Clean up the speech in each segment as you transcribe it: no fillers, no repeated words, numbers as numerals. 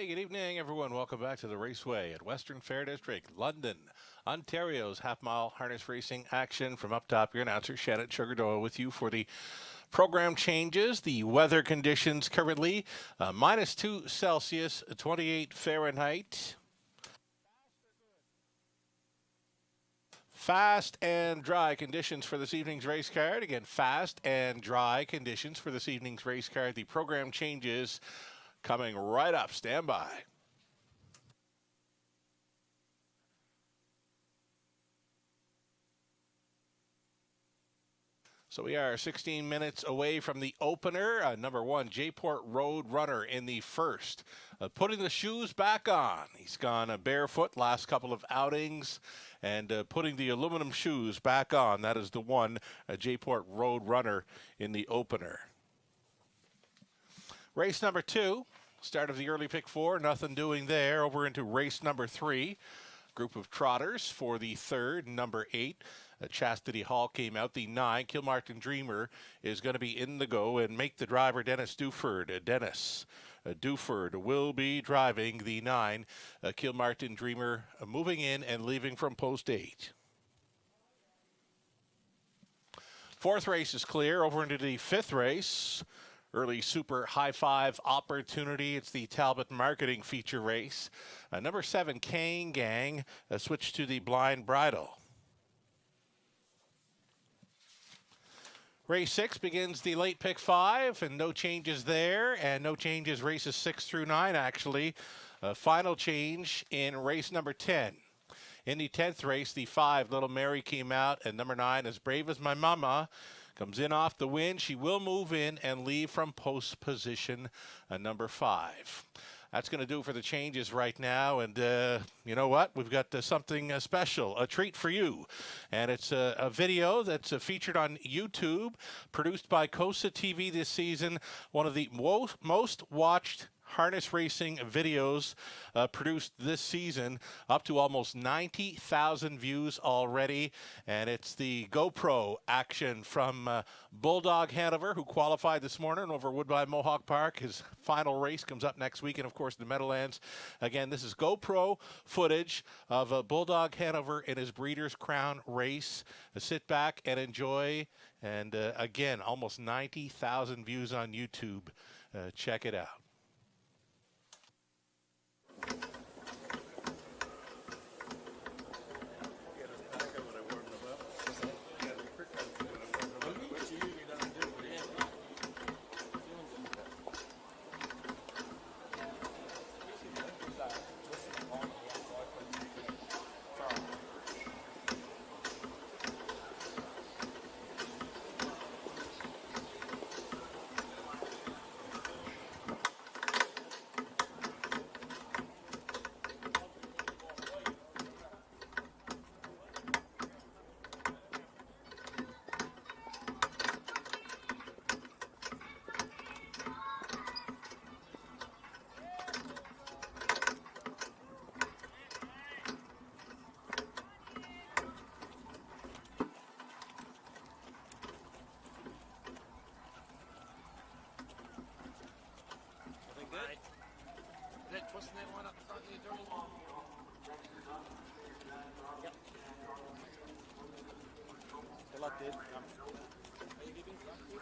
Hey, good evening, everyone. Welcome back to the Raceway at Western Fair District, London, Ontario's half-mile harness racing action. From up top, your announcer, Shannon Sugar Doyle, with you for the program changes. The weather conditions currently -2 Celsius, 28 Fahrenheit. Fast and dry conditions for this evening's race card. Again, fast and dry conditions for this evening's race card. The program changes coming right up. Stand by. So we are 16 minutes away from the opener. Number 1, J-Port Road Runner in the first. Putting the shoes back on. He's gone barefoot last couple of outings. And putting the aluminum shoes back on. That is the one, J-Port Road Runner in the opener. Race number 2. Start of the early pick 4. Nothing doing there. Over into race number 3. Group of trotters for the third, number 8. Chastity Hall came out. The 9, Kilmartin Dreamer, is going to be in the go and make the driver Dennis Duford. Dennis Duford will be driving the 9, Kilmartin Dreamer, moving in and leaving from post 8. Fourth race is clear. Over into the fifth race. Early super high five opportunity. It's the Talbot Marketing feature race. Number 7, Kane Gang, switched to the blind bridle. Race 6 begins the late pick 5, and no changes there, and no changes races 6 through 9, actually. Final change in race number 10. In the 10th race, the 5, Little Mary, came out, and number 9, As Brave as My Mama, comes in off the win. She will move in and leave from post position, number 5. That's going to do it for the changes right now. And you know what? We've got something special, a treat for you. And it's a video that's featured on YouTube, produced by KOSA TV this season. One of the most watched harness racing videos produced this season, up to almost 90,000 views already. And it's the GoPro action from Bulldog Hanover, who qualified this morning over Woodbine Mohawk Park. His final race comes up next week, and of course the Meadowlands. Again, this is GoPro footage of Bulldog Hanover in his Breeders' Crown race. Sit back and enjoy. And again, almost 90,000 views on YouTube. Check it out. Twisting that one up the front of the attorney? Yep. Good luck, dude. Are you giving luck, dude?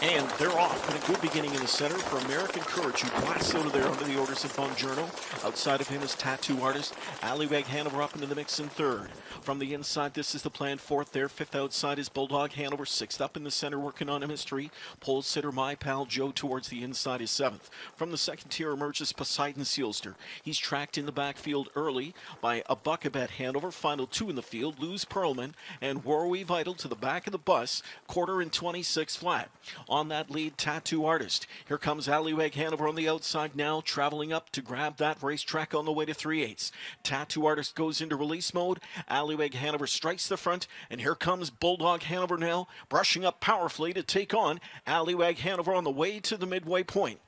And they're off in a good beginning in the center for American Courage, who blasts out of there under the orders of Bongiorno. Outside of him is Tattoo Artist. Allywag Hanover up into the mix in third. From the inside, this is the plan. Fourth there. Fifth outside is Bulldog Hanover. Sixth up in the center, working on a mystery. Pole sitter My Pal Joe towards the inside is seventh. From the second tier emerges Poseidon Sealster. He's tracked in the backfield early by a Buckabet Hanover. Final two in the field, Luz Perlman and Warwi Vital to the back of the bus. Quarter and 26 flat. On that lead, Tattoo Artist. Here comes Allywag Hanover on the outside now, traveling up to grab that racetrack on the way to 3/8. Tattoo Artist goes into release mode. Allywag Hanover strikes the front, and here comes Bulldog Hanover now, brushing up powerfully to take on Allywag Hanover on the way to the midway point.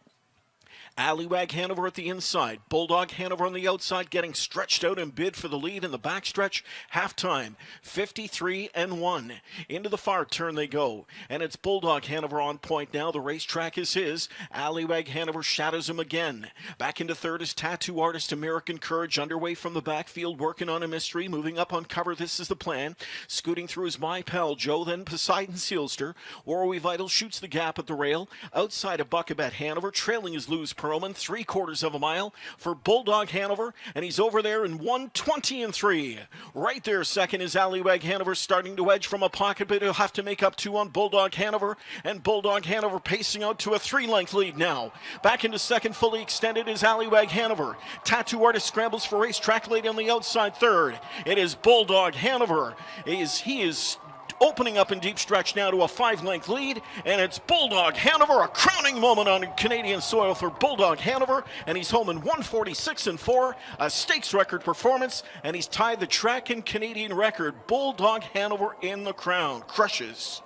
Allywag Hanover at the inside. Bulldog Hanover on the outside, getting stretched out and bid for the lead in the backstretch. Halftime, 53-1. Into the far turn they go. And it's Bulldog Hanover on point now. The racetrack is his. Allywag Hanover shadows him again. Back into third is Tattoo Artist American Courage, underway from the backfield, working on a mystery. Moving up on cover, this is the plan. Scooting through is My Pal Joe, then Poseidon Sealster. Warwi Vital shoots the gap at the rail. Outside of Buckabet Hanover, trailing is Luz Perlman, 3/4 of a mile for Bulldog Hanover, and he's over there in 1:20.3. Right there, second is Allywag Hanover, starting to edge from a pocket, but he'll have to make up two on Bulldog Hanover, and Bulldog Hanover pacing out to a 3-length lead now. Back into second, fully extended, is Allywag Hanover. Tattoo Artist scrambles for racetrack lady on the outside third. It is Bulldog Hanover. He is opening up in deep stretch now to a 5-length lead, and it's Bulldog Hanover, a crowning moment on Canadian soil for Bulldog Hanover, and he's home in 1:46.4, a stakes record performance, and he's tied the track and Canadian record. Bulldog Hanover in the crown, crushes.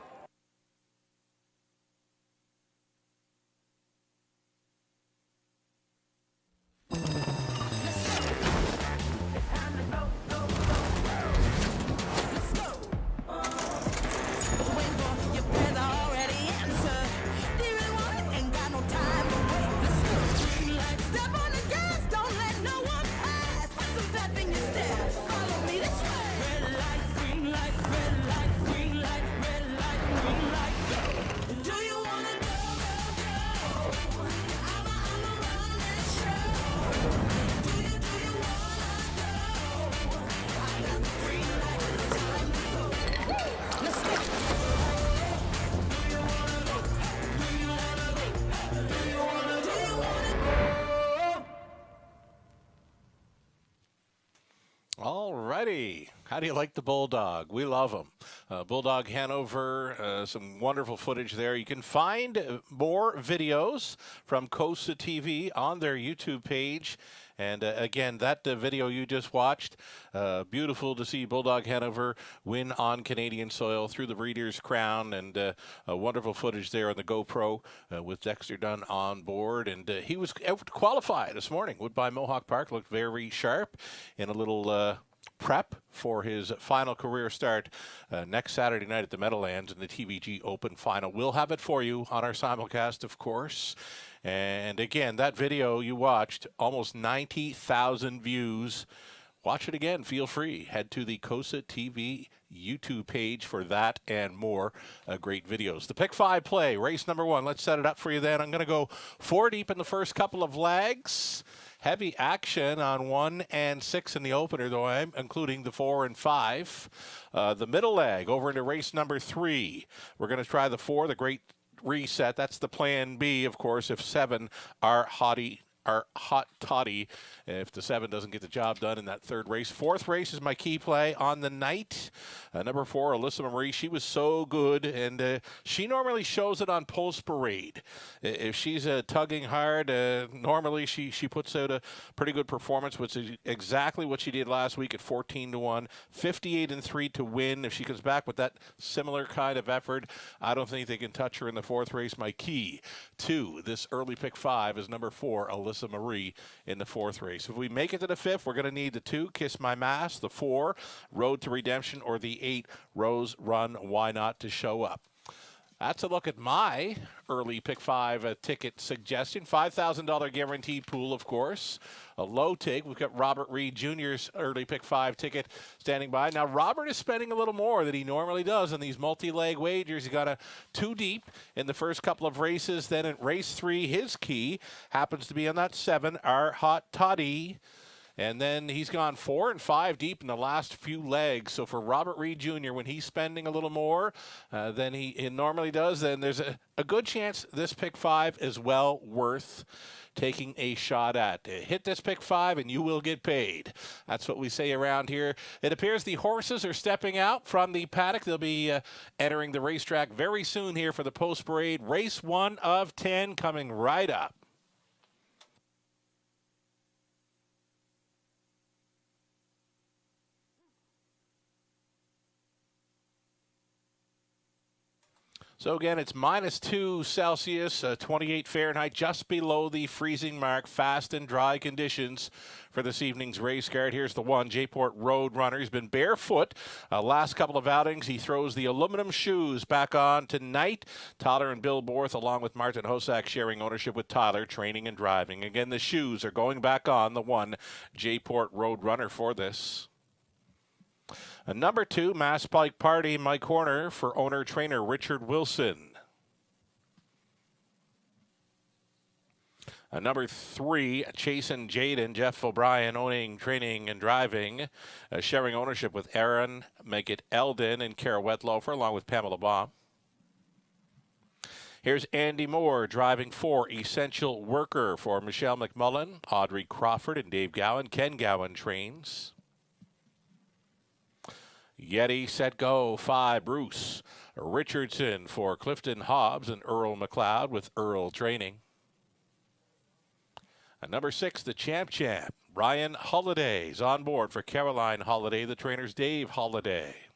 Alrighty. How do you like the Bulldog? We love him. Bulldog Hanover, some wonderful footage there. You can find more videos from Costa TV on their YouTube page. And again, that video you just watched, beautiful to see Bulldog Hanover win on Canadian soil through the Breeders' Crown, and wonderful footage there on the GoPro with Dexter Dunn on board. And he was out to qualify this morning. Woodbine Mohawk Park looked very sharp in a little prep for his final career start next Saturday night at the Meadowlands in the TVG Open Final. We'll have it for you on our simulcast, of course. And again, that video you watched, almost 90,000 views. Watch it again. Feel free. Head to the Costa TV YouTube page for that and more great videos. The Pick 5 play, race number 1. Let's set it up for you then. I'm going to go 4 deep in the first couple of legs. Heavy action on 1 and 6 in the opener, though I'm including the 4 and 5. The middle leg over into race number 3. We're going to try the 4, the Great Reset. That's the plan B, of course, if 7 are hot toddy, if the 7 doesn't get the job done in that third race. Fourth race is my key play on the night. Number 4, Alyssa Marie. She was so good, and she normally shows it on Post Parade. If she's tugging hard, normally she puts out a pretty good performance, which is exactly what she did last week at 14-1, 58-3 to win. If she comes back with that similar kind of effort, I don't think they can touch her in the fourth race. My key to this early pick 5 is number 4, Alyssa Marie, in the fourth race. If we make it to the 5th, we're going to need the 2, Kiss My Mask, the 4, Road to Redemption, or the 8, Rose Run Why Not, to show up. That's a look at my early pick 5 ticket suggestion. $5,000 guaranteed pool, of course. A low take. We've got Robert Reed Jr.'s early pick 5 ticket standing by. Now, Robert is spending a little more than he normally does on these multi-leg wagers. He got a 2 deep in the first couple of races. Then at race 3, his key happens to be on that 7, our Hot Toddy. And then he's gone 4 and 5 deep in the last few legs. So for Robert Reed Jr., when he's spending a little more than he normally does, then there's a good chance this pick 5 is well worth taking a shot at. Hit this pick 5 and you will get paid. That's what we say around here. It appears the horses are stepping out from the paddock. They'll be entering the racetrack very soon here for the post parade. Race 1 of 10 coming right up. So again, it's -2 Celsius, 28 Fahrenheit, just below the freezing mark. Fast and dry conditions for this evening's race card. Here's the one, Jayport Road Runner. He's been barefoot last couple of outings. He throws the aluminum shoes back on tonight. Tyler and Bill Borth, along with Martin Hosak, sharing ownership with Tyler, training and driving. Again, the shoes are going back on the one, Jayport Road Runner for this. Number 2, Mass Pike Party, my corner for owner-trainer Richard Wilson. Number 3, Chasin' Jaden, Jeff O'Brien, owning, training, and driving, sharing ownership with Aaron Make-It Eldon and Kara Wetlofer, along with Pamela Baum. Here's Andy Moore driving 4, Essential Worker for Michelle McMullen, Audrey Crawford, and Dave Gowan. Ken Gowan trains. Yeti, Set, Go, 5, Bruce Richardson for Clifton Hobbs and Earl McLeod with Earl training. Number 6, the Champ, Ryan Holiday is on board for Caroline Holiday. The trainer's Dave Holiday.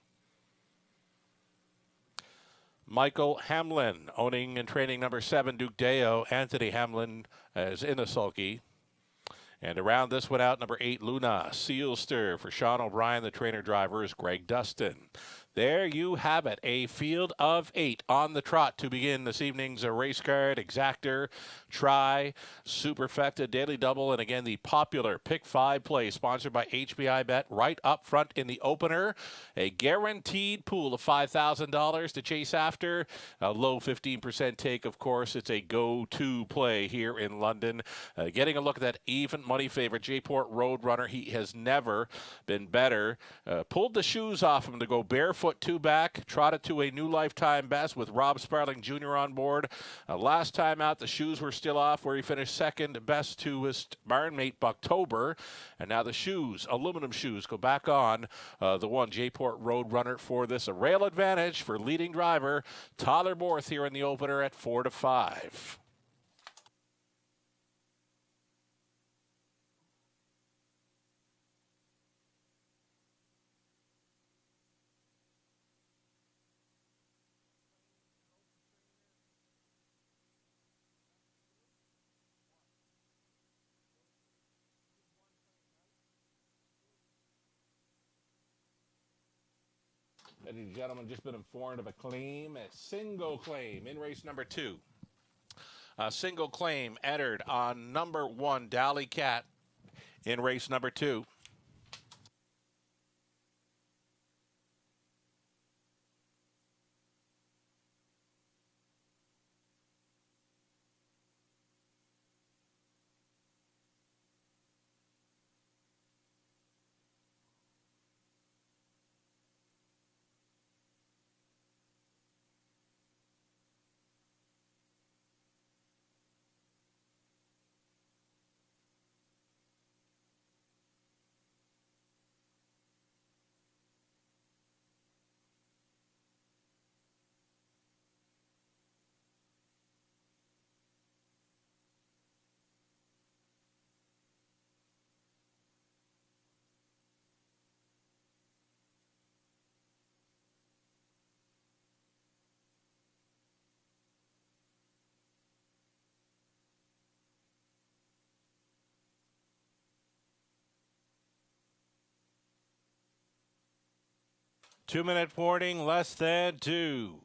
Michael Hamlin, owning and training number 7, Duke Deo. Anthony Hamlin is in a sulky. And around this one out, number 8, Luna Sealster for Sean O'Brien. The trainer driver is Greg Dustin. There you have it, a field of 8 on the trot to begin this evening's race card. Exactor, Try, Superfecta, Daily Double, and again the popular Pick 5 play sponsored by HBI Bet right up front in the opener. A guaranteed pool of $5,000 to chase after. A low 15% take, of course. It's a go-to play here in London. Getting a look at that even money favorite, Jayport Road Runner. He has never been better. Pulled the shoes off him to go barefoot 2 back, trotted to a new lifetime best with Rob Sparling Jr. on board. Last time out, the shoes were still off, where he finished second best to his barnmate Bucktober. And now the shoes, aluminum shoes, go back on the one, Jayport Road Runner for this. A rail advantage for leading driver Tyler Borth here in the opener at 4-5. Ladies and gentlemen, just been informed of a claim, a single claim in race number 2. A single claim entered on number 1, Dally Cat, in race number 2. Two-minute warning, less than 2.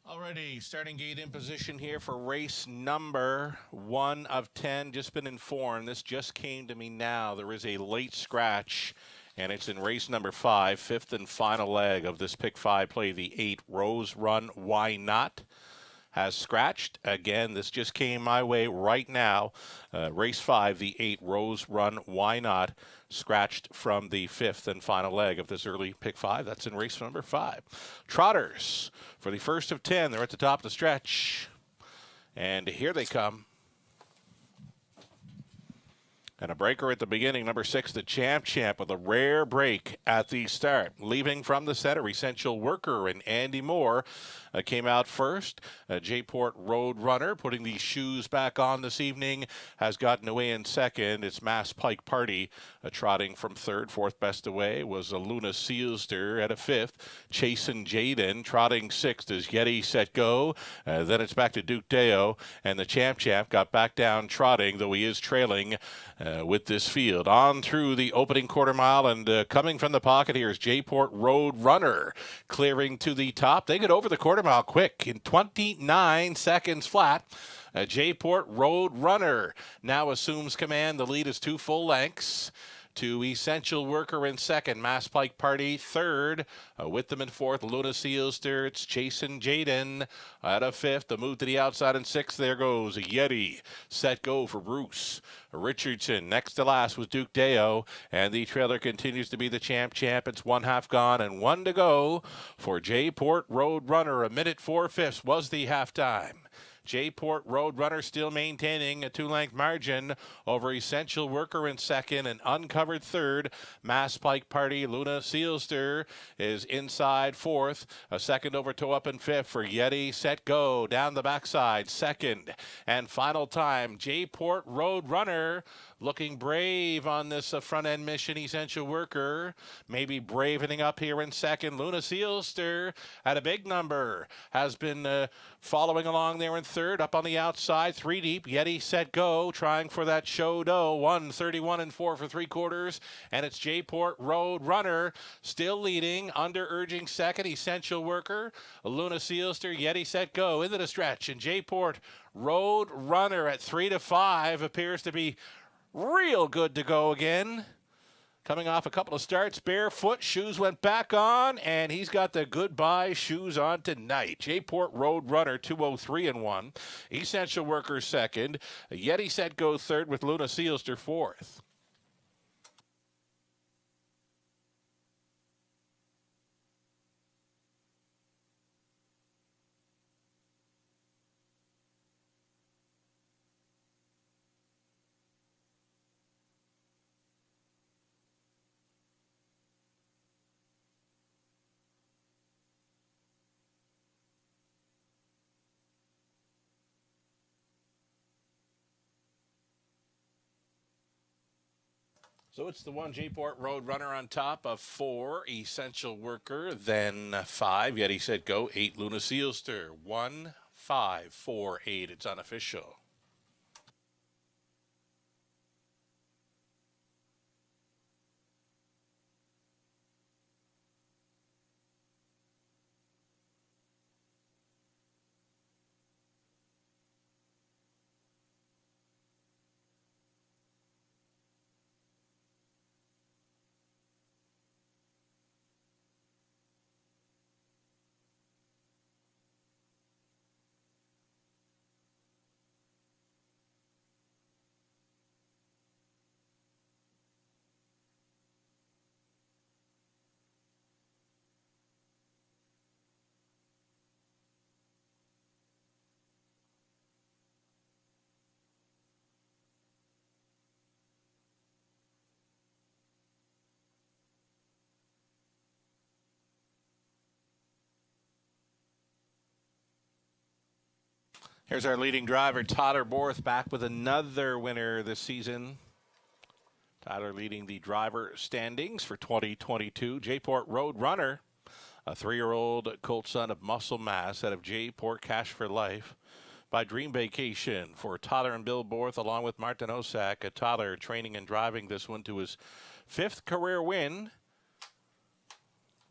Alrighty, starting gate in position here for race number 1 of 10. Just been informed, this just came to me now. There is a late scratch, and it's in race number 5, fifth and final leg of this pick 5 play. The 8 Rose Run Why Not has scratched. Again, this just came my way right now. Race 5, the 8 Rose Run Why Not, scratched from the fifth and final leg of this early pick 5. That's in race number 5. Trotters for the first of 10. They're at the top of the stretch. And here they come. And a breaker at the beginning, number 6, the Champ with a rare break at the start. Leaving from the center, Essential Worker and Andy Moore came out first. Jayport Road Runner, putting the shoes back on this evening, has gotten away in second. It's Mass Pike Party trotting from third. Fourth best away was Luna Sealster at a fifth. Chasin' Jaden trotting sixth as Yeti Set Go. Then it's back to Duke Deo, and the Champ got back down trotting, though he is trailing with this field. On through the opening quarter mile, and coming from the pocket here is Jayport Road Runner, clearing to the top. They get over the quarter mile quick in 29 seconds flat. Jayport Road Runner now assumes command. The lead is 2 full lengths to Essential Worker in second. Mass Pike Party third. With them in fourth, Luna Sealster. It's Chasin' Jaden at a fifth. The move to the outside in sixth. There goes Yeti. Set Go for Bruce Richardson. Next to last was Duke Deo. And the trailer continues to be the Champ. It's 1 half gone and 1 to go for Jayport Road Runner. 1:04 was the halftime. Jayport Road Runner still maintaining a 2-length margin over Essential Worker in second, and uncovered third. Mass Pike Party, Luna Sealster is inside fourth. A second over toe up in fifth for Yeti Set Go. Down the backside, second and final time. Jayport Road Runner looking brave on this front end mission. Essential Worker maybe bravening up here in second. Luna Sealster at a big number has been following along there in third. Up on the outside, 3 deep. Yeti Set Go trying for that show dough. 1:31 and 4 for 3/4, and it's Jayport Road Runner still leading, under urging second. Essential Worker, Luna Sealster, Yeti Set Go into the stretch, and Jayport Road Runner at 3 to 5 appears to be real good to go again. Coming off a couple of starts, barefoot, shoes went back on, and he's got the goodbye shoes on tonight. Jayport Road Runner 2:03 and 1. Essential Worker second. Yeti Set Go third with Luna Sealster fourth. So it's the 1 Jayport Road Runner on top of 4 Essential Worker, then 5 Yeti Set Go, 8 Luna Sealster. 1, 5, 4, 8. It's unofficial. Here's our leading driver, Tyler Borth, back with another winner this season. Tyler leading the driver standings for 2022. Jayport Road Runner, a 3-year-old colt son of Muscle Mass out of Jayport Cash for Life by Dream Vacation for Tyler and Bill Borth, along with Martin Osak. Tyler training and driving this one to his 5th career win.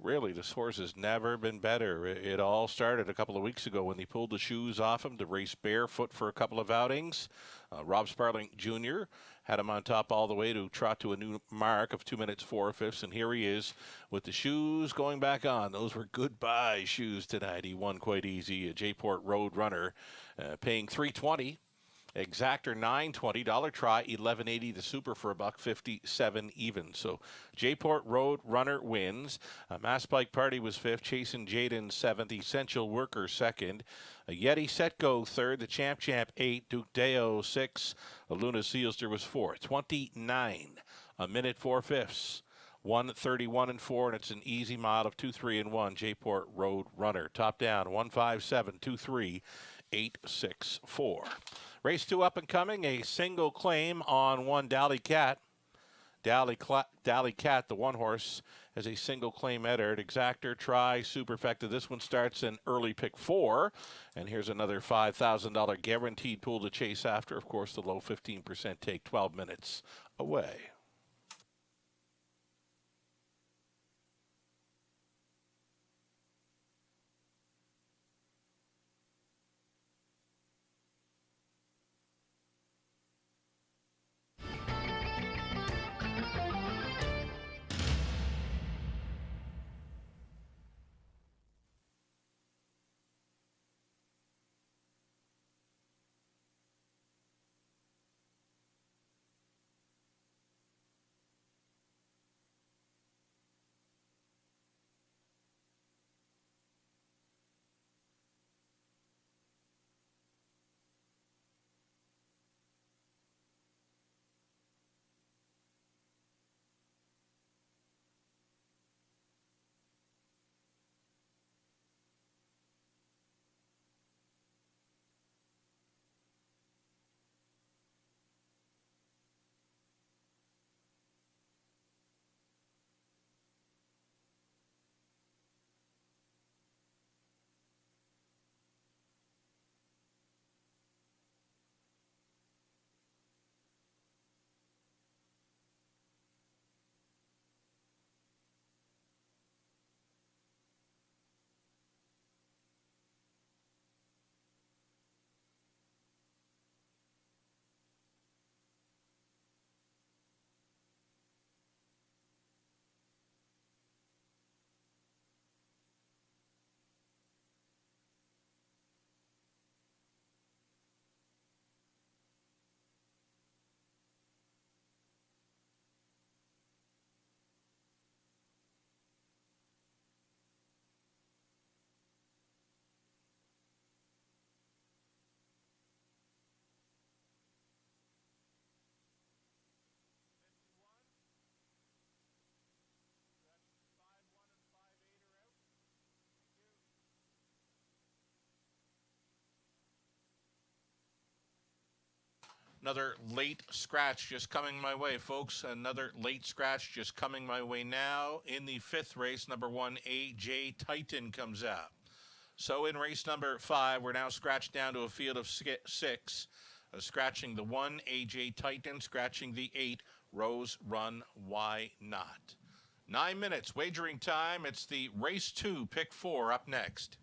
Really, this horse has never been better. It all started a couple of weeks ago when they pulled the shoes off him to race barefoot for a couple of outings. Rob Sparling Jr. had him on top all the way to trot to a new mark of 2 minutes 4/5, and here he is with the shoes going back on. Those were goodbye shoes tonight. He won quite easy. A Jayport Road Runner paying $320. Exactor $920, dollar try $11.80. The super for $1.57 even. So Jayport Road Runner wins. Mass Pike Party was fifth. Chasin' Jaden seventh. Essential Worker second. Yeti Set Go third. The Champ 8. Duke Deo 6. Luna Sealster was fourth. 29 a minute 4/5. 131 and 4, and it's an easy mile of 2-3 and 1. Jayport Road Runner. Top down 157-23-864. Race 2 up and coming. A single claim on one Dally Cat. Dally Cat, the one horse, has a single claim header. Exactor, try, superfecta. This one starts in early pick 4. And here's another $5,000 guaranteed pool to chase after. Of course, the low 15% take 12 minutes away. Another late scratch just coming my way, folks. Another late scratch just coming my way now. In the 5th race, number 1, AJ Titan comes out. So in race number 5, we're now scratched down to a field of 6. Scratching the 1, AJ Titan. Scratching the 8, Rose Run, Why Not? 9 minutes, wagering time. It's the race 2, pick 4 up next.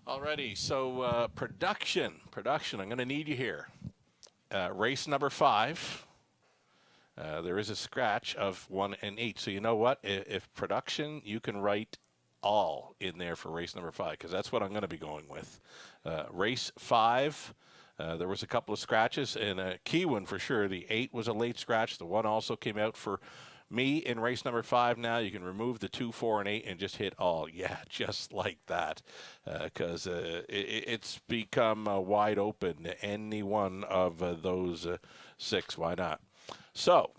Alrighty, so production. I'm going to need you here. Race number 5. There is a scratch of 1 and 8. So you know what? If production, you can write all in there for race number 5 because that's what I'm going to be going with. Race 5. There was a couple of scratches and a key one for sure. The 8 was a late scratch. The 1 also came out for me in race number 5. Now you can remove the 2, 4, and 8 and just hit all. Yeah, just like that, because it's become wide open. Any one of those 6, why not? So,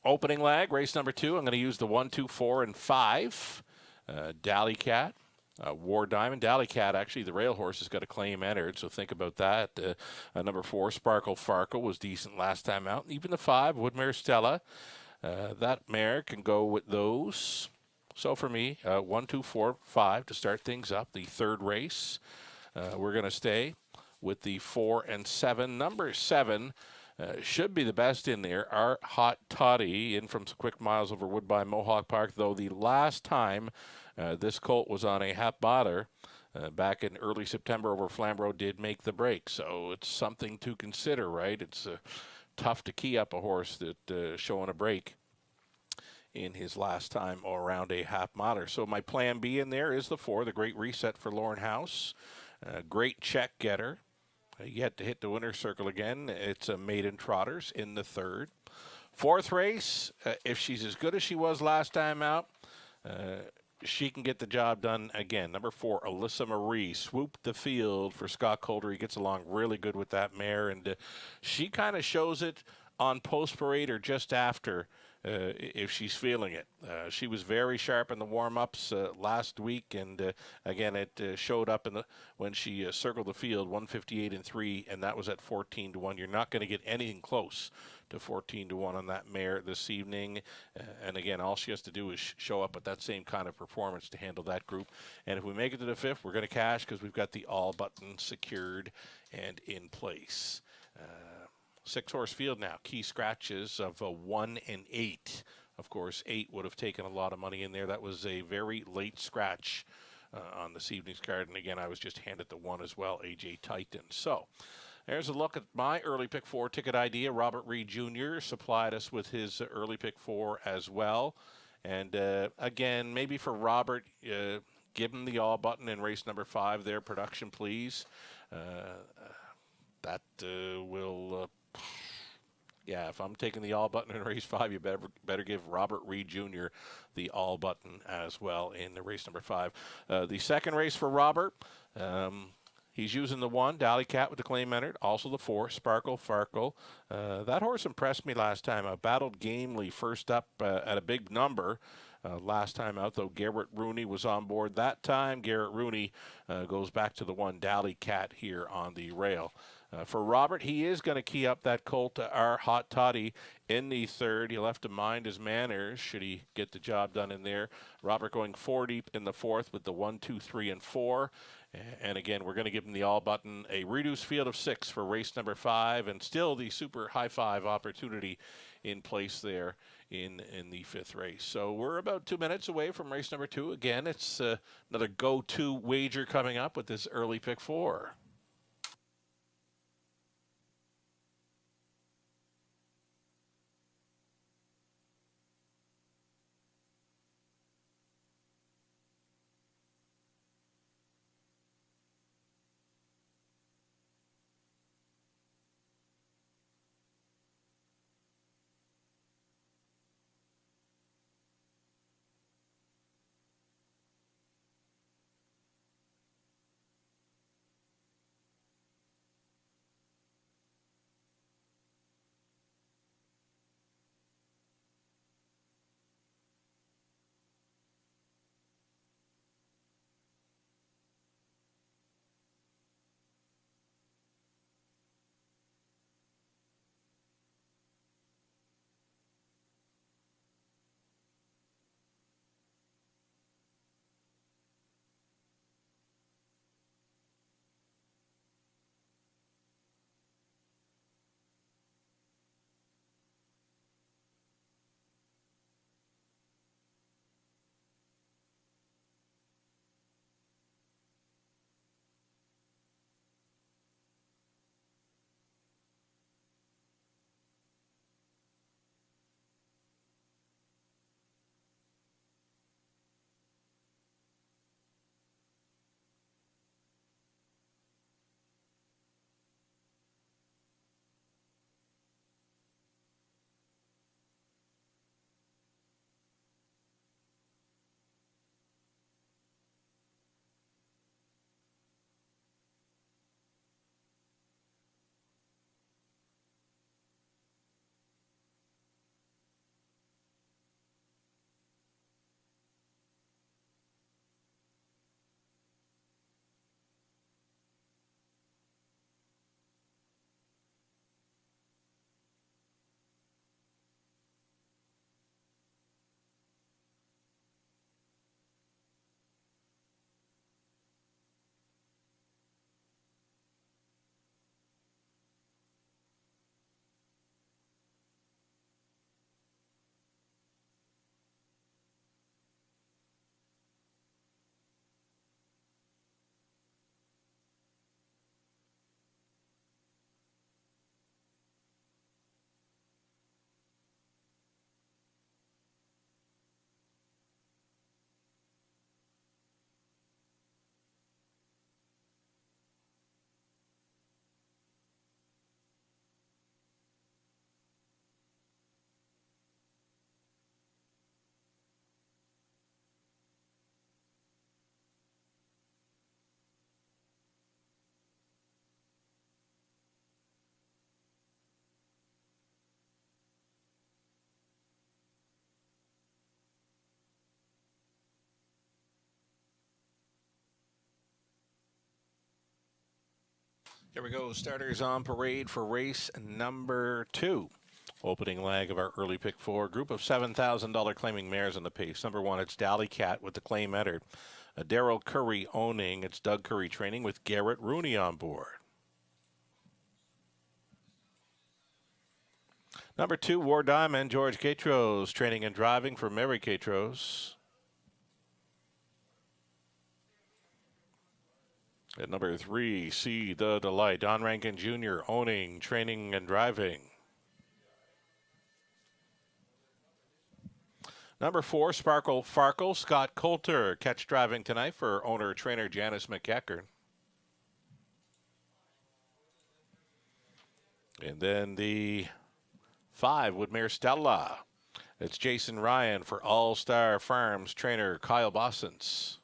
opening leg, race number 2. I'm going to use the 1, 2, 4, and 5. Dally Cat. War Diamond. Dally Cat, actually, the rail horse has got a claim entered, so think about that. Number 4, Sparkle Farkle, was decent last time out. Even the 5, Woodmare Stella. That mare can go with those. So for me, 1, 2, 4, 5 to start things up. The third race, we're going to stay with the 4 and 7. Number 7 should be the best in there. Our Hot Toddy in from some quick miles over Woodbine Mohawk Park, though the last time this colt was on a half botter back in early September over Flamborough did make the break. So it's something to consider, right? It's tough to key up a horse that showing a break in his last time around a half mile. So my plan B in there is the 4, the Great Reset for Lauren House. Great check getter. Yet to hit the winner's circle again. It's a Maiden Trotters in the 3rd. 4th race, if she's as good as she was last time out, she can get the job done again. Number 4, Alyssa Marie, swooped the field for Scott Calder. He gets along really good with that mare, and she kind of shows it on post parade or just after if she's feeling it. She was very sharp in the warm-ups last week, and again, it showed up when she circled the field, 158 and 3, and that was at 14 to 1. You're not going to get anything close to 14 to 1 on that mare this evening. And again, all she has to do is show up at that same kind of performance to handle that group. And if we make it to the 5th, we're going to cash because we've got the all button secured and in place. 6-horse field now. Key scratches of 1 and 8. Of course, 8 would have taken a lot of money in there. That was a very late scratch on this evening's card. And again, I was just handed the 1 as well, AJ Titan. So there's a look at my early pick 4 ticket idea. Robert Reed Jr. supplied us with his early pick 4 as well. And again, maybe for Robert, give him the all button in race number 5 there. Production, please. That will... yeah, if I'm taking the all button in race 5, you better give Robert Reed Jr. the all button as well in the race number 5. The second race for Robert, he's using the 1, Dally Cat with the claim entered. Also the 4, Sparkle Farkle. That horse impressed me last time. I battled gamely first up at a big number. Last time out, though, Garrett Rooney was on board that time. Garrett Rooney goes back to the 1, Dally Cat here on the rail. For Robert, he is going to key up that colt, our Hot Toddy, in the 3rd. He'll have to mind his manners should he get the job done in there. Robert going 4 deep in the 4th with the 1, 2, 3, and 4. And again, we're going to give him the all button, a reduced field of 6 for race number 5, and still the super high 5 opportunity in place there in the 5th race. So we're about 2 minutes away from race number 2. Again, it's another go-to wager coming up with this early pick 4. Here we go. Starters on parade for race number 2. Opening leg of our early pick 4. Group of $7,000 claiming mares on the pace. Number 1, it's Dally Cat with the claim entered. Daryl Curry owning. It's Doug Curry training with Garrett Rooney on board. Number 2, War Diamond, George Catros training and driving for Mary Catros. At number 3, See the Delight, Don Rankin Jr. owning, training, and driving. Number 4, Sparkle Farkle, Scott Coulter, catch driving tonight for owner-trainer Janice McEachern. And then the 5, Woodmere Stella. It's Jason Ryan for All Star Farms trainer Kyle Bossens.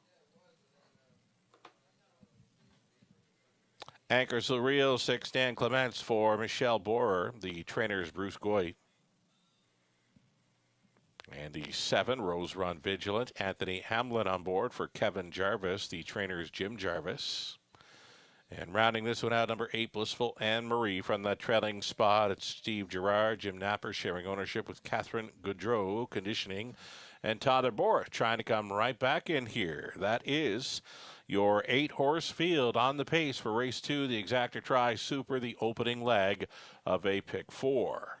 Anchors the Real 6, Dan Clements for Michelle Borer, the trainer's Bruce Goit. And the 7, Rose Run Vigilant, Anthony Hamlin on board for Kevin Jarvis, the trainer's Jim Jarvis. And rounding this one out, number 8, Blissful Anne Marie from the trailing spot. It's Steve Gerard, Jim Napper sharing ownership with Catherine Goudreau, conditioning, and Tyler Bora trying to come right back in here. That is your 8-horse field on the pace for race 2, the Exacta Tri Super, the opening leg of a pick 4.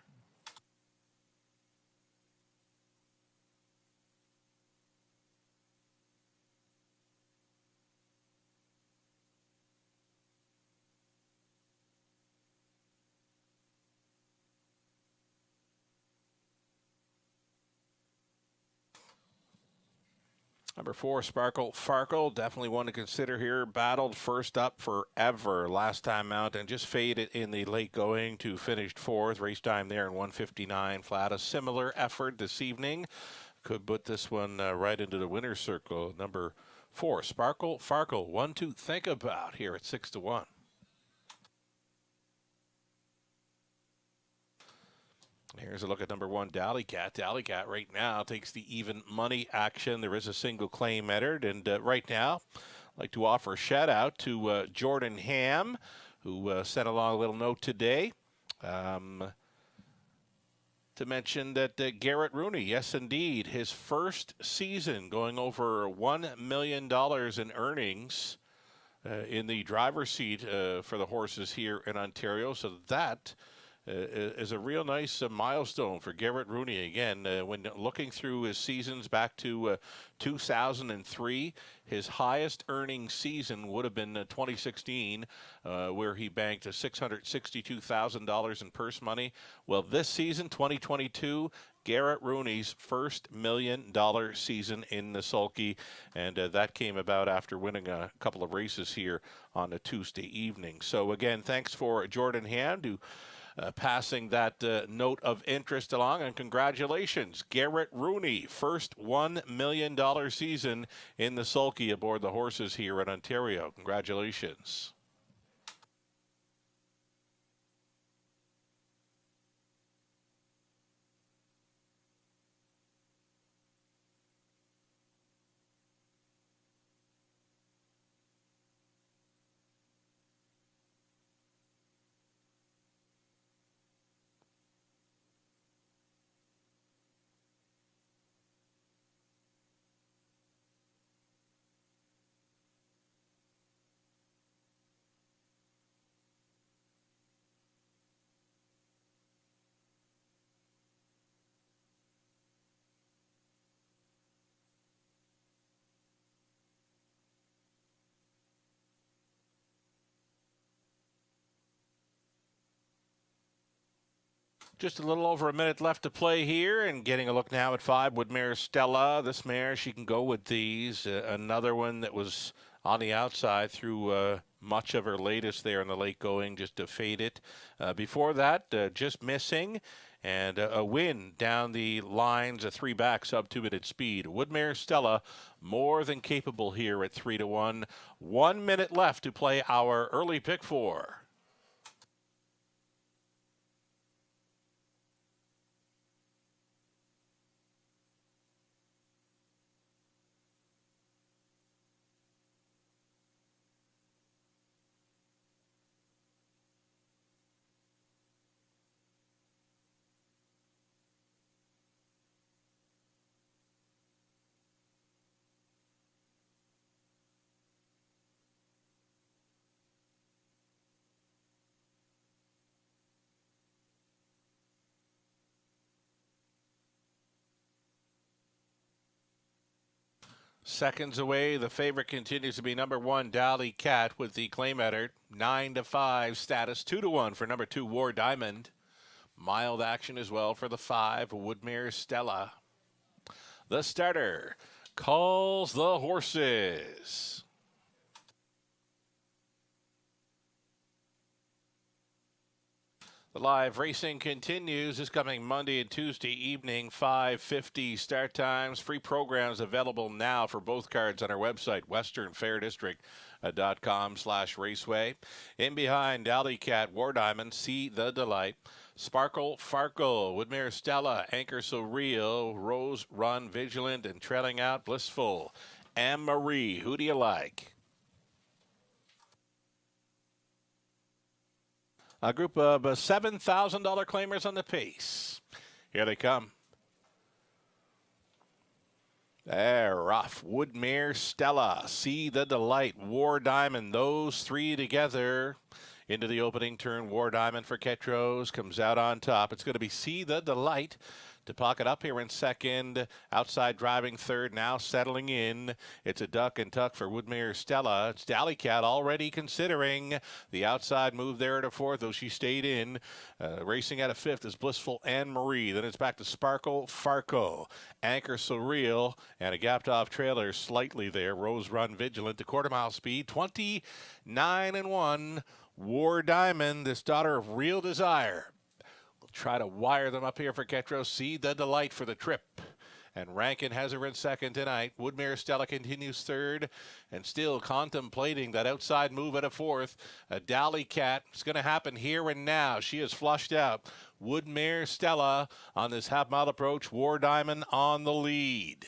Number 4, Sparkle Farkle, definitely one to consider here. Battled first up forever last time out and just faded in the late going to finished 4th. Race time there in 1:59 flat. A similar effort this evening. Could put this one right into the winner's circle. Number 4, Sparkle Farkle, one to think about here at 6-1. Here's a look at number 1, Dally Cat. Dally Cat right now takes the even money action. There is a single claim entered. And right now, I'd like to offer a shout out to Jordan Ham, who sent along a little note today to mention that Garrett Rooney, yes, indeed, his first season going over $1 million in earnings in the driver's seat for the horses here in Ontario. So that is a real nice milestone for Garrett Rooney. Again, when looking through his seasons back to 2003, his highest earning season would have been 2016, where he banked $662,000 in purse money. Well, this season, 2022, Garrett Rooney's first $1 million season in the sulky, and that came about after winning a couple of races here on a Tuesday evening. So again, thanks for Jordan Hand, who passing that note of interest along, and congratulations, Garrett Rooney, first $1 million season in the sulky aboard the horses here in Ontario. Congratulations. Just a little over a minute left to play here, and getting a look now at 5, Woodmere Stella. This mare, she can go with these. Another one that was on the outside through much of her latest there in the late going, just to fade it. Before that, just missing, and a win down the lines, a 3-back sub 2-minute speed. Woodmere Stella, more than capable here at 3-1. 1 minute left to play our early pick 4. Seconds away, the favorite continues to be number 1, Dally Cat, with the claim edit. 9-5 status, 2-1 for number 2, War Diamond. Mild action as well for the 5, Woodmere Stella. The starter calls the horses. The live racing continues this coming Monday and Tuesday evening, 5:50 start times. Free programs available now for both cards on our website, westernfairdistrict.com/raceway. In behind, Dally Cat, War Diamond, See the Delight. Sparkle Farkle, Woodmere Stella, Anchor So Real, Rose Run Vigilant, and trailing out Blissful. Anne Marie, who do you like? A group of $7,000 claimers on the pace. Here they come. They're rough. Woodmere Stella, See the Delight, War Diamond. Those three together into the opening turn. War Diamond for Ketros comes out on top. It's going to be See the Delight to pocket up here in second. Outside driving third, now settling in. It's a duck and tuck for Woodmere Stella. It's Dally Cat already considering the outside move there at a fourth, though she stayed in. Racing at a fifth is Blissful Anne Marie. Then it's back to Sparkle Farco. Anchor Surreal, and a gapped off trailer slightly there. Rose Run Vigilant to quarter mile speed. 29-1. War Diamond, this daughter of Real Desire. Try to wire them up here for Ketros. See the Delight for the trip. And Rankin has her in second tonight. Woodmere Stella continues third and still contemplating that outside move at a fourth. A Dally Cat. It's going to happen here and now. She is flushed out. Woodmere Stella on this half-mile approach. War Diamond on the lead.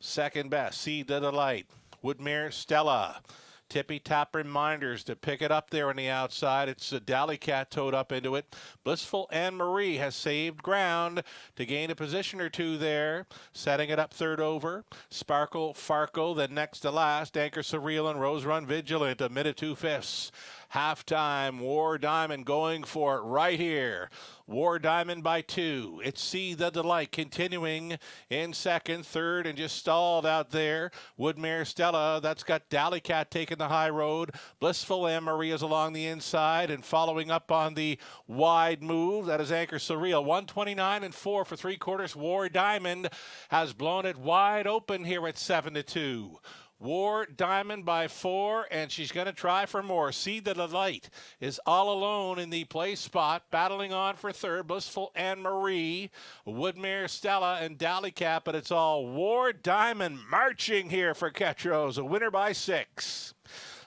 Second best, See the Delight. Woodmere Stella. Tippy-tap reminders to pick it up there on the outside. It's a Dally Cat towed up into it. Blissful Anne Marie has saved ground to gain a position or two there. Setting it up third over. Sparkle Farkle, then next to last. Anchor Surreal and Rose Run Vigilant, a minute 2/5. Halftime, War Diamond going for it right here. War Diamond by 2. It's See the Delight continuing in second, third, and just stalled out there. Woodmere Stella, that's got Dally Cat taking the high road. Blissful Anne Marie is along the inside and following up on the wide move. That is Anchor Surreal. 129-4 for 3/4. War Diamond has blown it wide open here at 7-2. War Diamond by 4, and she's going to try for more. See the Delight is all alone in the play spot, battling on for third. Blissful Anne Marie, Woodmere Stella, and Dally Cat, but it's all War Diamond marching here for Ketros. A winner by 6.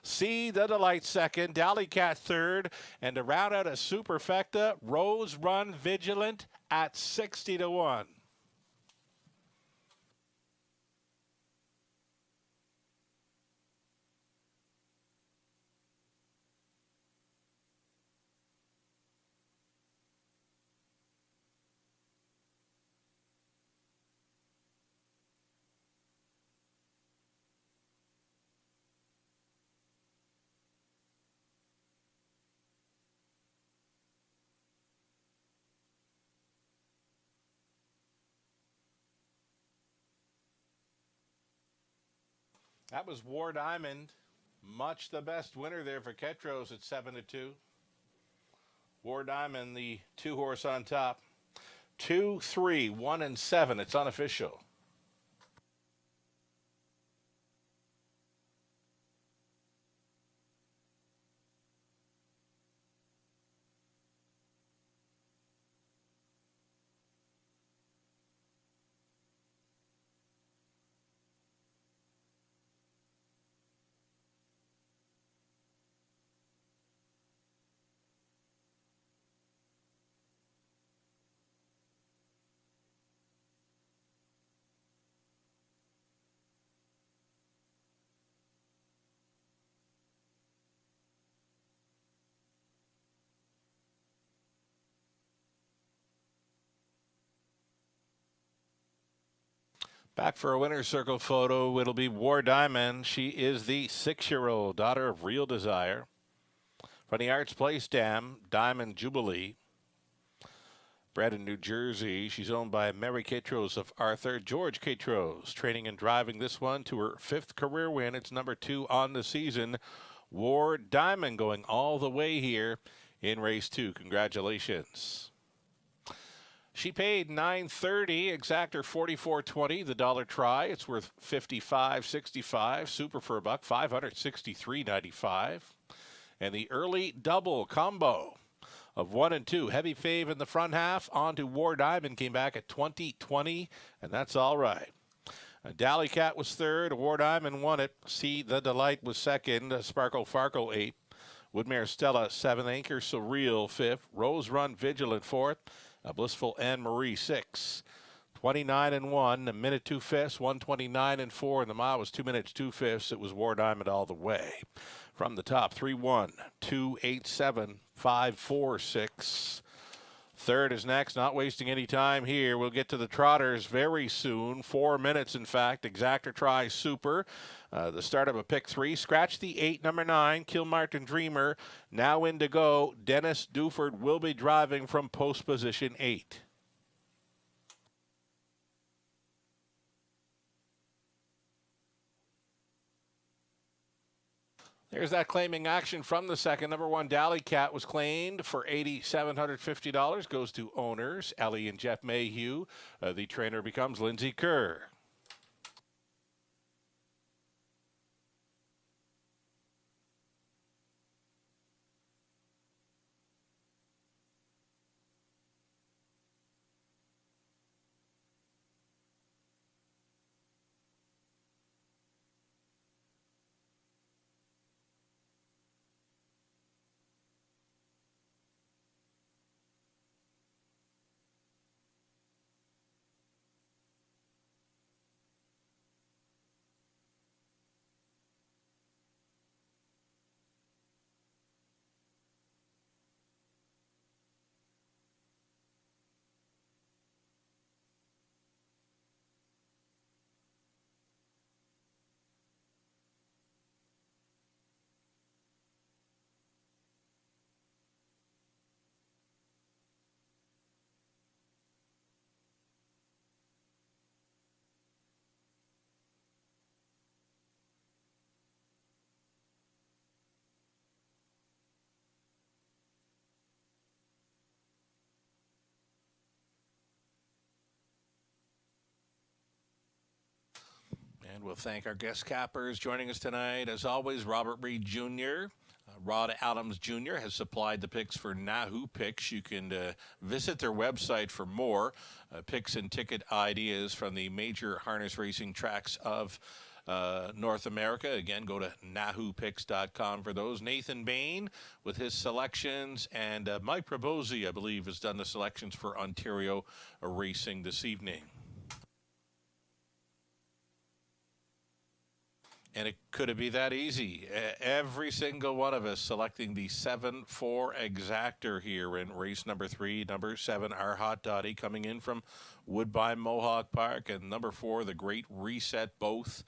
See the Delight second, Dally Cat third, and to round out a superfecta, Rose Run Vigilant at 60-1. That was War Diamond. Much the best winner there for Ketros at 7-2. War Diamond, the 2-horse on top. 2, 3, 1, and 7. It's unofficial. Back for a winner's circle photo. It'll be War Diamond. She is the 6-year-old daughter of Real Desire. From the Arts Place Dam, Diamond Jubilee. Bred in New Jersey, she's owned by Mary Catros of Arthur. George Catros training and driving this one to her 5th career win. It's number 2 on the season. War Diamond going all the way here in race 2. Congratulations. She paid $9.30, exactor $44.20. The dollar try, it's worth $55.65. Super for a buck, $563.95. And the early double combo of 1 and 2. Heavy fave in the front half. On to War Diamond, came back at $20.20, and that's all right. Dally Cat was 3rd. War Diamond won it. See the Delight was 2nd. Sparkle Farkle 8th. Woodmare Stella 7th. Anchor Surreal 5th. Rose Run Vigilant 4th. Blissful Anne Marie 6th. 29 and 1. A minute 2 fifths. 129 and 4. And the mile was 2 minutes 2 fifths. It was War Diamond all the way. From the top, 3-1, 2-8-7, 5-4-6. Third is next. Not wasting any time here. We'll get to the trotters very soon. 4 minutes, in fact. Exactor try super. The start of a pick 3. Scratch the 8, number 9. Kilmartin Dreamer. Now in to go. Dennis Duford will be driving from post position 8. There's that claiming action from the second. Number 1, Dally Cat was claimed for $8,750. Goes to owners, Ellie and Jeff Mayhew. The trainer becomes Lindsay Kerr. And we'll thank our guest cappers joining us tonight. As always, Robert Reed Jr., Rod Adams Jr. has supplied the picks for Nahoo Picks. You can visit their website for more picks and ticket ideas from the major harness racing tracks of North America. Again, go to nahoopicks.com for those. Nathan Bain with his selections, and Mike Probosi, I believe, has done the selections for Ontario racing this evening. And it could it be that easy? Every single one of us selecting the 7-4 exactor here in race number 3. Number 7, Our Hot Dottie, coming in from Woodbine Mohawk Park. And number 4, The Great Reset, both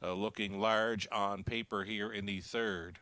looking large on paper here in the 3rd.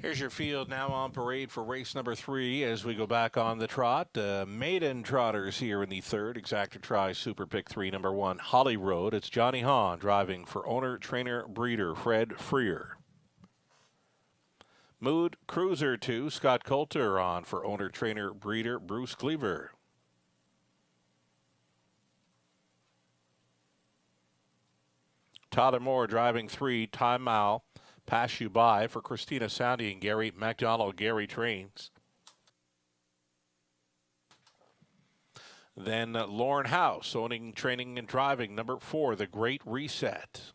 Here's your field now on parade for race number 3 as we go back on the trot. Maiden trotters here in the third. Exacta Tri Super Pick 3, number 1, Holly Road. It's Johnny Hahn driving for owner, trainer, breeder Fred Freer. Mood Cruiser 2, Scott Coulter on for owner, trainer, breeder Bruce Cleaver. Tyler Moore driving 3, Time Mao. Pass You By for Christina Soundy and Gary McDonald. Gary trains. Then Lauren House owning, training, and driving number 4, The Great Reset.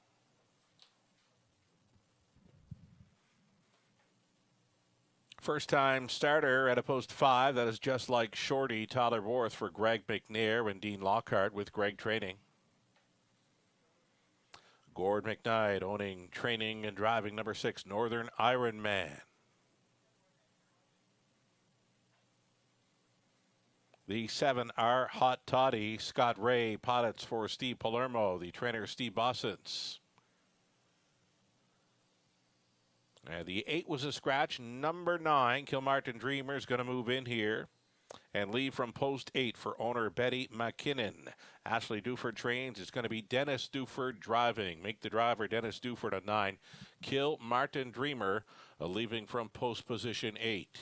First time starter at a post 5. That is Just Like Shorty. Tyler Worth for Greg McNair and Dean Lockhart with Greg training. Gord McKnight owning, training, and driving number 6, Northern Iron Man. The 7, R Hot Toddy, Scott Ray, Pottets for Steve Palermo, the trainer Steve Bossens. And the 8 was a scratch. Number 9, Kilmartin Dreamer, is going to move in here and leave from post 8 for owner Betty McKinnon. Ashley Duford trains. It's going to be Dennis Duford driving. Make the driver Dennis Duford at 9. Kilmartin Dreamer leaving from post position 8.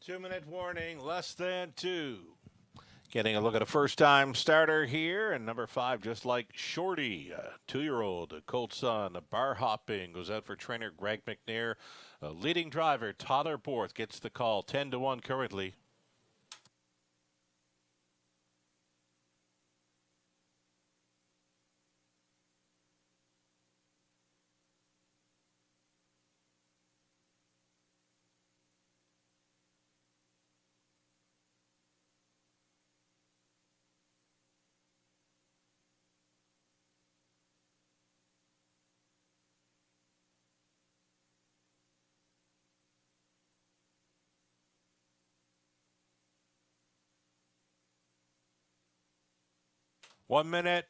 Two-minute warning, less than 2. Getting a look at a first-time starter here, and number 5, Just Like Shorty, a 2-year-old Colt son, bar hopping, goes out for trainer Greg McNair. Leading driver Tyler Borth gets the call, 10-1 currently. One minute.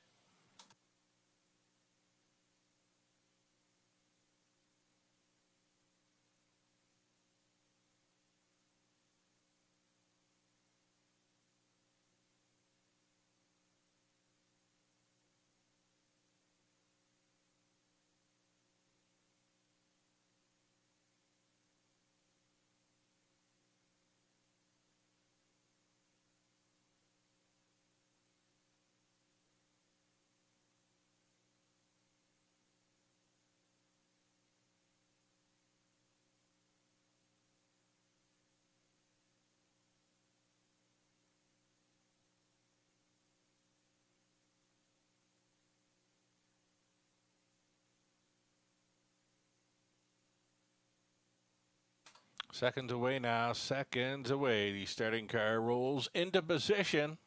Seconds away now, seconds away. The starting car rolls into position.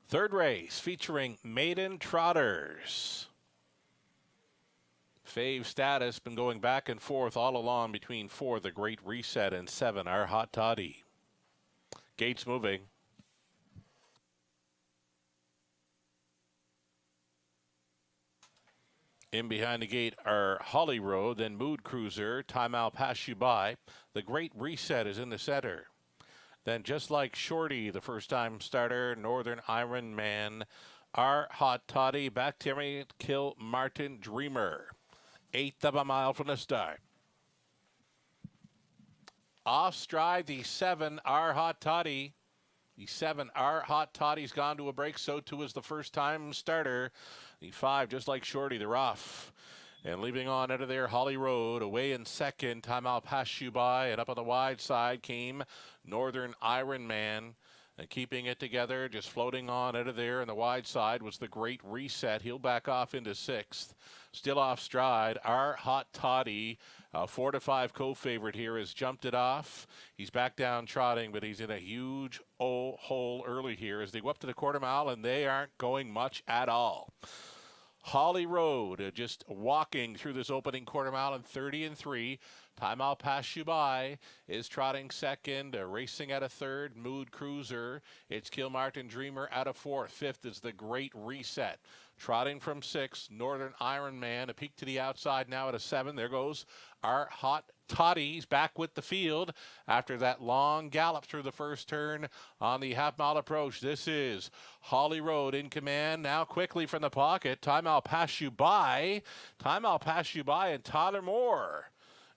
Third race featuring Maiden Trotters. Fave Status been going back and forth all along between 4, The Great Reset, and 7, Our Hot Toddy. Gates moving. In behind the gate are Holly Road, then Mood Cruiser, Time I'll Pass You By. The Great Reset is in the center. Then Just Like Shorty, the first-time starter, Northern Iron Man, Our Hot Toddy, Bacteria Kill Martin Dreamer. 1/8 of a mile from the start. Off stride, the 7, Our Hot Toddy. The 7, Our Hot Toddy's gone to a break. So too is the first-time starter. The 5, Just Like Shorty, they're off. And leaving on out of there, Holly Road. Away in second, Time I'll Pass You By. And up on the wide side came Northern Iron Man. And keeping it together, just floating on out of there. And the wide side was the Great Reset. He'll back off into 6th. Still off stride, Our Hot Toddy. 4 to 5 co-favorite here has jumped it off. He's back down trotting, but he's in a huge hole early here as they go up to the quarter mile, and they aren't going much at all. Holly Road just walking through this opening quarter mile in 30 3. Time I'll Pass You By is trotting second, racing at a third, Mood Cruiser. It's Kill Martin Dreamer out of 4th. 5th is the Great Reset. Trotting from 6, Northern Iron Man. A peek to the outside now at a 7. There goes Our Hot Toddy. He's back with the field after that long gallop through the first turn on the half-mile approach. This is Holly Road in command. Now quickly from the pocket. Time I'll Pass You By. Time I'll Pass You By, and Tyler Moore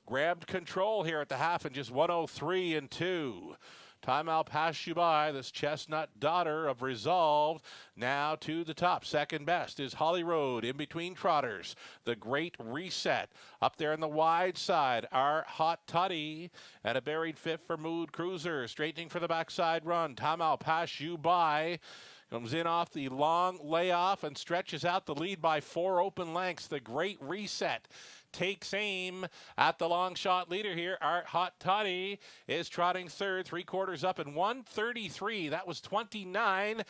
grabbed control here at the half in just 1:03 2. Time I'll Pass You By, this chestnut daughter of Resolve, now to the top. Second best is Holly Road in between trotters. The Great Reset up there on the wide side. Our Hot Toddy and a buried 5th for Mood Cruiser. Straightening for the backside run. Time I'll Pass You By. Comes in off the long layoff and stretches out the lead by 4 open lengths. The Great Reset takes aim at the long shot leader here. Our Hot Toddy is trotting third, 3/4 up in 1:33. That was 29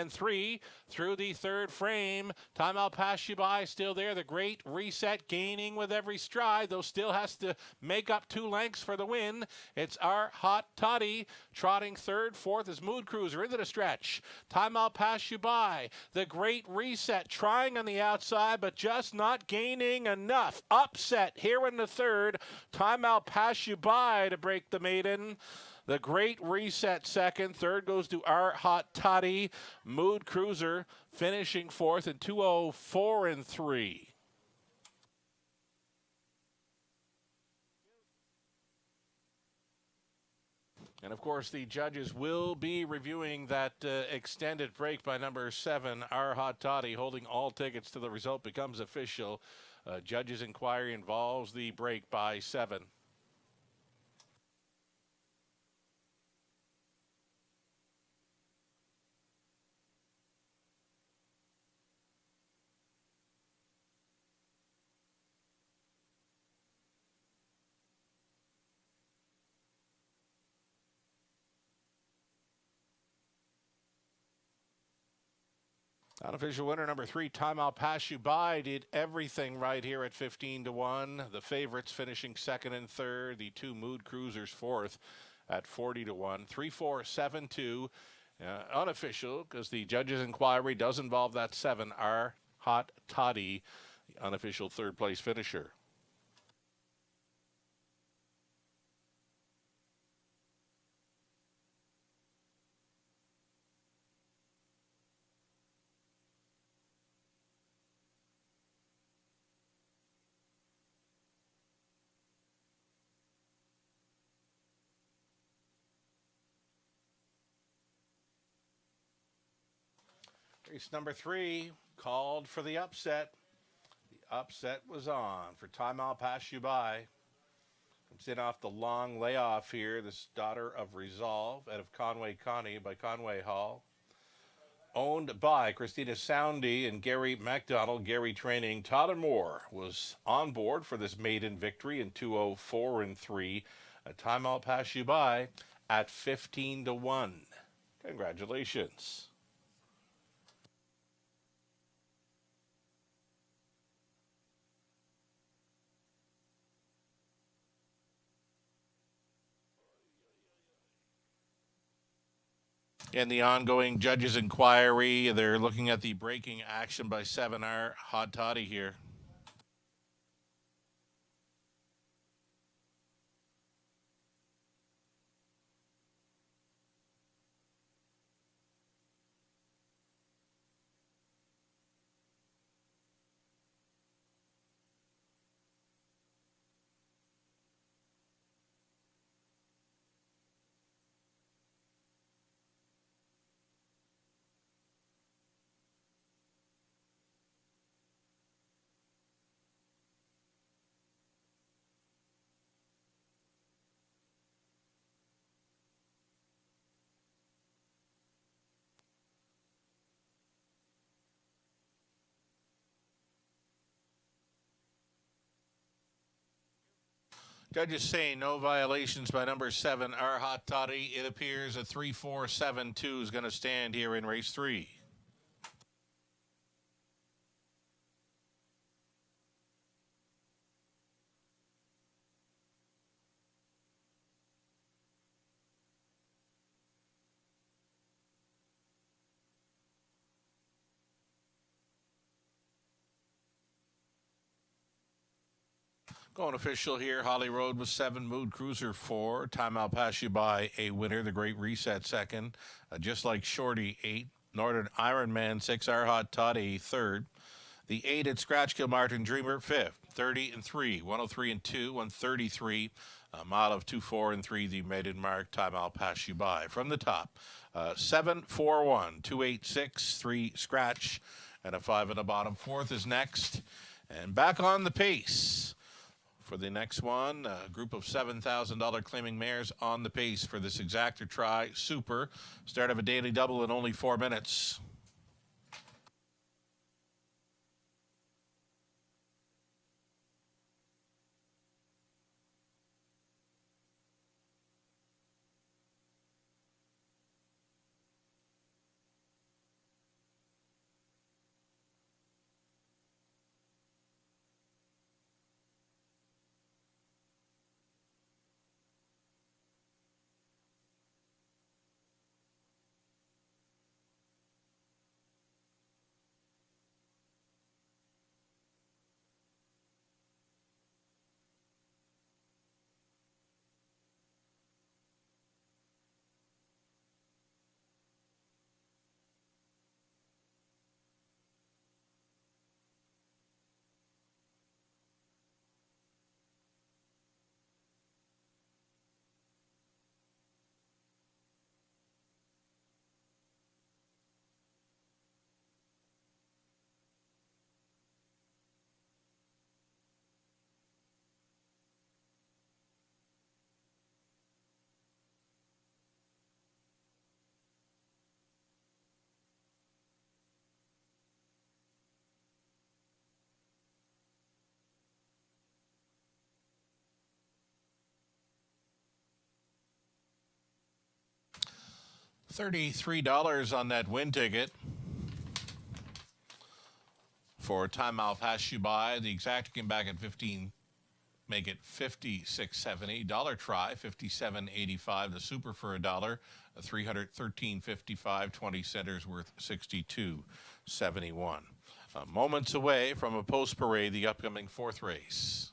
3 through the third frame. Time I'll Pass You By still there. The Great Reset gaining with every stride, though still has to make up 2 lengths for the win. It's Our Hot Toddy trotting third. 4th is Mood Cruiser into the stretch. Time I'll Pass You By. The Great Reset trying on the outside, but just not gaining enough. Upset here in the third. Time I'll Pass You By to break the maiden. The Great Reset second. Third goes to Our Hot Toddy. Mood Cruiser finishing 4th in 2:04 3. And of course, the judges will be reviewing that extended break by number 7, Our Hot Toddy, holding all tickets till the result becomes official. Judges' inquiry involves the break by 7. Unofficial winner number 3, Time I'll Pass You By, did everything right here at 15 1. The favorites finishing second and third. The 2 Mood Cruisers 4th at 40 1. 3, 4, 7, 2. Unofficial, because the judges' inquiry does involve that 7, Our Hot Toddy, the unofficial third place finisher. Race number 3 called for the upset. The upset was on for Time I'll Pass You By. Comes in off the long layoff here. This daughter of Resolve out of Conway Connie by Conway Hall. Owned by Christina Soundy and Gary MacDonald. Gary training. Tyler Moore was on board for this maiden victory in 2:04 3. A time I'll pass you by at 15 to 1. Congratulations. In the ongoing judges' inquiry, they're looking at the breaking action by 7R Hot Toddy here. Judges saying no violations by number 7, R Hot Toddy. It appears a 3-4-7-2 is going to stand here in race 3. Going official here, Holly Road was 7, Mood Cruiser 4. Time I'll pass you by, a winner, the Great Reset 2nd. Just like Shorty 8, Northern Ironman 6, R Hot Toddy 3rd. The 8 at Scratch Kilmartin Dreamer 5th, 30 and 3, 103 and 2, 133. A mile of 2-4 and 3, the maiden mark. Time I'll pass you by. From the top, 7, 4, 1, 2, 8, 6, 3 Scratch, and a 5 at the bottom. 4th is next, and back on the pace. For the next one, a group of $7,000 claiming mares on the pace for this exactor try. Super. Start of a daily double in only 4 minutes. $33 on that win ticket. For Time I'll Pass You By, the exact came back at 15. Make it $56.70. Dollar try, $57.85. The super for $1, $313.55. 20 centers worth $62.71. Moments away from a post parade, the upcoming 4th race.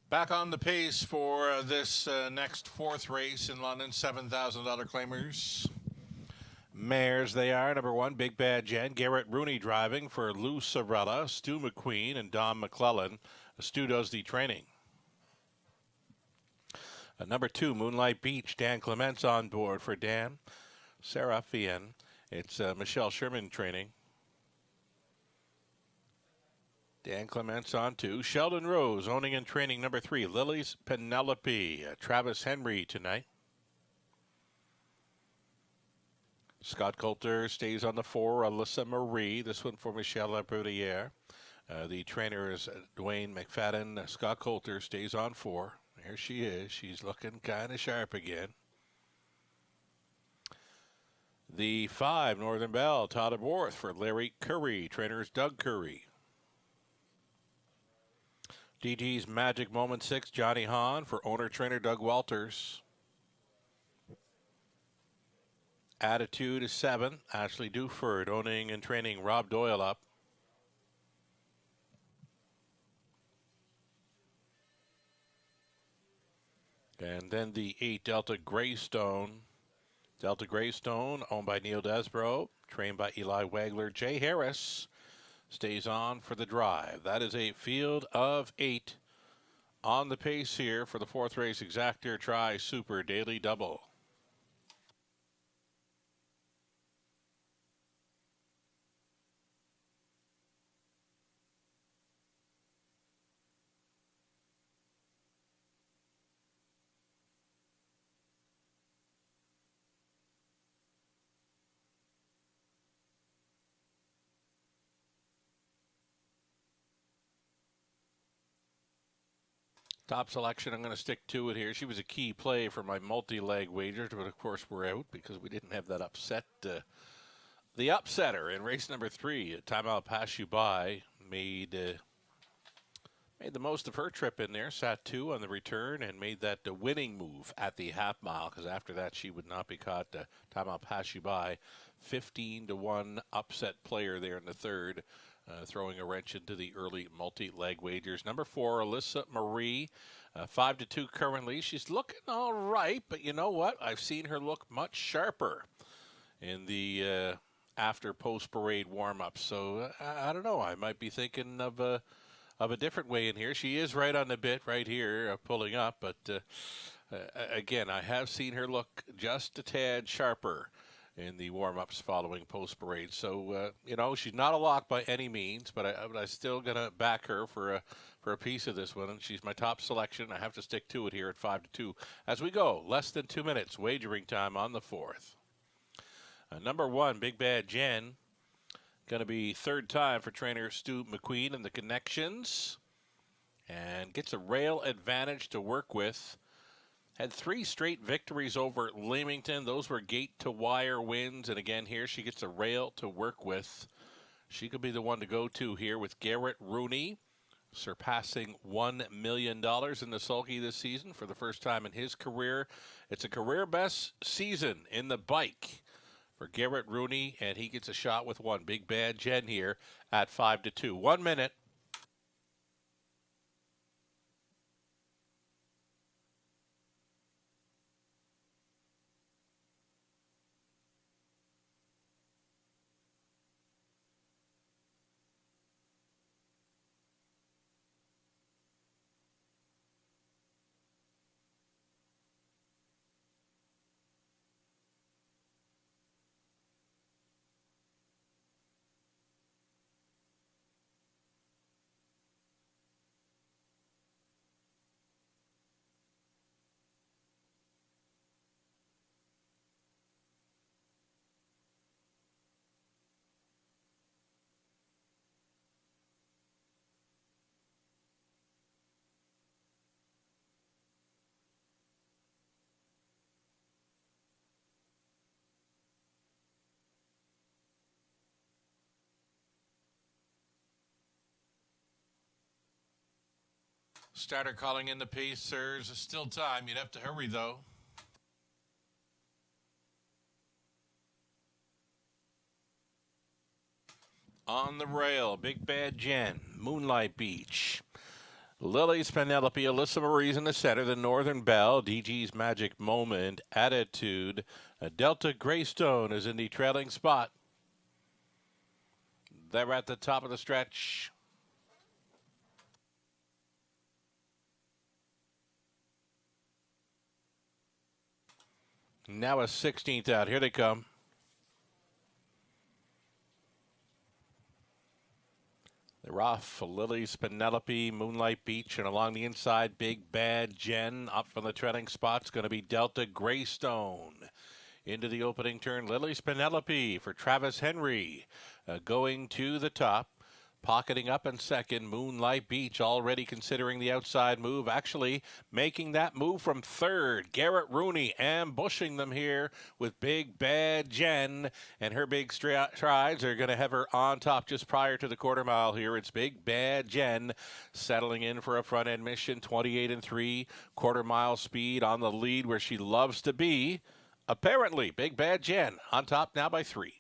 Back on the pace for this next fourth race in London, $7,000 claimers. Mares they are. Number 1, Big Bad Jen. Garrett Rooney driving for Lou Sorella, Stu McQueen, and Don McClellan. Stu does the training. Number 2, Moonlight Beach. Dan Clements on board for Dan Serafian. It's Michelle Sherman training. Dan Clements on 2. Sheldon Rose owning and training number 3. Lily's Penelope. Travis Henry tonight. Scott Coulter stays on the 4. Alyssa Marie. This one for Michelle Labruyere. The trainer is Dwayne McFadden. Scott Coulter stays on 4. There she is. She's looking kind of sharp again. The 5, Northern Belle. Todd Aborth for Larry Curry. Trainer is Doug Curry. DG's Magic Moment 6, Johnny Hahn for owner-trainer Doug Walters. Attitude is 7, Ashley Duford owning and training Rob Doyle up. And then the 8, Delta Greystone. Delta Greystone owned by Neil Desborough, trained by Eli Wagler. Jay Harris stays on for the drive. That is a field of 8 on the pace here for the 4th race. Exactor Tri Super Daily Double. Top selection, I'm going to stick to it here. She was a key play for my multi-leg wagers, but of course we're out because we didn't have that upset. The upsetter in race number 3, Time I'll Pass You By, made the most of her trip in there, sat 2 on the return, and made that winning move at the half mile, because after that she would not be caught. Time I'll Pass You By, 15-1 upset player there in the 3rd. Throwing a wrench into the early multi-leg wagers. Number 4, Alyssa Marie, 5-2 currently. She's looking all right, but you know what? I've seen her look much sharper in the after post-parade warm-up. So I don't know. I might be thinking of a different way in here. She is right on the bit right here, pulling up. But again, I have seen her look just a tad sharper in the warm-ups following post-parade. So, you know, she's not a lock by any means, but I'm still going to back her for a piece of this one. And she's my top selection. I have to stick to it here at 5-2. As we go, less than 2 minutes, wagering time on the 4th. Number 1, Big Bad Jen. Going to be 3rd time for trainer Stu McQueen and the Connections. And gets a rail advantage to work with. Had 3 straight victories over Leamington. Those were gate-to-wire wins. And again, here she gets a rail to work with. She could be the one to go to here with Garrett Rooney, surpassing $1 million in the sulky this season for the first time in his career. It's a career-best season in the bike for Garrett Rooney, and he gets a shot with 1. Big Bad Jen here at 5-2. 1 minute. Starter calling in the Pacers. Still time. You'd have to hurry, though. On the rail, Big Bad Jen, Moonlight Beach. Lily's Penelope, Alyssa Marie's in the center, the Northern Belle, DG's Magic Moment, Attitude. Delta Greystone is in the trailing spot. They're at the top of the stretch. Now a 16th out. Here they come. They're off. Lily's Penelope, Moonlight Beach, and along the inside, Big Bad Jen. Up from the trailing spot's going to be Delta Greystone. Into the opening turn, Lily's Penelope for Travis Henry. Going to the top. Pocketing up in second, Moonlight Beach already considering the outside move. Actually making that move from third. Garrett Rooney ambushing them here with Big Bad Jen. And her big strides are going to have her on top just prior to the quarter mile here. It's Big Bad Jen settling in for a front end mission. 28 3, quarter mile speed on the lead where she loves to be. Apparently, Big Bad Jen on top now by 3.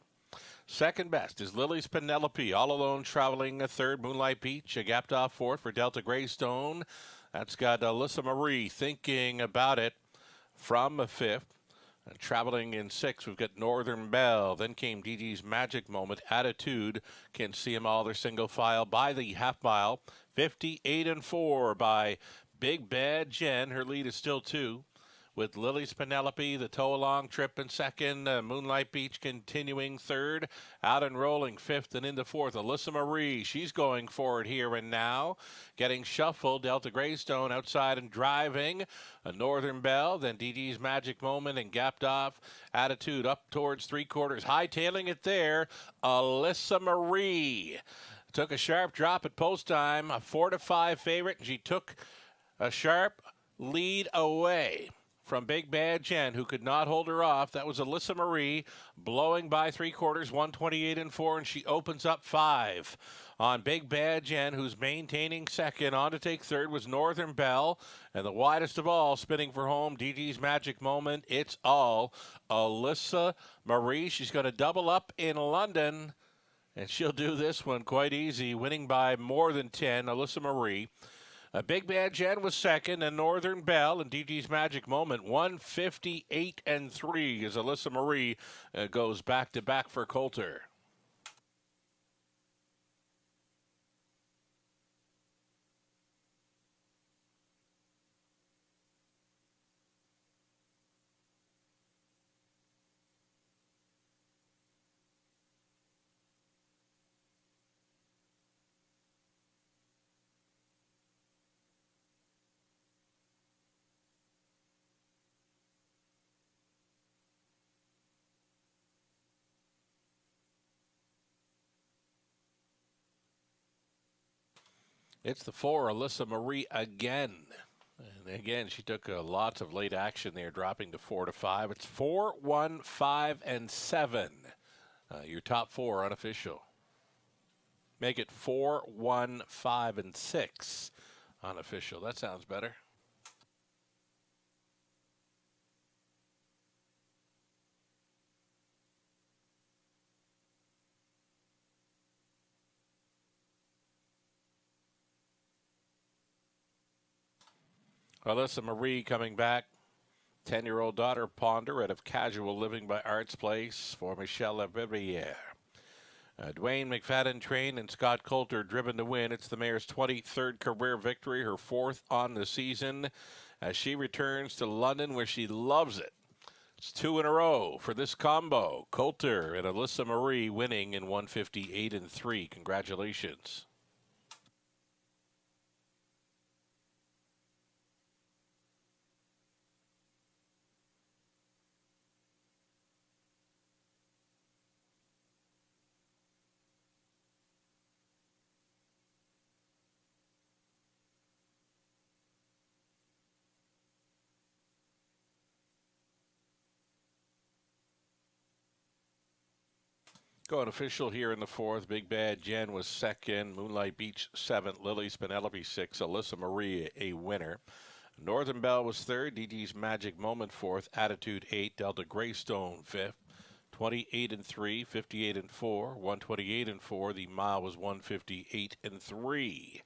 Second best is Lily's Penelope, all alone traveling a third. Moonlight Beach, a gapped off fourth for Delta Greystone. That's got Alyssa Marie thinking about it from a fifth. Traveling in sixth, we've got Northern Belle. Then came DG's Magic Moment. Attitude, can see them all. They're single file by the half mile. 58 4 by Big Bad Jen. Her lead is still 2. With Lily's Penelope, the tow-along trip in second. Moonlight Beach continuing third. Out and rolling fifth and into fourth. Alyssa Marie, she's going forward here and now. Getting shuffled. Delta Greystone outside and driving. A Northern Belle, then DG's Magic Moment and gapped off. Attitude up towards three-quarters. Hightailing it there. Alyssa Marie took a sharp drop at post time. A 4-5 favorite, and she took a sharp lead away from Big Bad Jen, who could not hold her off. That was Alyssa Marie blowing by three-quarters, 128 4, and she opens up 5 on Big Bad Jen, who's maintaining second. On to take third was Northern Belle, and the widest of all, spinning for home, DG's Magic Moment. It's all Alyssa Marie. She's going to double up in London, and she'll do this one quite easy, winning by more than 10, Alyssa Marie. Big Bad Jen was second, and Northern Belle and DG's Magic Moment 158 3 as Alyssa Marie goes back to back for Coulter. It's the 4, Alyssa Marie again. And again, she took lots of late action there, dropping to 4-5. It's 4, 1, 5, and 7. Your top 4 unofficial. Make it 4, 1, 5, and 6 unofficial. That sounds better. Alyssa Marie coming back. 10-year-old daughter Ponder out of Casual Living by Arts Place for Michelle Laviviere. Dwayne McFadden trained and Scott Coulter driven to win. It's the mare's 23rd career victory, her 4th on the season, as she returns to London where she loves it. It's 2 in a row for this combo. Coulter and Alyssa Marie winning in 158 3. Congratulations. Going official here in the 4th. Big Bad Jen was second. Moonlight Beach 7th. Lily's Penelope 6th. Alyssa Marie a winner. Northern Belle was 3rd. DG's Magic Moment 4th. Attitude 8th. Delta Greystone 5th. 28 3, 58 4, 128 4. The mile was 158 3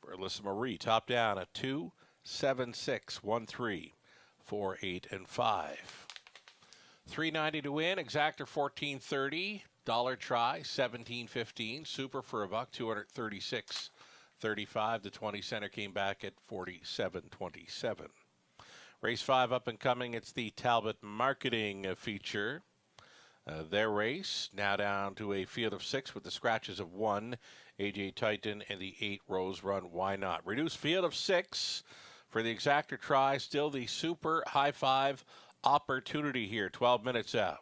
for for Alyssa Marie. Top down at 2, 7, 6, 1, 3, 4, 8, and 5. $3.90 to win. Exactor $14.30. Dollar try $17.15. Super for $1, $236.35. The 20 center came back at $47.27. Race 5 up and coming. It's the Talbot Marketing feature. Their race now down to a field of 6 with the scratches of 1, AJ Titan, and the 8 Rose Run. Why not? Reduced field of 6 for the exactor try. Still the super high 5 opportunity here. 12 minutes out.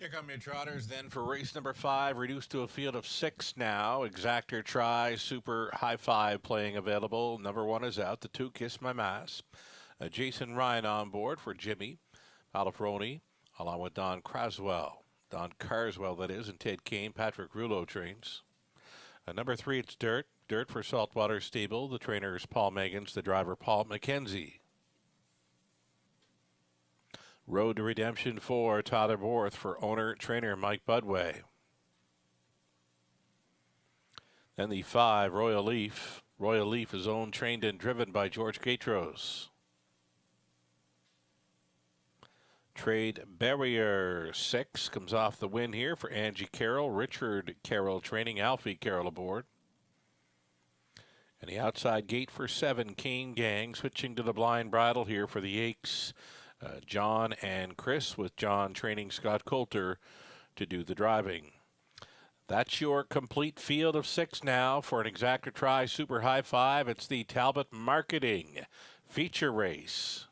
Here come your trotters then For race number 5, reduced to a field of 6 now. Exactor, Try, Super, High Five playing available. Number 1 is out. The 2, Kiss My Mass. Jason Ryan on board for Jimmy Palafroni, along with Don Carswell, that is, and Ted Kane. Patrick Rouleau trains. Number 3, it's Dirt for Saltwater Stable. The trainer is Paul Megans, the driver Paul McKenzie. Road to Redemption 4, Tyler Borth for owner-trainer Mike Budway. Then the 5, Royal Leaf. Royal Leaf is owned, trained, and driven by George Gatros. Trade Barrier 6 comes off the win here for Angie Carroll. Richard Carroll training, Alfie Carroll aboard. And the outside gate for 7, Kane Gang, switching to the blind bridle here for the Aches. John and Chris, with John training Scott Coulter to do the driving. That's your complete field of 6 now for an Exactor Try Super High Five. It's the Talbot Marketing feature race.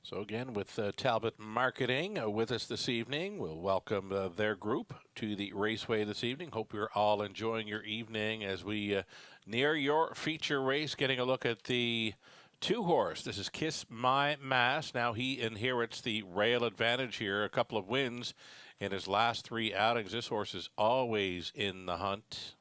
So again, with Talbot Marketing with us this evening, we'll welcome their group to the Raceway this evening. Hope you're all enjoying your evening as we near your feature race, getting a look at the 2-horse. This is Kiss My Mass. Now he inherits the rail advantage here, a couple of wins in his last 3 outings. This horse is always in the hunt.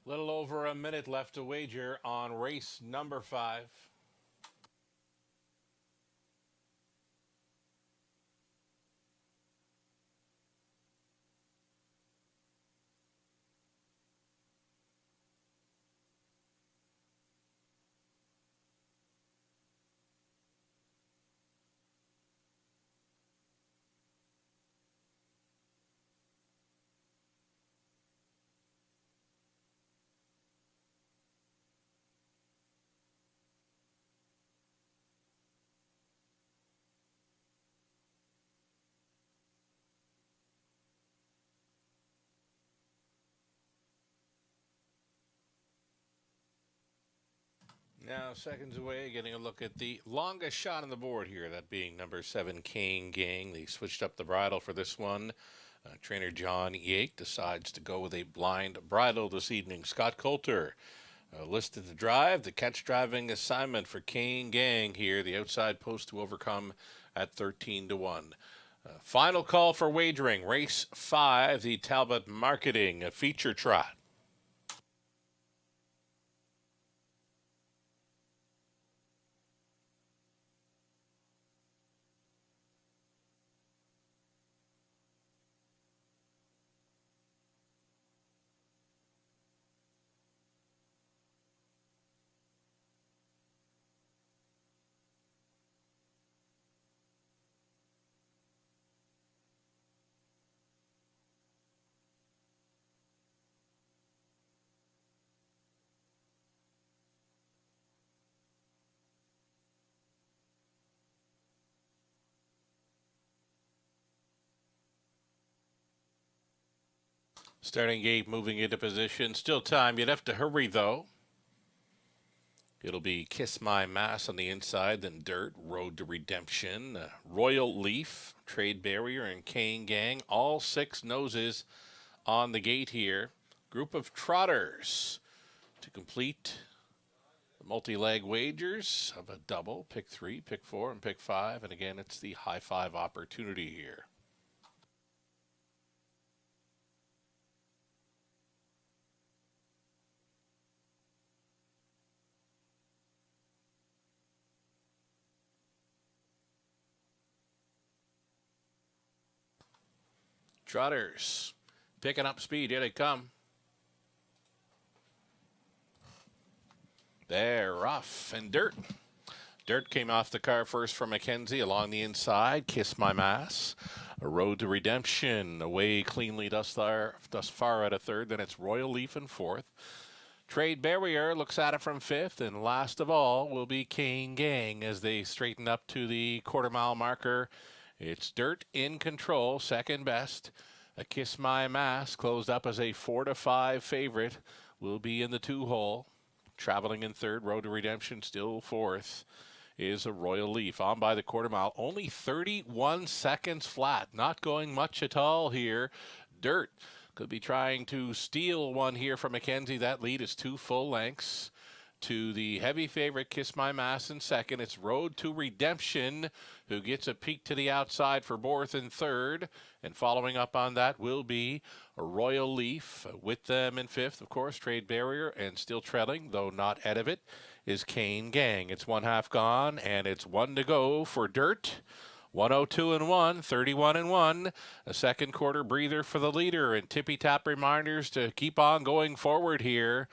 Little over a minute left to wager on race number 5. Now, seconds away, getting a look at the longest shot on the board here, that being number 7, Kane Gang. They switched up the bridle for this one. Trainer John Yake decides to go with a blind bridle this evening. Scott Coulter listed to drive. The catch driving assignment for Kane Gang here. The outside post to overcome at 13-1. Final call for wagering. Race 5, the Talbot Marketing feature trot. Starting gate moving into position. Still time. You'd have to hurry, though. It'll be Kiss My Mass on the inside, then Dirt, Road to Redemption, Royal Leaf, Trade Barrier, and Kane Gang. All 6 noses on the gate here. Group of trotters to complete the multi-leg wagers of a double. Pick 3, pick 4, and pick 5. And again, it's the high 5 opportunity here. Trotters picking up speed. Here they come. They're Rough and Dirt. Dirt came off the car first for Mackenzie along the inside. Kiss My Mass. A Road to Redemption. Away cleanly thus far at a third. Then it's Royal Leaf in fourth. Trade Barrier looks at it from fifth. And last of all will be Kane Gang as they straighten up to the quarter-mile marker. It's Dirt in control, second best. A Kiss My Mass closed up as a 4-5 favorite. Will be in the 2-hole. Traveling in third, Road to Redemption still fourth, is a Royal Leaf. On by the quarter mile, only 31 seconds flat. Not going much at all here. Dirt could be trying to steal one here from Mackenzie. That lead is 2 full lengths to the heavy favorite Kiss My Mass in second. It's Road to Redemption, who gets a peek to the outside for fourth and third. And following up on that will be a Royal Leaf. With them in fifth, of course, Trade Barrier, and still trailing, though not out of it, is Kane Gang. It's 1/2 gone, and it's 1 to go for Dirt. 102-1, 31-1. A second quarter breather for the leader, and tippy-tap reminders to keep on going forward here.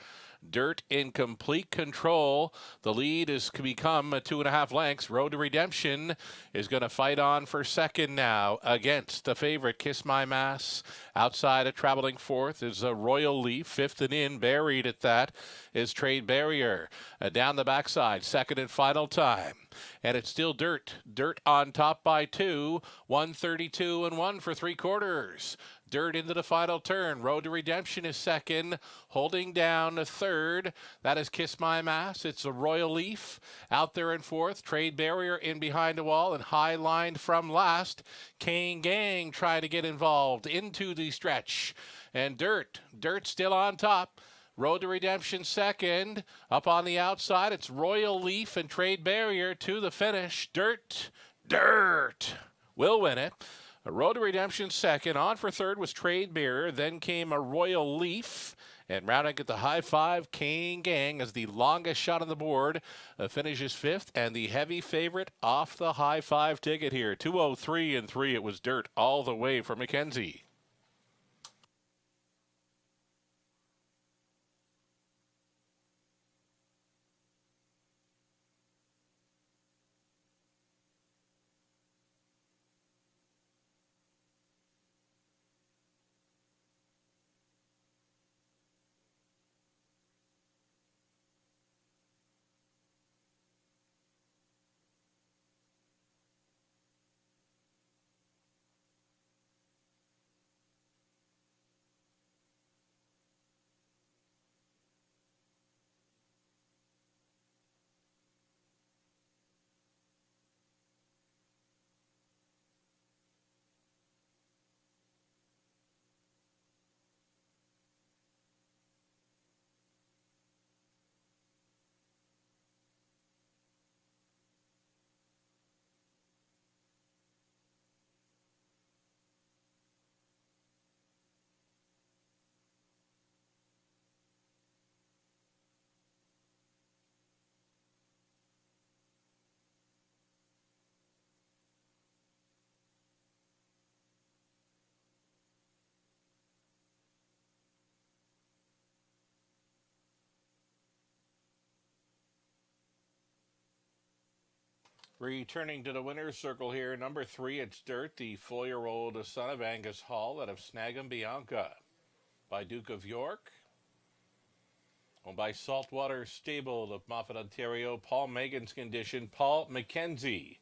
Dirt in complete control. The lead has become 2.5 lengths. Road to Redemption is going to fight on for second now against the favorite Kiss My Mass. Outside of traveling fourth is a Royal Leaf. Fifth and in, buried at that, is Trade Barrier. Down the backside, second and final time. And it's still Dirt. Dirt on top by 2. 132-1 for 3 quarters. Dirt into the final turn. Road to Redemption is second. Holding down the third. That is Kiss My Mass. It's a Royal Leaf out there in fourth. Trade Barrier in behind the wall and high lined from last. Kane Gang trying to get involved into the stretch. And Dirt still on top. Road to Redemption second. Up on the outside, it's Royal Leaf and Trade Barrier to the finish. Dirt will win it. A Road to Redemption second. On for third was Trade Barrier. Then came a Royal Leaf. And rounding at the high 5, Kane Gang as the longest shot on the board finishes fifth. And the heavy favorite off the high 5 ticket here. 203-3. It was Dirt all the way for Mackenzie. Returning to the winner's circle here, number 3, it's Dirt, the 4-year-old son of Angus Hall out of Snag'em Bianca, by Duke of York. Owned by Saltwater Stable of Moffat, Ontario. Paul Megan's condition, Paul Mackenzie,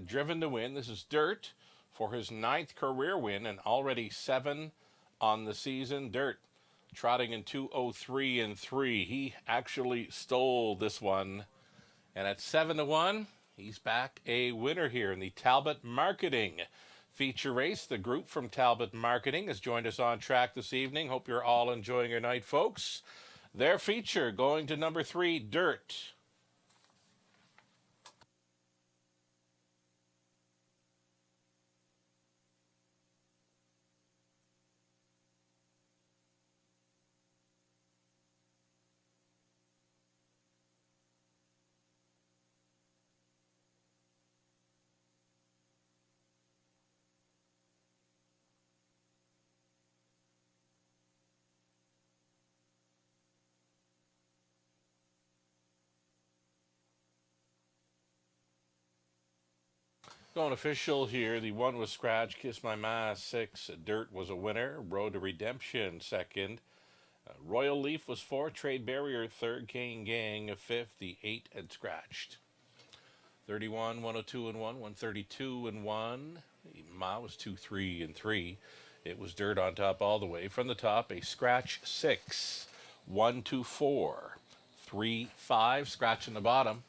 driven to win. This is Dirt for his 9th career win and already 7 on the season. Dirt trotting in 2:03 and 3. He actually stole this one. And at 7-1, he's back a winner here in the Talbot Marketing feature race. The group from Talbot Marketing has joined us on track this evening. Hope you're all enjoying your night, folks. Their feature going to number 3, Dirt. Going official here, the 1 was Scratch, Kiss My Ma 6, Dirt was a winner, Road to Redemption 2nd, Royal Leaf was 4th, Trade Barrier 3rd, Kane Gang 5th, the 8 had scratched. 31, 102 and 1, 132 and 1, the Ma was 2-3 and 3. It was Dirt on top all the way. From the top, a Scratch 6, 1, 2, 4, 3, 5, scratch in the bottom.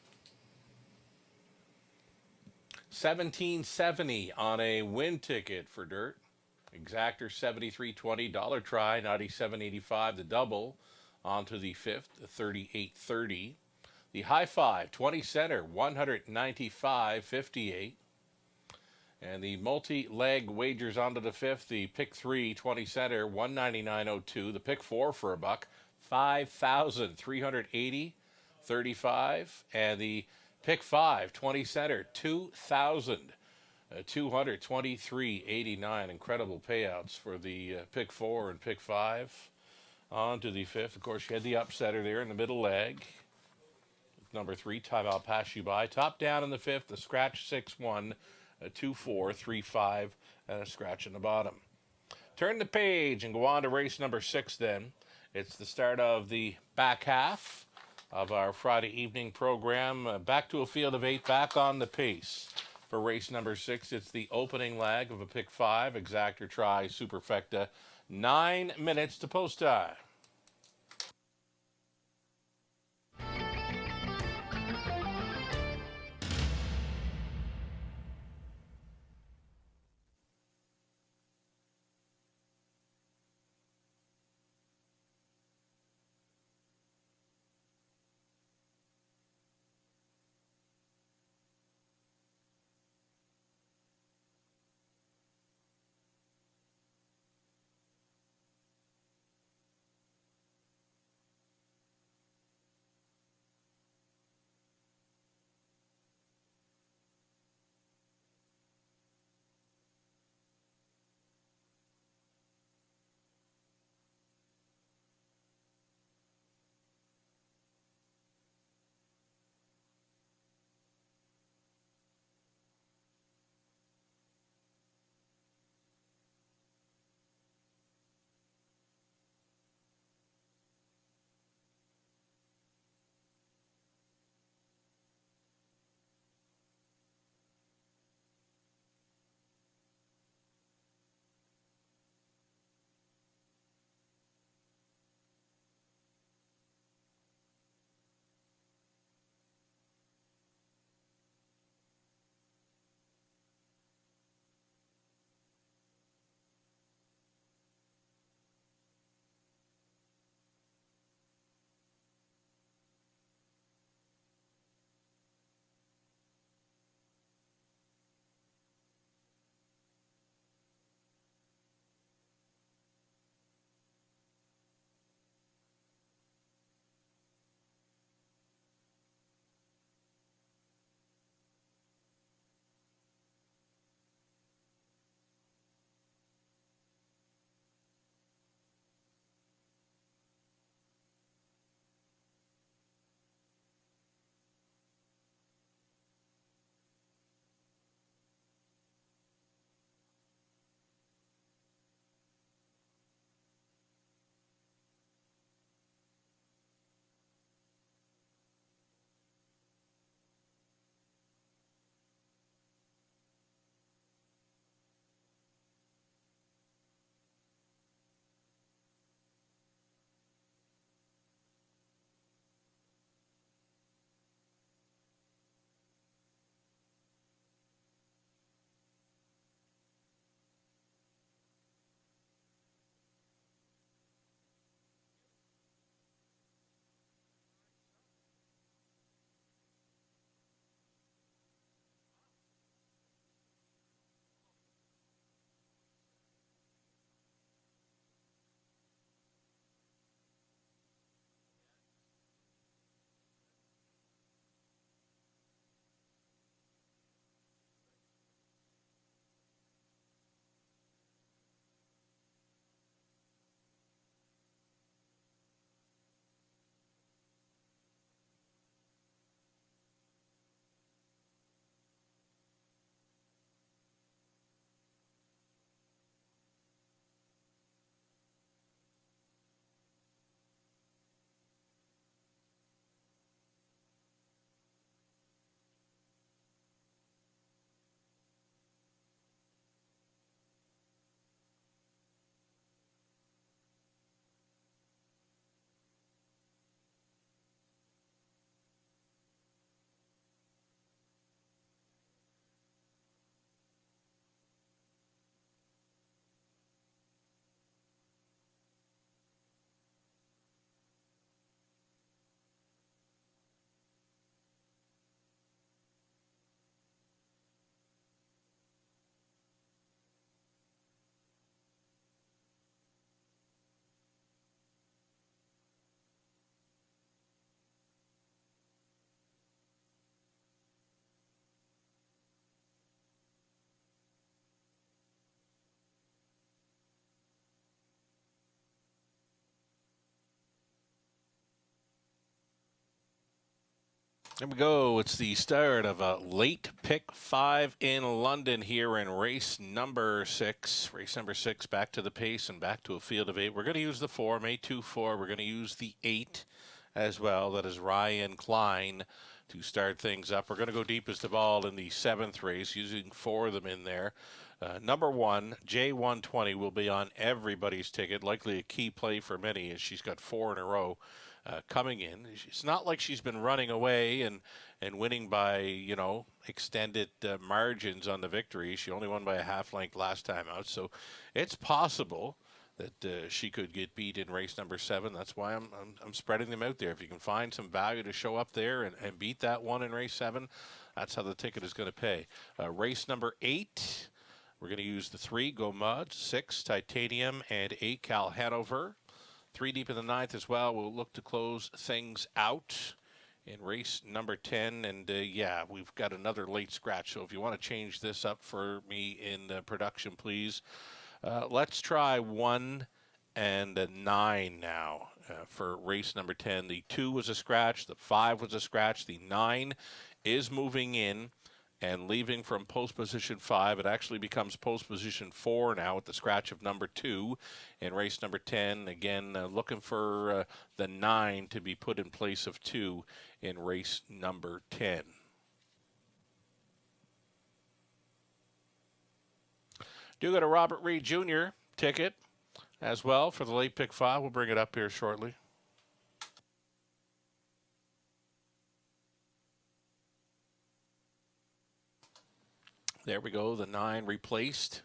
1770 on a win ticket for Dirt. Exactor 73.20, dollar try 97.85, the double onto the 5th 38.30. The high five 20 center 195.58. And the multi-leg wagers onto the 5th, the pick 3 20 center 199.02, the pick 4 for a buck 5,380.35, and the pick 5 20 center 2,223.89. Incredible payouts for the pick 4 and pick 5 on to the 5th. Of course, you had the upsetter there in the middle leg. Number 3, Time I'll Pass You By. Top down in the 5th, the scratch 6-1, 2-4, 3-5, and a scratch in the bottom. Turn the page and go on to race number 6 then. It's the start of the back half of our Friday evening program. Back to a field of 8, back on the pace. For race number 6, it's the opening leg of a pick 5, exactor try, superfecta. 9 minutes to post time. There we go. It's the start of a late pick 5 in London here in race number 6. Race number 6, back to the pace and back to a field of 8. We're going to use the 4, May 2-4. We're going to use the 8 as well. That is Ryan Klein to start things up. We're going to go deepest of all in the 7th race, using 4 of them in there. Number 1, J120, will be on everybody's ticket. Likely a key play for many, as she's got 4 in a row. Coming in. It's not like she's been running away and winning by, extended margins on the victory. She only won by a half length last time out. So it's possible that she could get beat in race number 7. That's why I'm spreading them out there. If you can find some value to show up there and beat that one in race 7, that's how the ticket is going to pay. Race number 8, we're going to use the 3, Go Mud, 6, Titanium, and 8, Cal Hanover. 3 deep in the 9th as well. We'll look to close things out in race number 10. And, yeah, we've got another late scratch. So if you want to change this up for me in production, please. Let's try 1 and 9 now for race number 10. The 2 was a scratch. The 5 was a scratch. The 9 is moving in and leaving from post position 5. It actually becomes post position 4 now with the scratch of number 2 in race number 10. Again, looking for the 9 to be put in place of 2 in race number 10. Do got a Robert Reed Jr. ticket as well for the late pick 5. We'll bring it up here shortly. There we go. The 9 replaced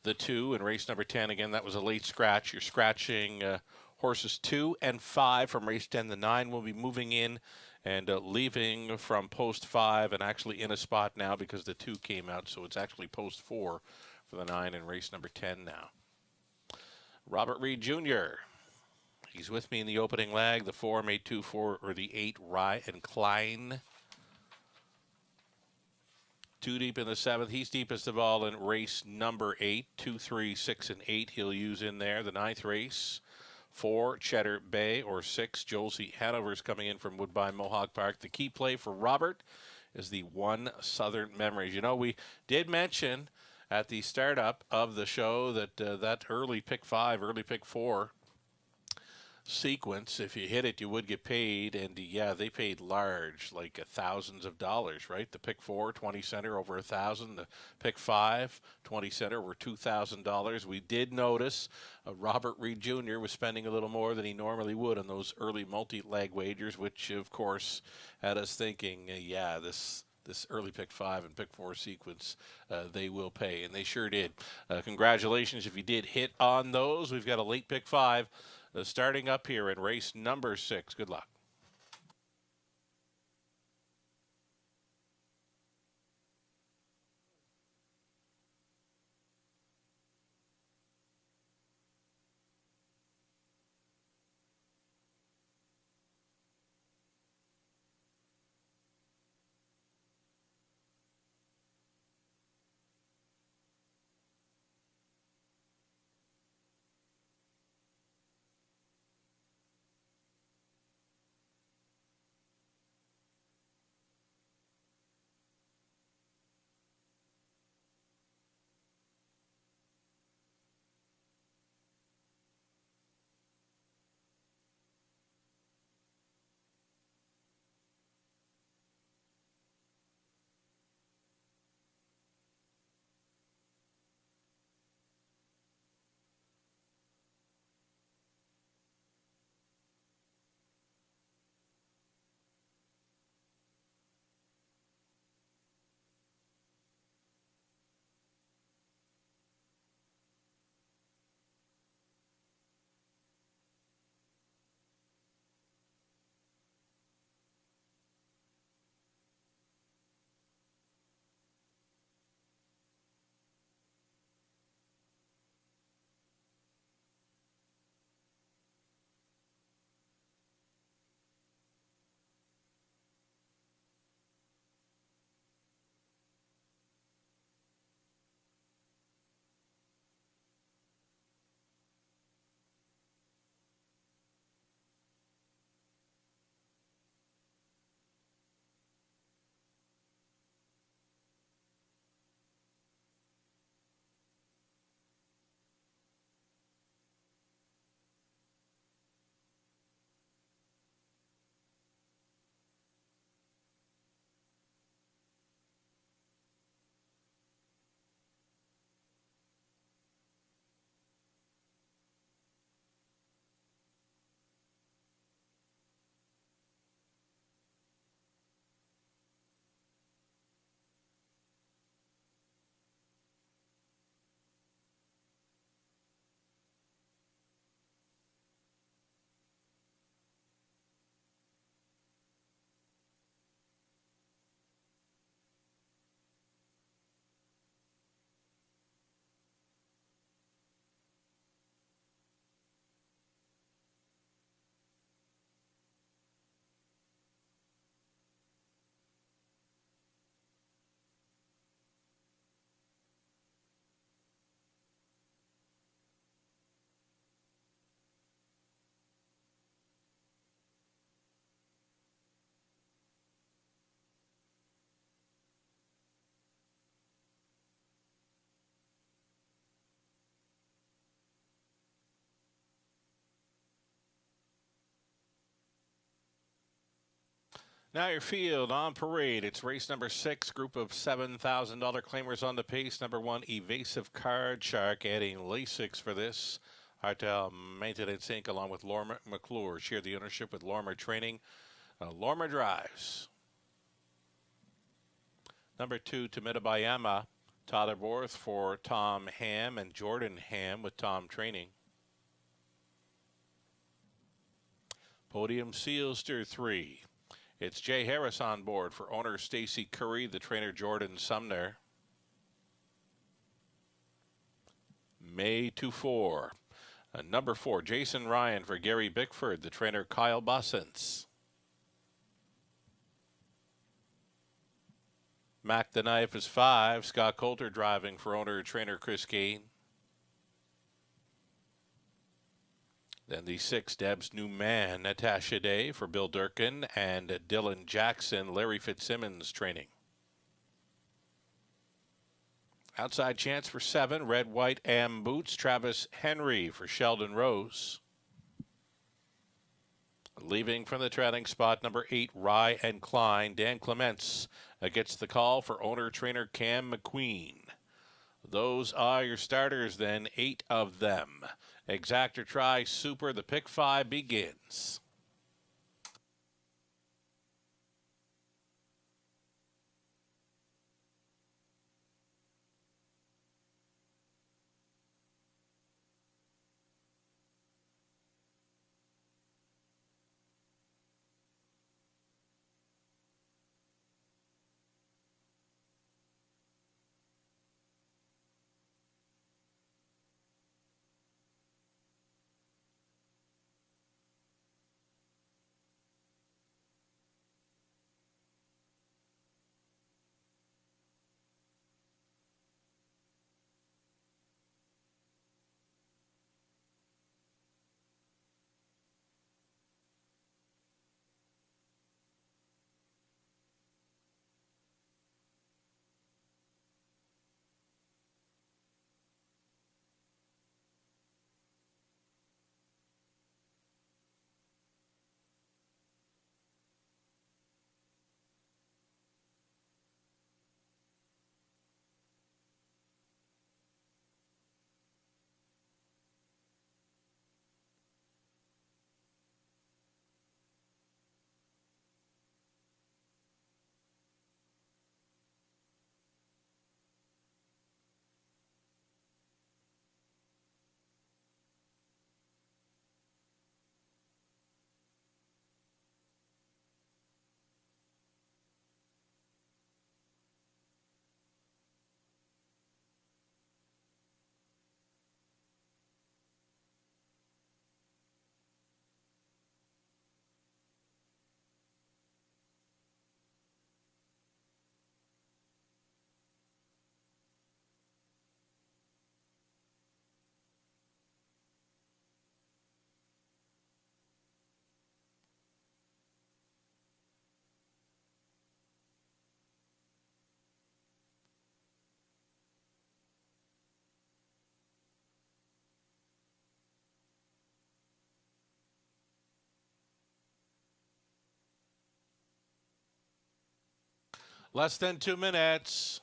the 2 in race number 10. Again, that was a late scratch. You're scratching horses 2 and 5 from race 10. The 9 will be moving in and leaving from post 5 and actually in a spot now because the 2 came out. So it's actually post 4 for the 9 in race number 10 now. Robert Reed Jr. He's with me in the opening leg. The 4 made 2-4, or the 8, Ryan Klein. 2 deep in the 7th. He's deepest of all in race number 8. 2, 3, 6, and 8 he'll use in there. The 9th race, 4, Cheddar Bay, or 6, Josie Hanover's coming in from Woodbine Mohawk Park. The key play for Robert is the 1, Southern Memories. You know, we did mention at the startup of the show that that early pick 5, early pick 4 sequence, if you hit it, you would get paid. And yeah, they paid large, like thousands of dollars, right? The pick 4, 20 center, over $1,000. The pick 5, 20 center, over $2,000. We did notice Robert Reed Jr. was spending a little more than he normally would on those early multi-leg wagers, which of course had us thinking, yeah, this early pick 5 and pick 4 sequence, they will pay, and they sure did. Congratulations if you did hit on those. We've got a late pick 5 starting up here in race number 6. Good luck. Now your field on parade. It's race number 6, group of $7,000 claimers on the pace. Number 1, Evasive Card Shark, adding Lasix for this. Hartel Maintenance Inc. along with Lormer McClure share the ownership with Lormer Training. Lormer drives. Number 2, Tamidabayama, Tyler Borth for Tom Ham and Jordan Ham with Tom Training. Podium Sealster 3. It's Jay Harris on board for owner Stacy Curry, the trainer Jordan Sumner. May 2-4. Number 4, Jason Ryan for Gary Bickford, the trainer Kyle Bussens. Mac the Knife is 5. Scott Coulter driving for owner trainer Chris Gain. Then the 6, Deb's New Man, Natasha Day for Bill Durkin and Dylan Jackson, Larry Fitzsimmons training. Outside chance for 7, Red, White, Am Boots, Travis Henry for Sheldon Rose. Leaving from the trailing spot, number 8, Rye and Klein, Dan Clements gets the call for owner trainer Cam McQueen. Those are your starters then, 8 of them. Exactor Try Super, the pick 5 begins. Less than 2 minutes.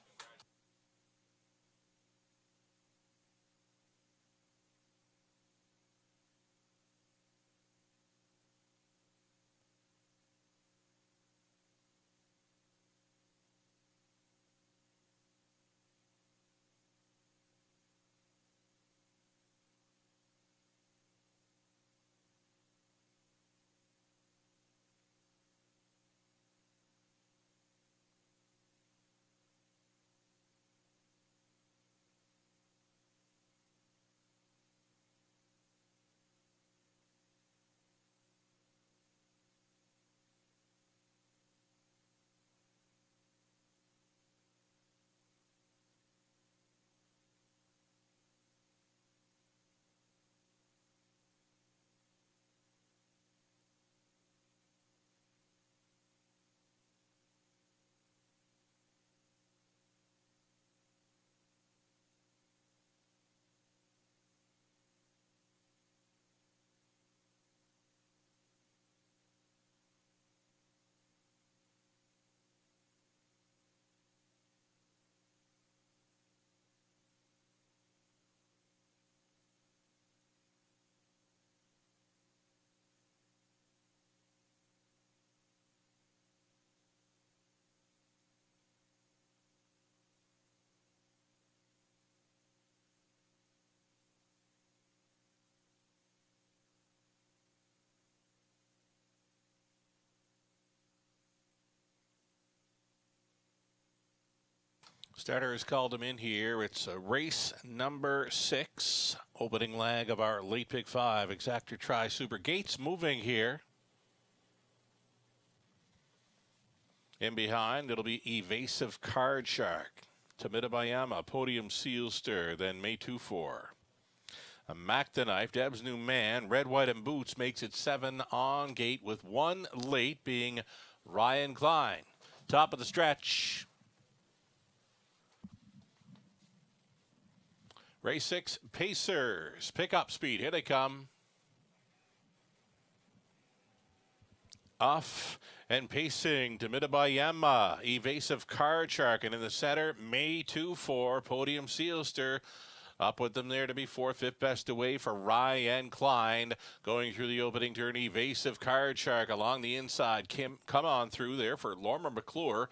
Starter has called him in here. It's race number 6, opening leg of our late pick 5 Exactor Tri Super. Gates moving here. In behind, it'll be Evasive Card Shark, Tamita Bayama, Podium Sealster, then May 24. Mac the Knife, Deb's New Man, Red, White, and Boots makes it 7 on gate with 1 late being Ryan Klein. Top of the stretch. Race 6, Pacers. Pick up speed. Here they come. Off and pacing to Bayama, Evasive Card Shark, and in the center, May 2-4, Podium Sealster. Up with them there to be 4th, 5th best away for Ryan Klein. Going through the opening turn, Evasive Card Shark along the inside. Come on through there for Lormer McClure.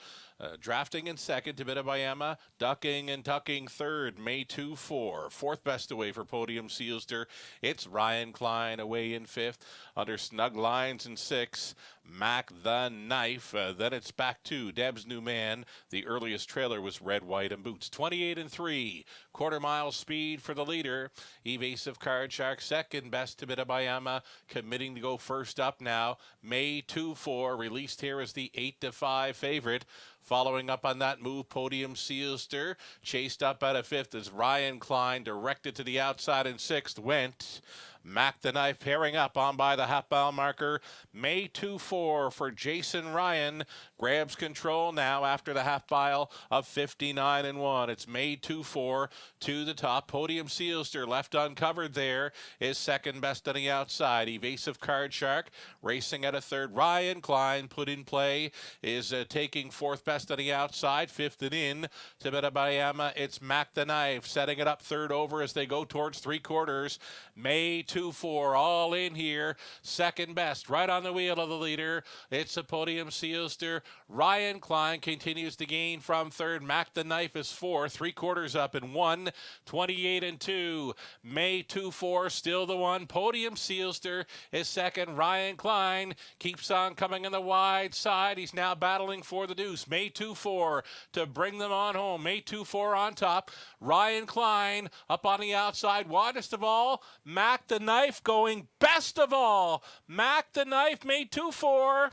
Drafting in 2nd, Tamita Bayama. Ducking and tucking 3rd, May 2-4. 4th best away for Podium Sealster. It's Ryan Klein away in 5th. Under snug lines in 6th, Mac the Knife. Then it's back to Deb's New Man. The earliest trailer was Red, White, and Boots. 28 and 3. Quarter mile speed for the leader. Evasive Card Shark, 2nd best to Bayama, committing to go first up now. May 2-4, released here as the 8-5 favorite. Following up on that move, Podium Sealster, chased up out of 5th as Ryan Klein, directed to the outside in 6th, went. Mac the Knife pairing up on by the half-mile marker. May 2-4 for Jason Ryan. Grabs control now after the half-mile of 59 and 1. It's May 2-4 to the top. Podium Sealster left uncovered there is 2nd best on the outside. Evasive Card Shark racing at a 3rd. Ryan Klein put in play is taking 4th best on the outside. 5th and in to Bayama. It's Mac the Knife setting it up 3rd over as they go towards 3/4. May 2-4 all in here. 2nd best right on the wheel of the leader. It's a Podium Sealster. Ryan Klein continues to gain from 3rd. Mac the Knife is 4th. 3/4 up in 1. 28 and 2. May 2-4 still the one. Podium Sealster is 2nd. Ryan Klein keeps on coming on the wide side. He's now battling for the deuce. May 2-4 to bring them on home. May 2-4 on top. Ryan Klein up on the outside. Widest of all, Mac the Knife going best of all. Mac the Knife, May 2-4.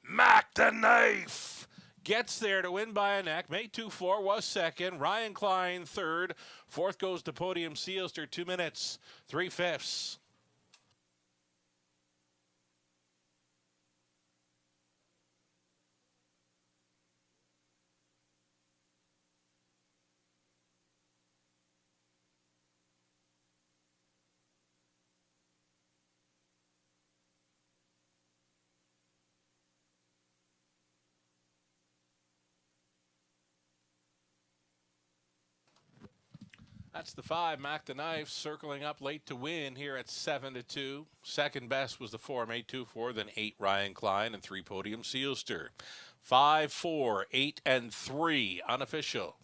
Mac the Knife gets there to win by a neck. May 2-4 was 2nd. Ryan Klein 3rd. 4th goes to Podium Sealster. 2 minutes, 3/5. That's the 5, Mac the Knife, circling up late to win here at 7-2. 2nd best was the 4, May 2-4, then 8, Ryan Klein, and 3, Podium Sealster. 5, 4, 8, and 3, unofficial.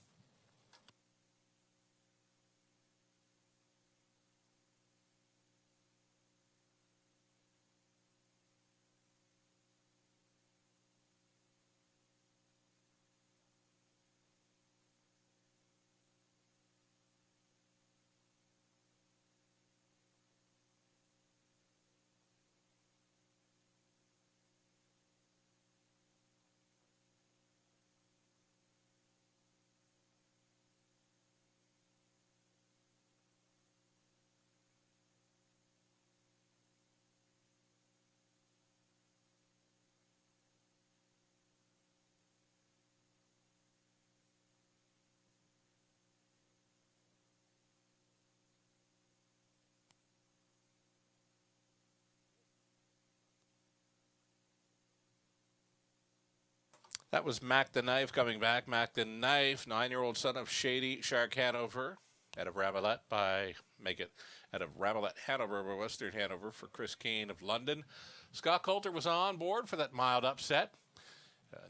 That was Mac the Knife coming back. Mac the Knife, 9-year-old son of Shady Shark Hanover, out of Ramillet out of Ramillet, Hanover, by Western Hanover for Chris Kane of London. Scott Coulter was on board for that mild upset.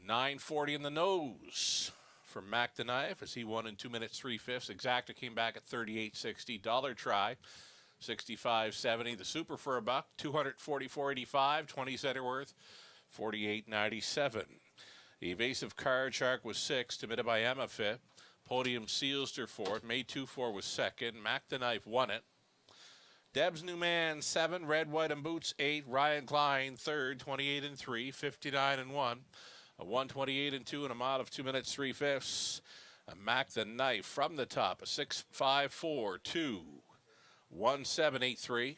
9:40 in the nose for Mac the Knife as he won in 2 minutes, 3/5. Exacta came back at 38.60. Dollar Try, 65.70. The Super for a buck, 244.85. 20 center worth, 48.97. The Evasive Card Shark was 6th. Tamita Bayama 5th. Podium Sealster fourth. May 2-4 was second. Mac the Knife won it. Deb's New Man 7. Red, White, and Boots 8. Ryan Klein third, 28 and 3, 59 and 1. A 128 and 2 and a mile of 2 minutes 3/5. Mac the Knife from the top. A 6.54.2. 1.783.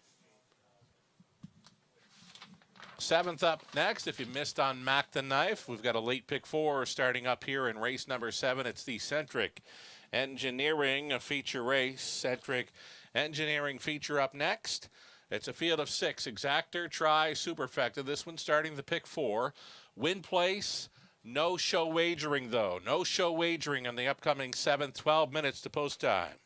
Seventh up next, if you missed on Mac the Knife, we've got a late pick 4 starting up here in race number 7. It's the Centric Engineering feature race. Centric Engineering feature up next. It's a field of 6. Exactor, Try, Superfecta. This one starting the pick 4. Win place, no show wagering though. No show wagering on the upcoming 7th, 12 minutes to post time.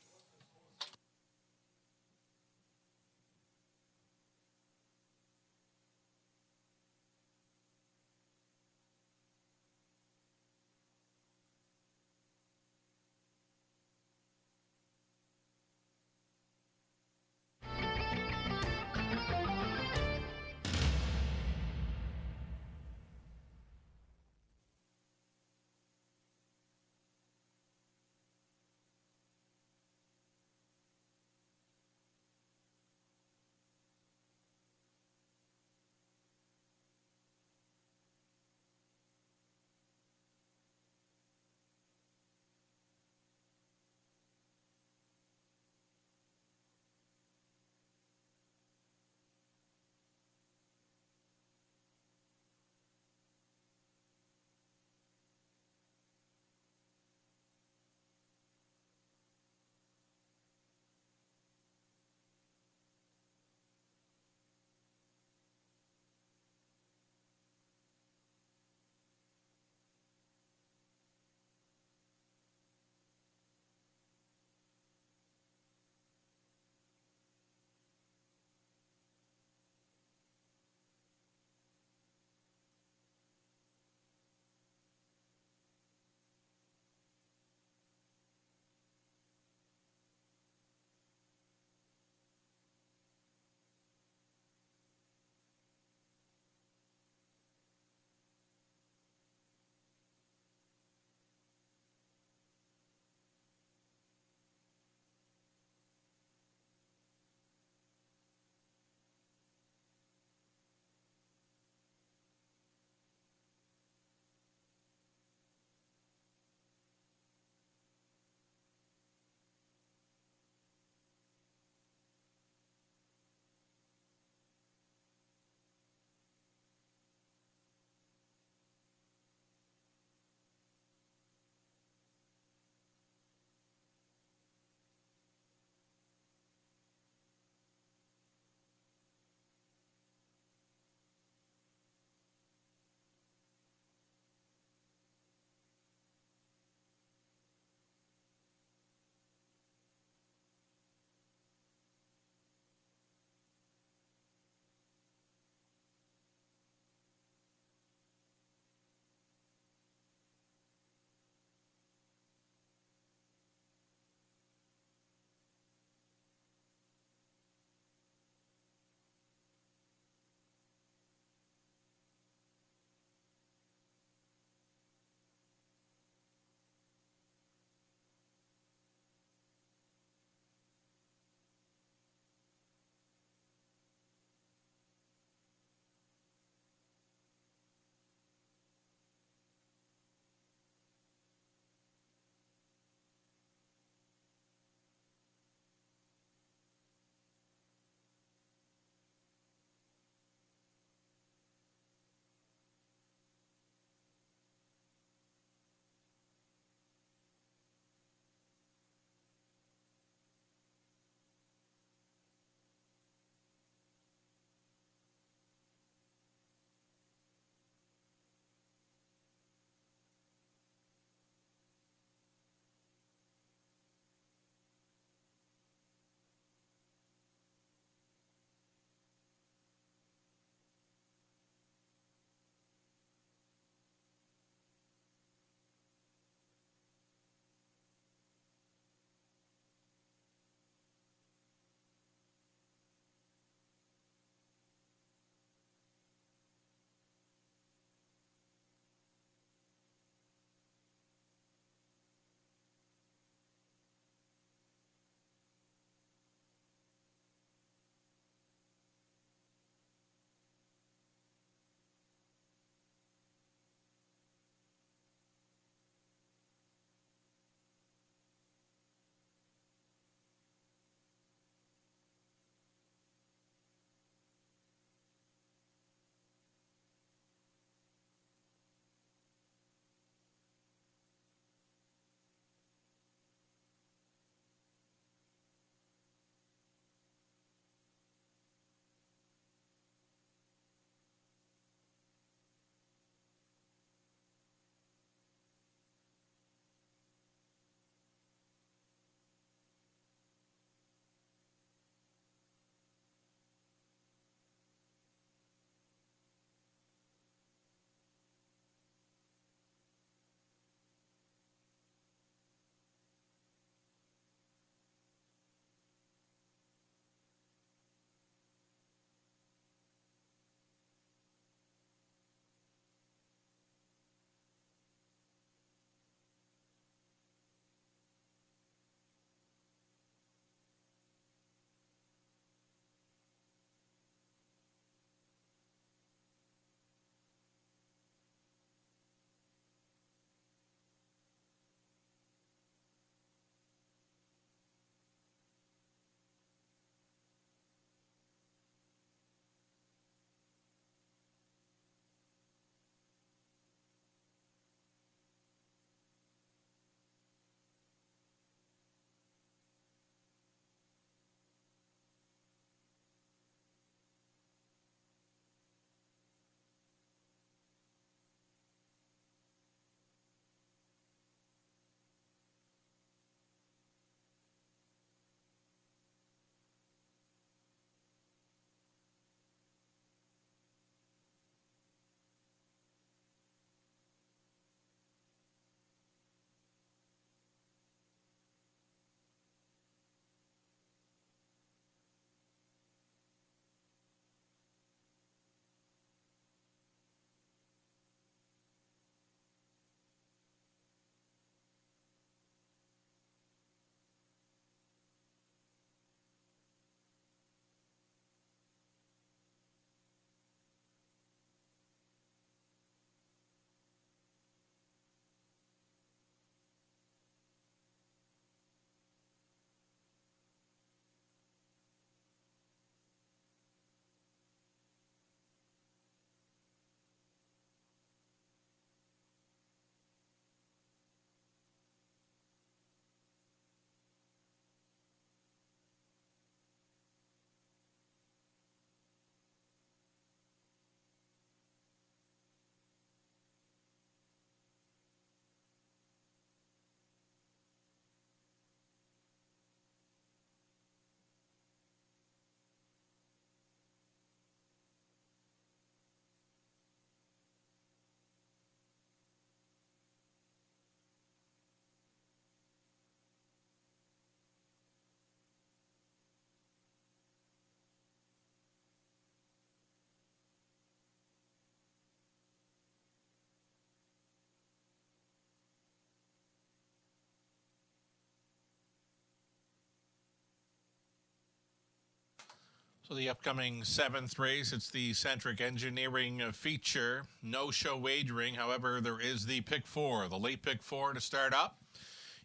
So the upcoming 7th race, it's the Centric Engineering feature. No show wagering. However, there is the pick 4, the late pick 4 to start up.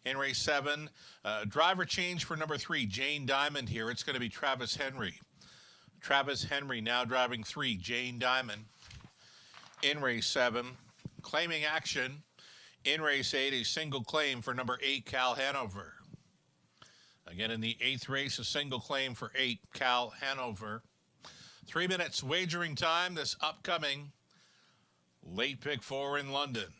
In race 7, driver change for number 3, Jane Diamond here. It's going to be Travis Henry. Travis Henry now driving 3, Jane Diamond. In race 7, claiming action. In race 8, a single claim for number 8, Cal Hanover. Again, in the 8th race, a single claim for 8, Cal Hanover. 3 minutes wagering time this upcoming late pick 4 in London.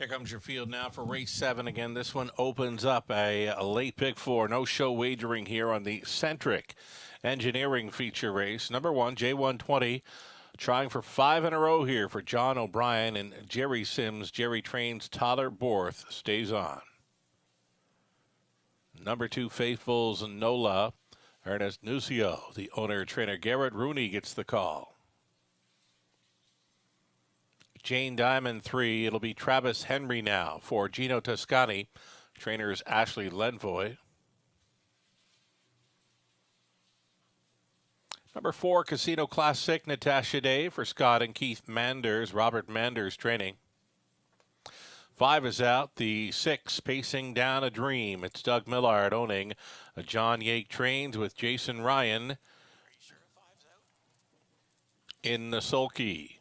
Here comes your field now for race 7. Again, this one opens up a late pick 4. No show wagering here on the Centric Engineering feature race. Number 1, J120, trying for 5 in a row here for John O'Brien and Jerry Sims. Jerry trains. Tyler Borth stays on. Number 2, Faithful's Nola. Ernest Nucio, the owner-trainer Garrett Rooney gets the call. Jane Diamond 3, it'll be Travis Henry now for Gino Toscani. Trainers Ashley Lenvoy. Number 4, Casino Classic, Natasha Day for Scott and Keith Manders. Robert Manders training. 5 is out. The 6, Pacing Down a Dream. It's Doug Millard owning. John Yake trains with Jason Ryan in the Sulky.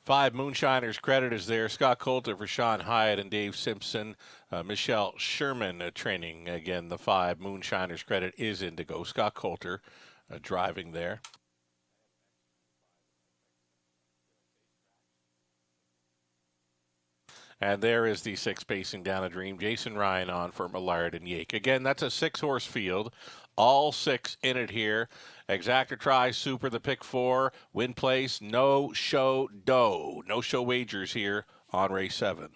5, Moonshiners credit is there. Scott Coulter for Sean Hyatt and Dave Simpson. Michelle Sherman training. Again, the 5, Moonshiners credit is Indigo. Scott Coulter driving there. And there is the 6, Pacing Down a Dream. Jason Ryan on for Millard and Yake. Again, that's a 6-horse field. All 6 in it here. Exactor Try, Super, the pick 4. Win place, no show dough. No show wagers here on race 7.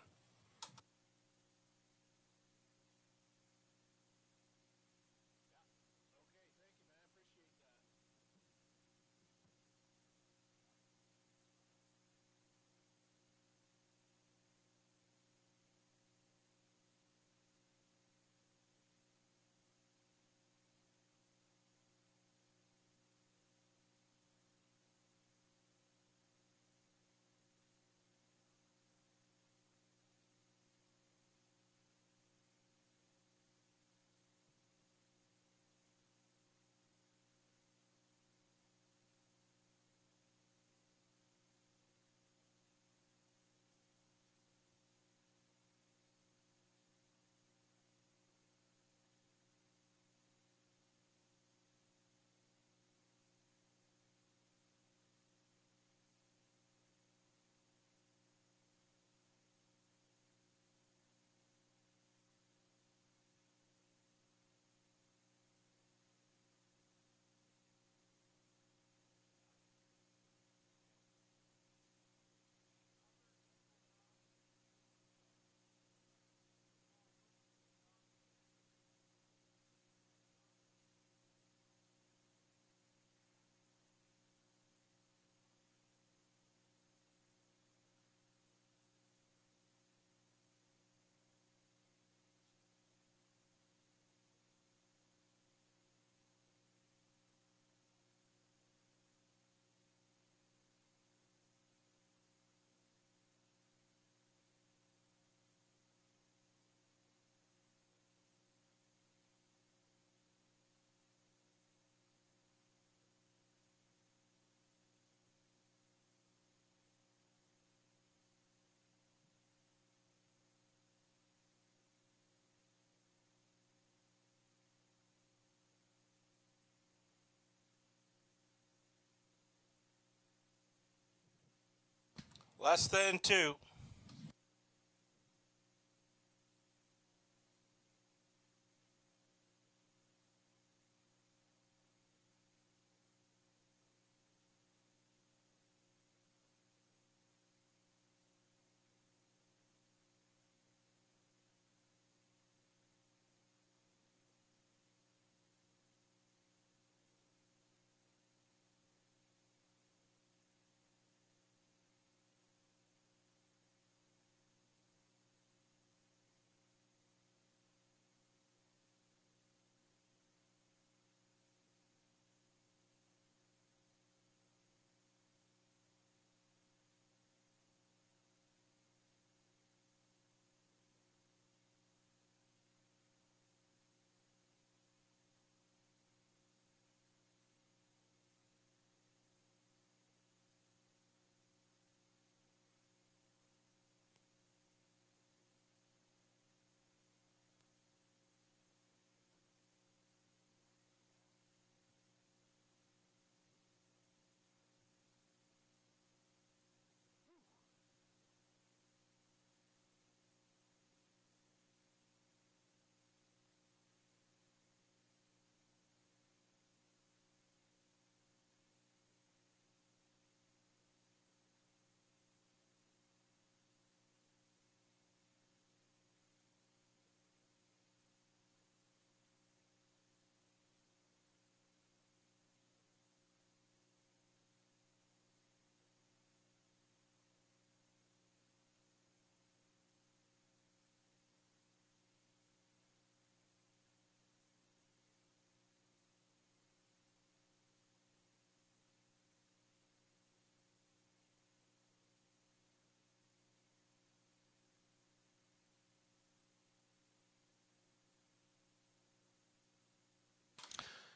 Less than 2.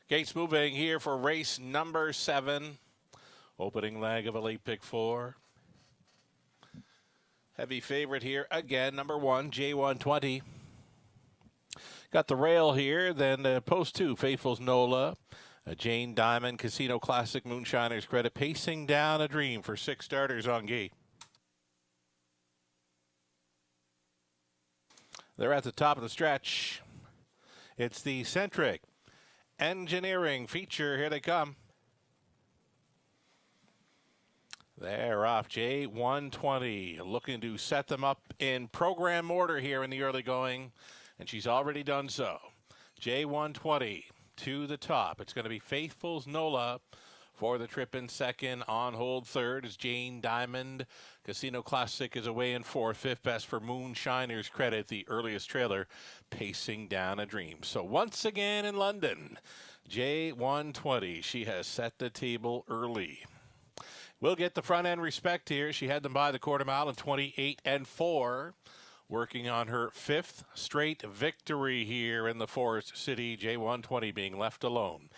Gates moving here for race number 7. Opening leg of a late pick 4. Heavy favorite here again, number 1, J120. Got the rail here, then post 2, Faithful's Nola. Jane Diamond, Casino Classic, Moonshiner's Credit, Pacing Down a Dream for 6 starters on gate. They're at the top of the stretch. It's the Centric Engineering feature. Here they come. They're off. J120 looking to set them up in program order here in the early going, and she's already done so. J120 to the top. It's going to be Faithful's Nola for the trip in second. On hold third is Jane Diamond. Casino Classic is away in fourth. Fifth best for Moonshiner's Credit, the earliest trailer, Pacing Down a Dream. So once again in London, J120. She has set the table early. We'll get the front end respect here. She had them by the quarter mile in 28 and 4. Working on her 5th straight victory here in the Forest City. J120 being left alone.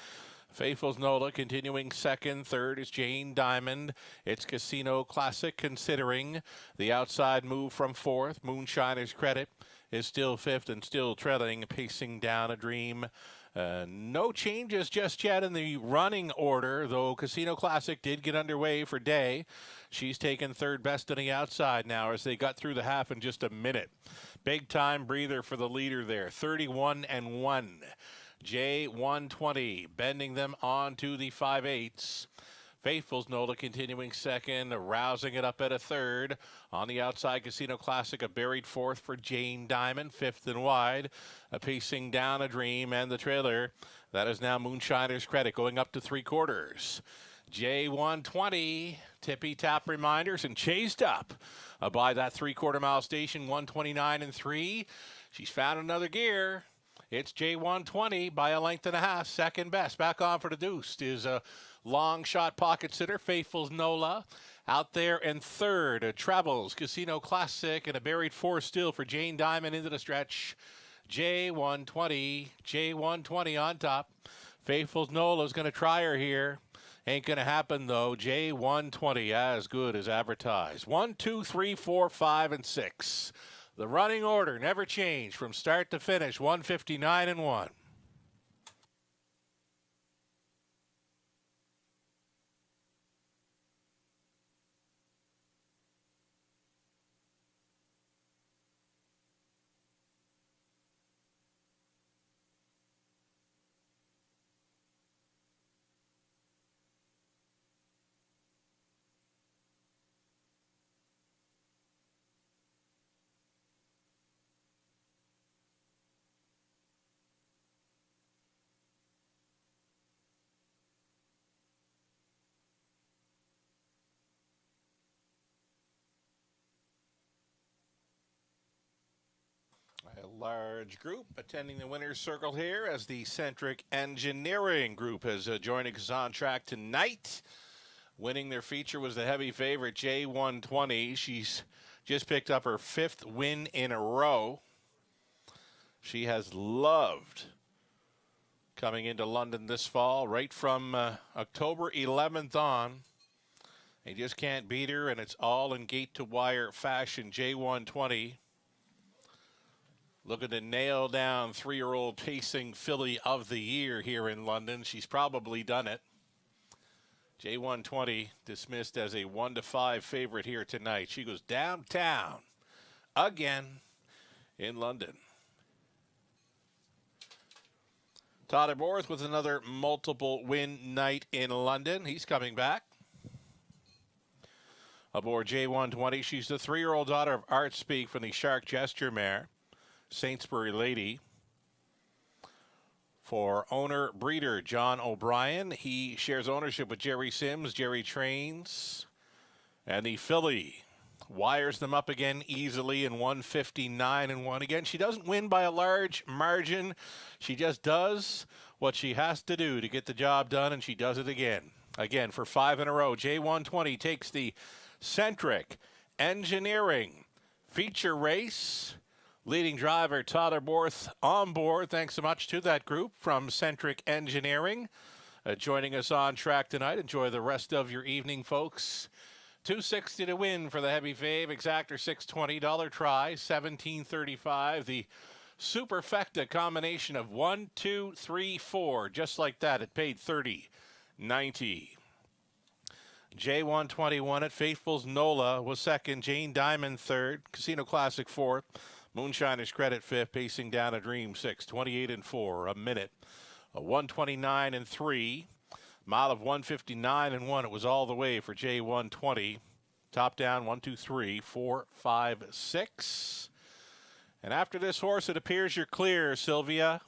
Faithful's Nola continuing second. Third is Jane Diamond. It's Casino Classic considering the outside move from fourth. Moonshiner's Credit is still fifth and still trailing, Pacing Down a Dream. No changes just yet in the running order, though Casino Classic did get underway for Day. She's taken third best on the outside now as they got through the half in just a minute. Big time breather for the leader there, 31 and 1. J120 bending them on to the 5/8. Faithful's Nola continuing second, rousing it up at a third. On the outside, Casino Classic, a buried fourth for Jane Diamond, fifth and wide. Pacing Down a Dream, and the trailer, that is now Moonshiner's Credit, going up to 3/4. J120, tippy-tap reminders, and chased up by that 3/4 mile station, 129 and 3. She's found another gear. It's J120 by a length and a half, second best. Back on for the deuce is a long shot pocket sitter, Faithful's Nola. Out there in third, Travels, Casino Classic, and a buried four still for Jane Diamond into the stretch. J120 on top. Faithful's Nola's going to try her here. Ain't going to happen, though. J120 as good as advertised. 1, 2, 3, 4, 5, and 6. The running order never changed from start to finish, 159 and 1. A large group attending the winner's circle here as the Centric Engineering Group has joined us on track tonight. Winning their feature was the heavy favorite, J120. She's just picked up her 5th win in a row. She has loved coming into London this fall, right from October 11th on. They just can't beat her, and it's all in gate-to-wire fashion. J120 looking to nail down 3-year-old pacing filly of the year here in London. She's probably done it. J120 dismissed as a 1-5 favorite here tonight. She goes downtown again in London. Todd Borth with another multiple win night in London. He's coming back. Aboard J120, she's the 3-year-old daughter of Art Speak from the Shark Gesture mare, Saintsbury Lady. For owner breeder John O'Brien, he shares ownership with Jerry Sims. Jerry trains, and the filly wires them up again easily in 159 and 1. Again, she doesn't win by a large margin. She just does what she has to do to get the job done, and she does it again. Again, for 5 in a row, J120 takes the Centric Engineering feature race. Leading driver Tyler Borth on board. Thanks so much to that group from Centric Engineering. Joining us on track tonight. Enjoy the rest of your evening, folks. $260 to win for the heavy fave. Exactor $620 try. $17.35. The Superfecta combination of 1, 2, 3, 4. Just like that. It paid $30.90. J121 at Faithful's Nola was second. Jane Diamond third. Casino Classic fourth. Moonshiner's Credit fifth. Pacing down a Dream sixth. 28 and 4. A minute. A 129 and 3. Mile of 159 and 1. It was all the way for J120. Top down 1, 2, 3, 4, 5, 6. And after this horse, it appears you're clear, Sylvia.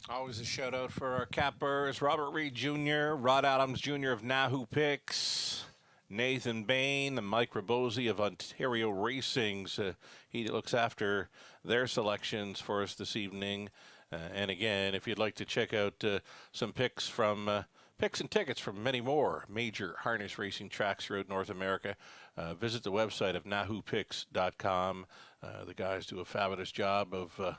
Always a shout out for our cappers, Robert Reed Jr., Rod Adams Jr. of Nahoo Picks, Nathan Bain, and Mike Rabosi of Ontario Racings. He looks after their selections for us this evening. And again, if you'd like to check out some picks from picks and tickets from many more major harness racing tracks throughout North America, visit the website of nahoopicks.com. The guys do a fabulous job of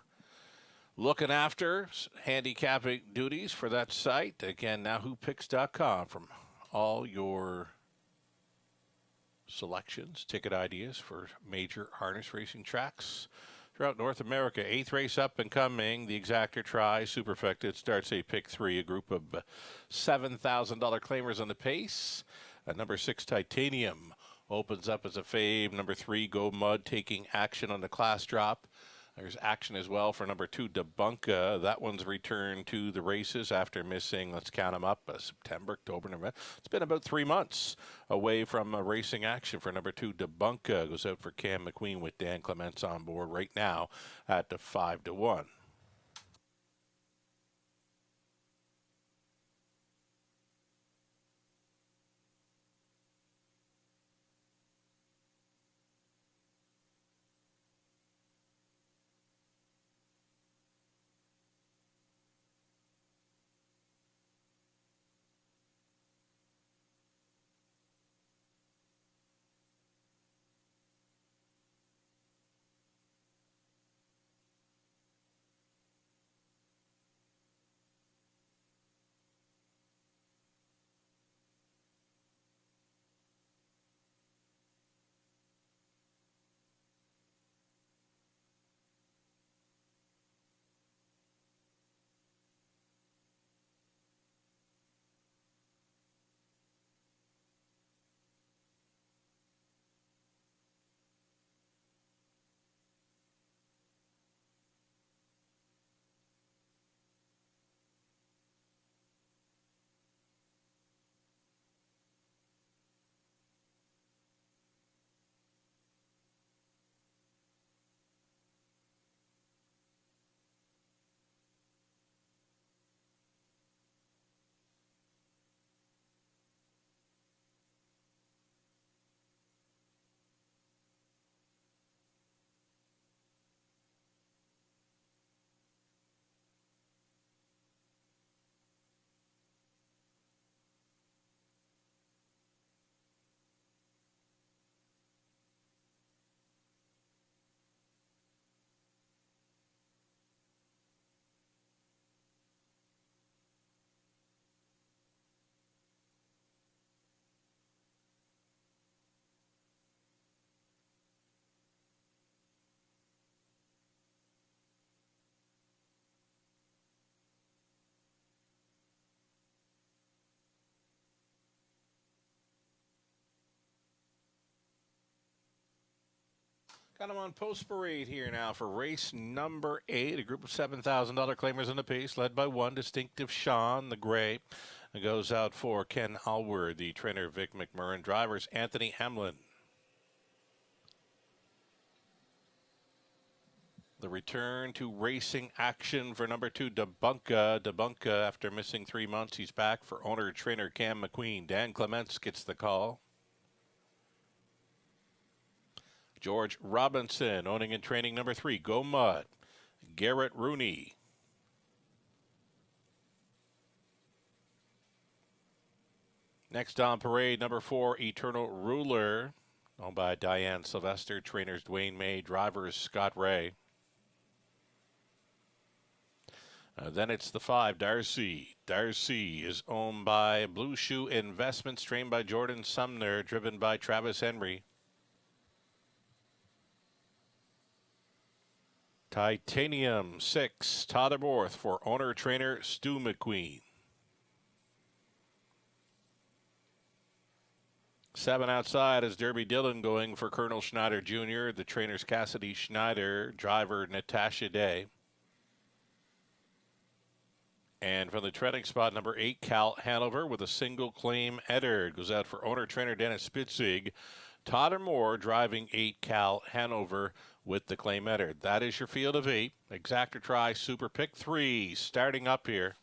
looking after handicapping duties for that site. Again, nahoopicks.com from all your selections, ticket ideas for major harness racing tracks throughout North America. Eighth race up and coming, the Exactor Try Superfecta. It starts a pick three, a group of $7,000 claimers on the pace. Number 6, Titanium, opens up as a fave. Number 3, Go Mud, taking action on the class drop. There's action as well for number 2, Debunka. That one's returned to the races after missing, let's count them up, September, October, November. It's been about 3 months away from racing action for number 2, Debunka. Goes out for Cam McQueen with Dan Clements on board right now at the 5-1. Got them on post parade here now for race number 8. A group of $7,000 claimers in the piece, led by one Distinctive Sean, the gray. It goes out for Ken Alward, the trainer Vic McMurrin, drivers Anthony Hamlin. The return to racing action for number 2, Debunka. Debunka, after missing 3 months, he's back for owner-trainer Cam McQueen. Dan Clements gets the call. George Robinson, owning and training number 3, Go Mud. Garrett Rooney. Next on parade, number 4, Eternal Ruler, owned by Diane Sylvester, trainers Dwayne May, drivers Scott Ray. Then it's the 5, Darcy. Darcy is owned by Blue Shoe Investments, trained by Jordan Sumner, driven by Travis Henry. Titanium 6, Todd Aborth for owner-trainer Stu McQueen. 7 outside is Derby Dillon going for Colonel Schneider Jr., the trainers Cassidy Schneider, driver Natasha Day. And from the treading spot, number 8, Cal Hanover with a single claim Eddard. Goes out for owner-trainer Dennis Spitzig. Todd and Moore driving 8, Cal Hanover with the claim Eddard. That is your field of 8. Exactor Try Super Pick 3 starting up here.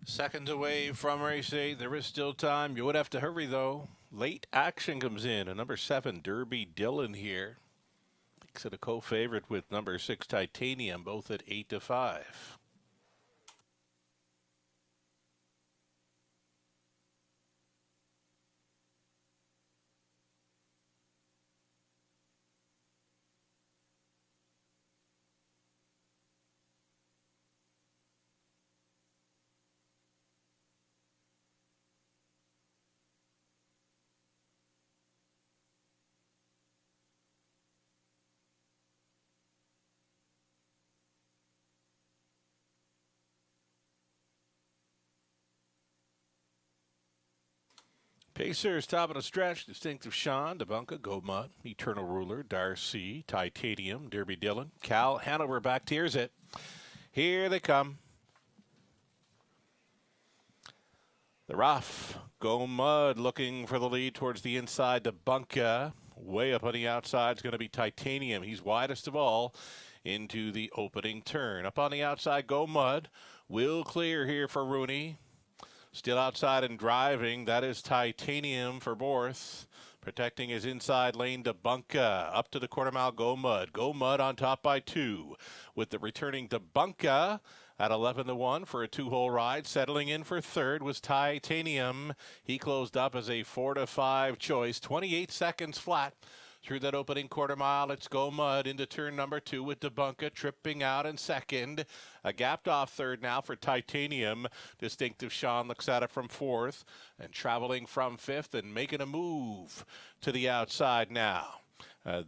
Seconds away from race 8. There is still time. You would have to hurry, though. Late action comes in. A number 7, Derby Dillon here. Makes it a co-favorite with number 6, Titanium, both at 8-5. Pacers top of the stretch. Distinctive Sean, Debunka, Go Mud, Eternal Ruler, Darcy, Titanium, Derby Dillon, Cal Hanover back tears it. Here they come. The rough, Go Mud looking for the lead towards the inside. Debunka, way up on the outside is going to be Titanium. He's widest of all into the opening turn. Up on the outside, Go Mud will clear here for Rooney. Still outside and driving, that is Titanium for Borth. Protecting his inside lane, Debunka. Up to the quarter mile, Go Mud. Go Mud on top by 2. With the returning Debunka at 11-1 for a 2-hole ride. Settling in for third was Titanium. He closed up as a 4-5 choice. 28 seconds flat. Through that opening quarter mile, it's Go Mud into turn number 2 with Debunka tripping out in second. A gapped off third now for Titanium. Distinctive Sean looks at it from fourth and traveling from fifth and making a move to the outside now.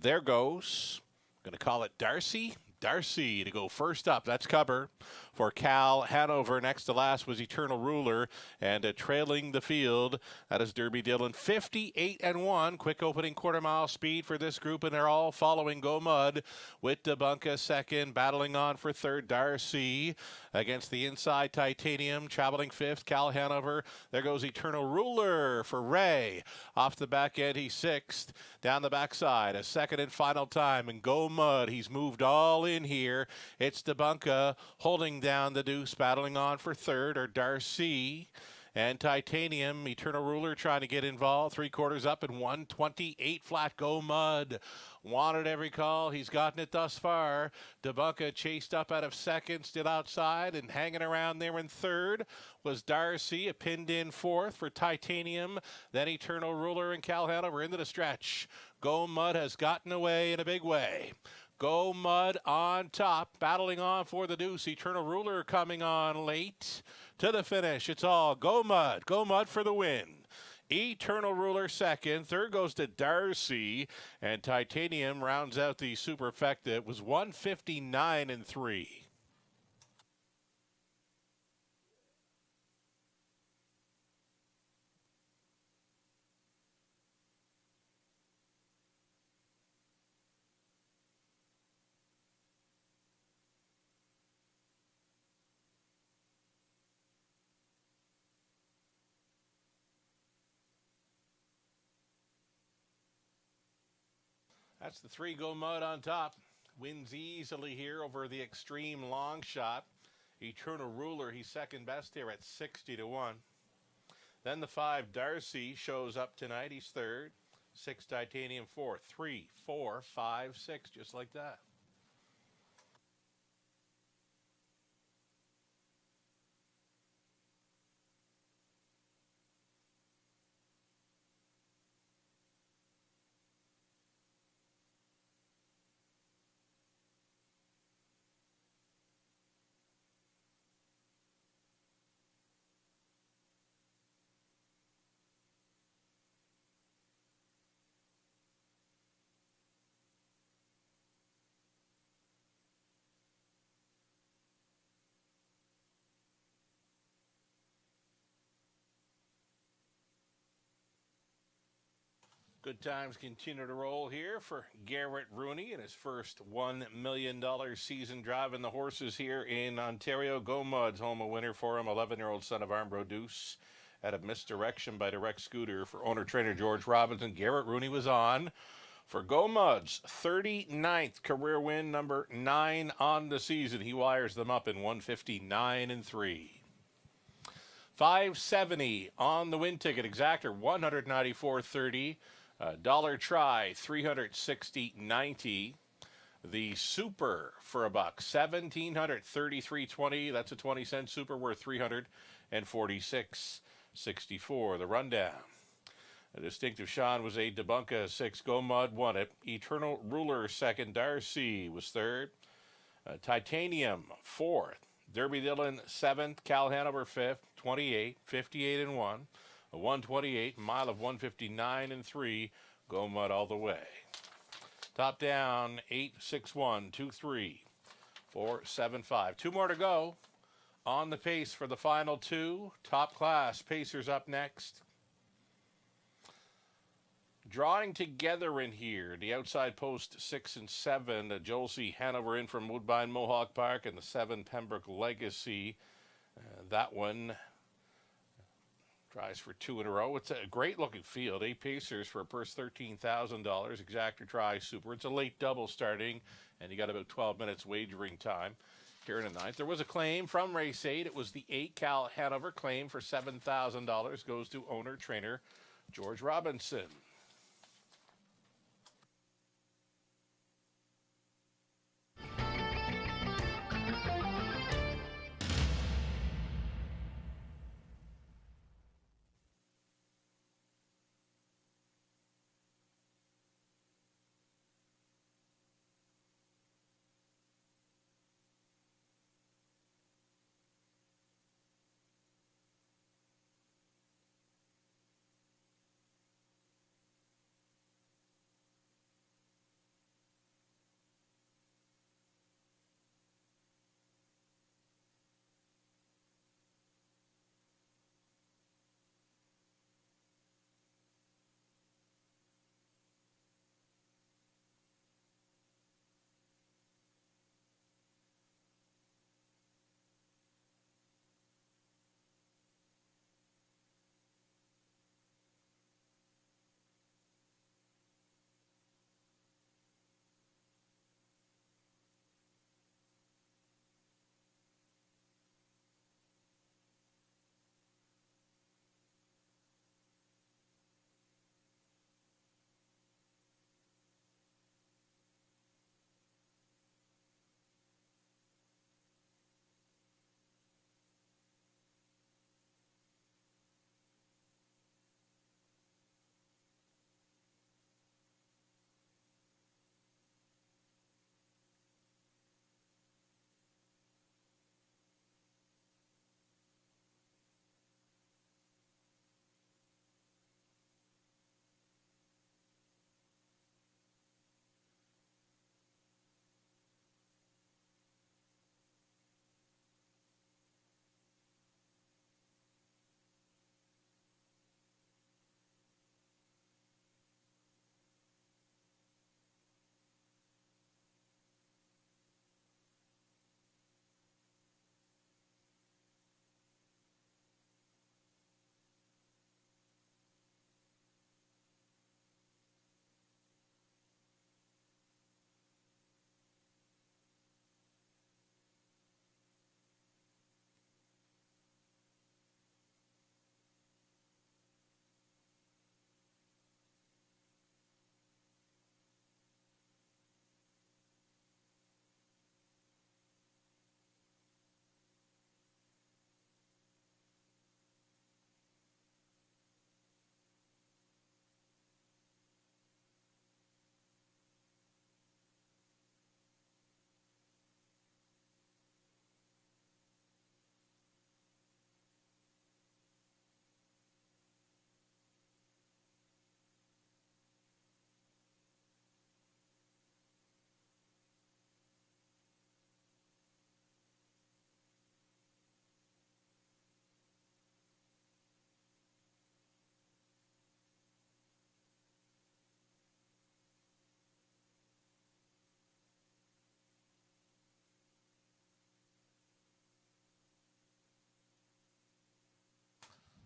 There goes, going to call it Darcy. Darcy to go first up. That's cover for Cal Hanover. Next to last was Eternal Ruler, and trailing the field, that is Derby Dillon. 58-1. Quick opening quarter mile speed for this group, and they're all following Go Mud with Debunka second, battling on for third. Darcy against the inside Titanium, traveling fifth. Cal Hanover. There goes Eternal Ruler for Ray. Off the back end, he's sixth. Down the backside, a second and final time, and Go Mud. He's moved all in here. It's Debunka holding down the deuce, battling on for third, or Darcy. And Titanium, Eternal Ruler trying to get involved. 3/4 up and 128 flat. Go Mud. Wanted every call. He's gotten it thus far. Debunka chased up out of second, still outside and hanging around there in third was Darcy, a pinned in fourth for Titanium. Then Eternal Ruler and Cal Hanover into the stretch. Go Mud has gotten away in a big way. Go Mud on top, battling on for the deuce. Eternal Ruler coming on late to the finish. It's all Go Mud. Go Mud for the win. Eternal Ruler second. Third goes to Darcy. And Titanium rounds out the superfecta. It was 159-3. That's the 3 Go Mud on top. Wins easily here over the extreme long shot. Eternal Ruler, he's second best here at 60-1. Then the 5 Darcy shows up tonight. He's third. 6 Titanium, 4, 3, 4, 5, 6, just like that. Good times continue to roll here for Garrett Rooney in his first $1 million season driving the horses here in Ontario. Go Mud's home a winner for him. 11-year-old son of Armbro Deuce out of Misdirection by Direct Scooter for owner-trainer George Robinson. Garrett Rooney was on for Go Mud's 39th career win, number 9 on the season. He wires them up in 159-3. $570 on the win ticket. Exactor $194.30. Dollar try $360.90. The super for $1, $1,733.20. That's a 20-cent super worth $346.64. The rundown. A distinctive Sean was 8. Debunka 6. Go Mud won it. Eternal Ruler 2nd. Darcy was 3rd. Titanium 4th. Derby Dillon 7th. Cal Hanover 5th. 28. 58 and 1. A 128. Mile of 159 and 3. Go Mud all the way. Top down 8, 6, 1, 2, 3, 4, 7, 5. 2 more to go. On the pace for the final 2. Top class Pacers up next. Drawing together in here, the outside post 6 and 7, the Joel C. Hanover in from Woodbine Mohawk Park, and the 7 Pembroke Legacy. That one tries for 2 in a row. It's a great looking field. 8 Pacers for a purse $13,000. Exactor try super. It's a late double starting, and you got about 12 minutes wagering time here in the ninth. There was a claim from race 8. It was the 8 Cal Hanover claim for $7,000. Goes to owner trainer George Robinson.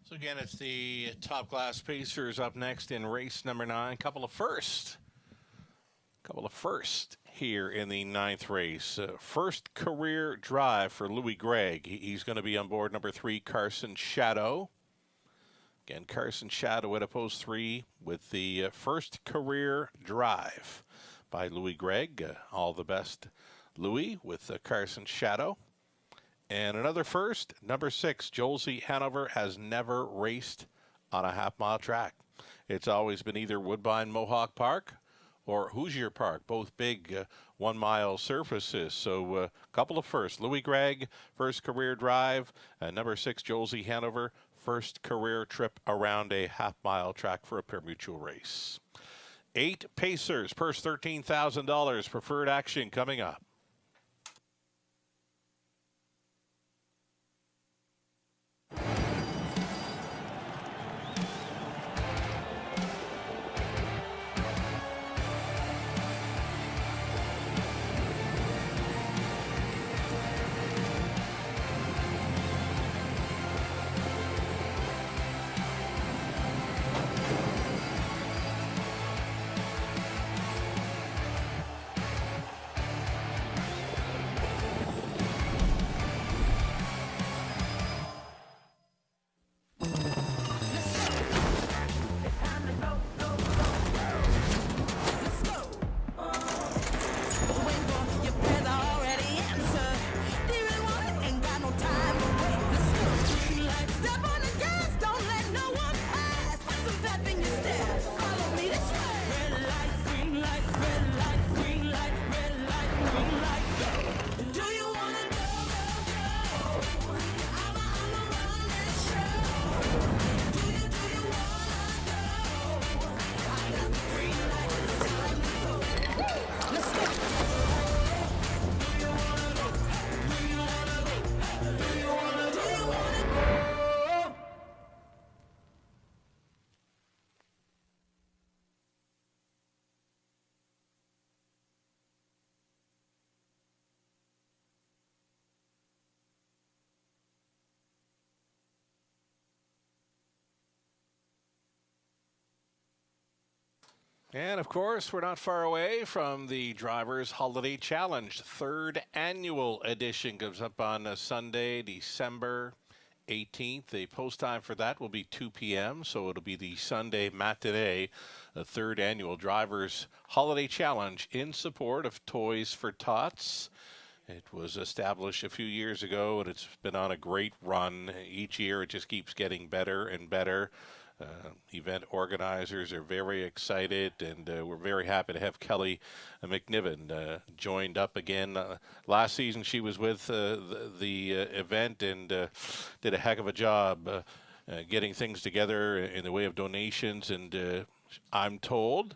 So again, it's the top class Pacers up next in race number 9. Couple of first here in the 9th race. First career drive for Louis Gregg. He's going to be on board number 3, Carson Shadow. Again, Carson Shadow at post 3 with the first career drive by Louis Gregg. All the best, Louis, with Carson Shadow. And another first, number 6, Jolsey Hanover has never raced on a half-mile track. It's always been either Woodbine Mohawk Park or Hoosier Park, both big 1-mile surfaces. So a couple of firsts. Louis Gregg, first career drive. Number 6, Jolsey Hanover, first career trip around a half-mile track for a pure mutual race. 8 Pacers, purse $13,000. Preferred action coming up. And, of course, we're not far away from the Drivers Holiday Challenge. 3rd annual edition comes up on Sunday, December 18th. The post time for that will be 2 p.m., so it'll be the Sunday matinee, the 3rd annual Drivers Holiday Challenge in support of Toys for Tots. It was established a few years ago, and it's been on a great run. Each year it just keeps getting better and better. Event organizers are very excited, and we're very happy to have Kelly McNiven joined up again. Last season she was with the event and did a heck of a job getting things together in the way of donations, and I'm told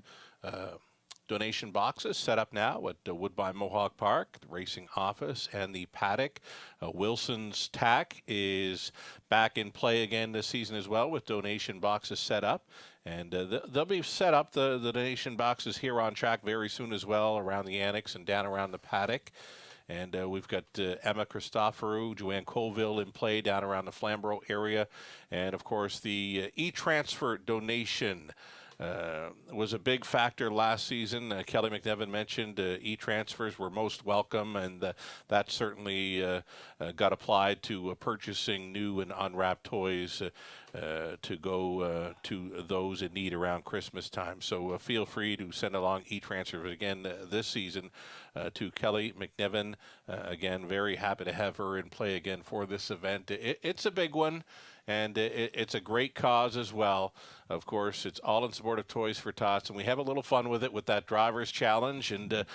donation boxes set up now at Woodbine Mohawk Park, the racing office, and the paddock. Wilson's Tack is back in play again this season as well, with donation boxes set up. And they'll be set up, the donation boxes here on track very soon as well, around the annex and down around the paddock. And we've got Emma Christoforou, Joanne Colville in play down around the Flamborough area. And, of course, the e-transfer donation was a big factor last season. Kelly McNiven mentioned e-transfers were most welcome, and that certainly got applied to purchasing new and unwrapped toys to go to those in need around Christmas time. So feel free to send along e-transfers again this season to Kelly McNiven. Again, very happy to have her in play again for this event. It's a big one. And it's a great cause as well. Of course, it's all in support of Toys for Tots, and we have a little fun with it with that Drivers Challenge. And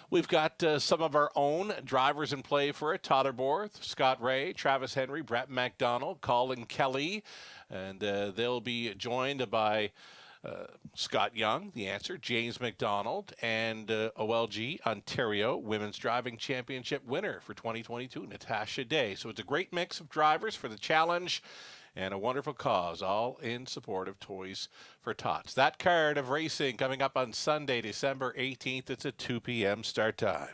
we've got some of our own drivers in play for it. Tyler Borth, Scott Ray, Travis Henry, Brett McDonald, Colin Kelly. And they'll be joined by Scott Young, the answer, James McDonald, and OLG Ontario Women's Driving Championship winner for 2022, Natasha Day. So it's a great mix of drivers for the challenge and a wonderful cause, all in support of Toys for Tots. That card of racing coming up on Sunday, December 18th. It's a 2 p.m. start time.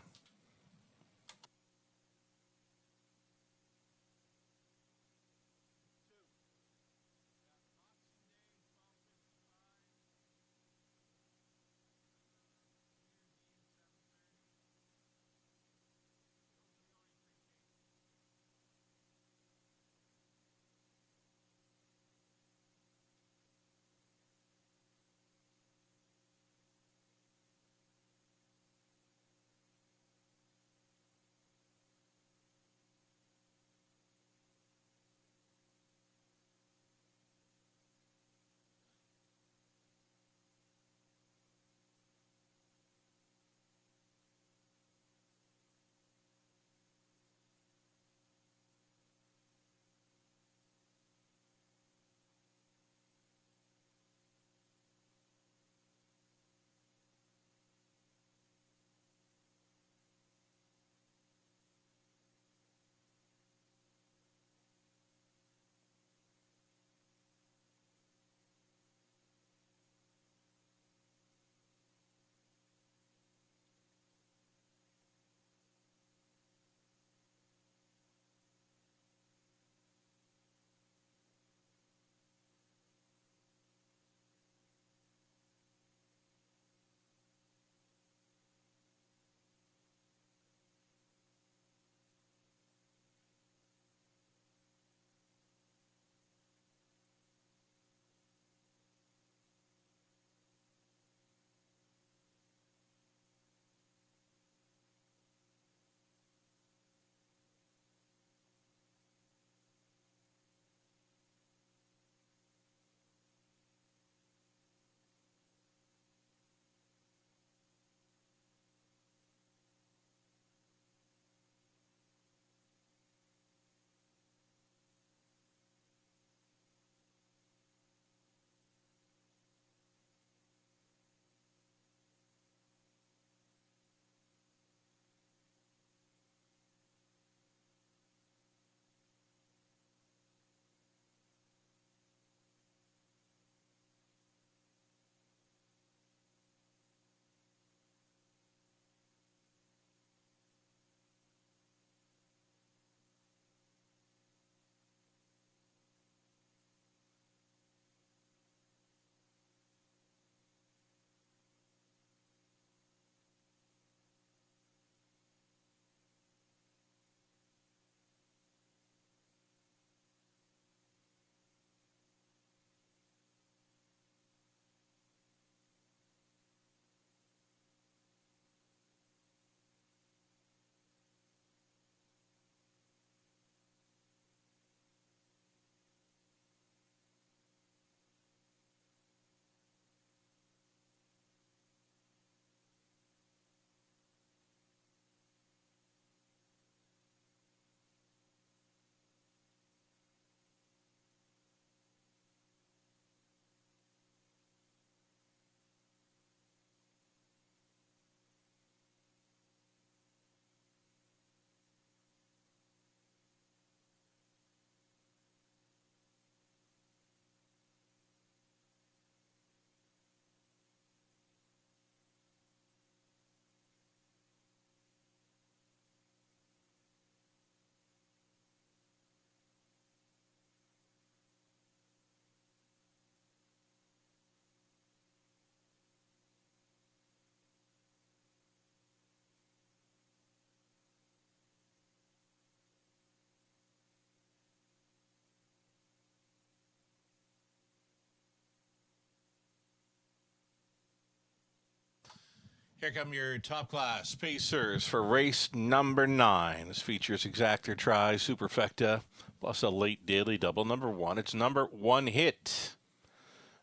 Here come your top class pacers for race number 9. This features Exactor Tri Superfecta plus a late daily double number 1. It's number 1 hit.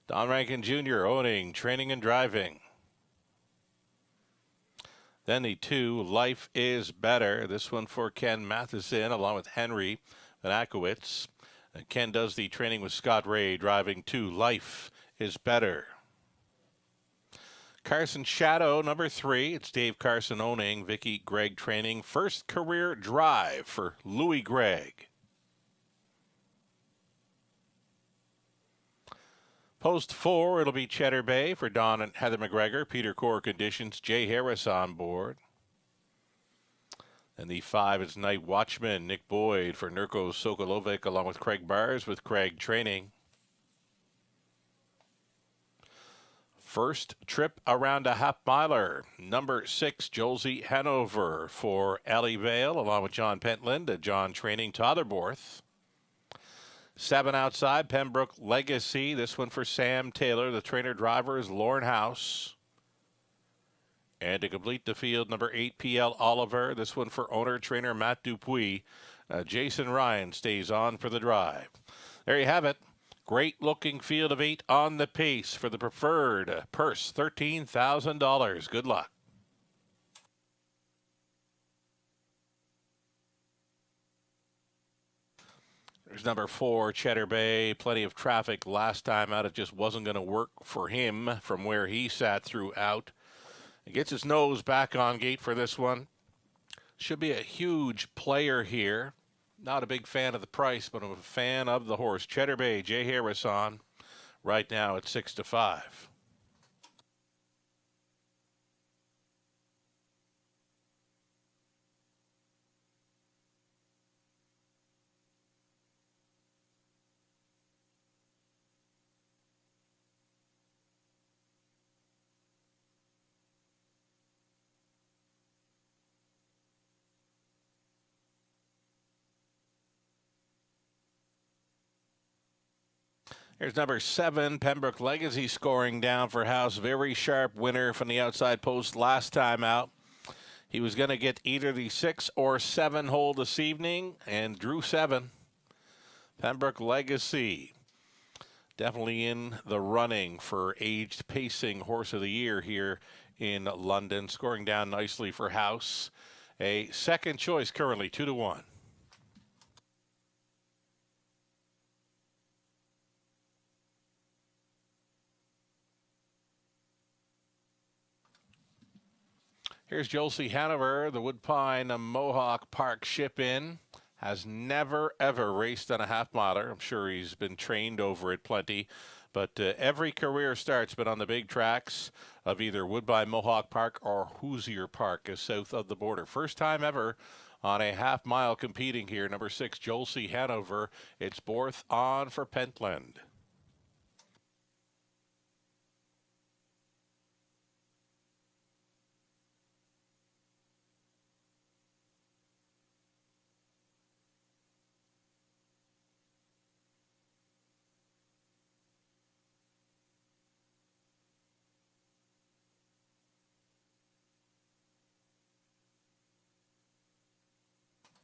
Don Rankin Jr. owning Training and Driving. Then the 2, Life is Better. This one for Ken Matheson along with Henry Vanakowitz. Ken does the training with Scott Ray, driving 2, Life is Better. Carson Shadow, number 3. It's Dave Carson owning, Vicky Gregg training. First career drive for Louis Gregg. Post 4, it'll be Cheddar Bay for Don and Heather McGregor. Peter Core conditions, Jay Harris on board. And the 5 is Night Watchman, Nick Boyd for Nurko Sokolovic along with Craig Bars with Craig training. First trip around a half miler, number 6, Jolsey Hanover for Ellie Vale along with John Pentland, John training Totherborth. 7 outside, Pembroke Legacy. This one for Sam Taylor. The trainer driver is Lauren House. And to complete the field, number 8, PL Oliver. This one for owner trainer Matt Dupuis. Jason Ryan stays on for the drive. There you have it. Great looking field of 8 on the pace for the preferred purse, $13,000. Good luck. There's number 4, Cheddar Bay. Plenty of traffic last time out. It just wasn't going to work for him from where he sat throughout. He gets his nose back on gate for this one. Should be a huge player here. Not a big fan of the price, but I'm a fan of the horse. Cheddar Bay, Jay Harris on. Right now at 6-5. Here's number 7, Pembroke Legacy scoring down for House. Very sharp winner from the outside post last time out. He was going to get either the 6 or 7 hole this evening and drew 7. Pembroke Legacy definitely in the running for aged pacing horse of the year here in London. Scoring down nicely for House. A second choice currently 2-1. Here's Jolsey Hanover, the Woodpine Mohawk Park ship-in. Has never, ever raced on a half-miler. I'm sure he's been trained over it plenty. But every career start's been on the big tracks of either Woodbine Mohawk Park or Hoosier Park, south of the border. First time ever on a half-mile competing here. Number 6, Jolsey Hanover. It's Borth on for Pentland.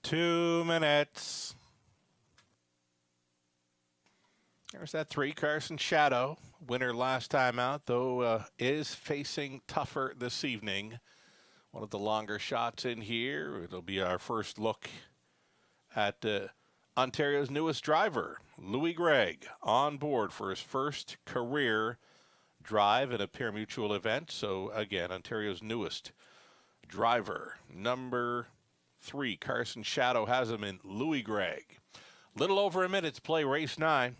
Two minutes. There's that 3, Carson Shadow. Winner last time out, though, is facing tougher this evening. One of the longer shots in here. It'll be our first look at Ontario's newest driver, Louis Gregg, on board for his first career drive in a pari-mutuel event. So, again, Ontario's newest driver, number 3, Carson Shadow has him in Louis Gregg. Little over a minute to play race 9.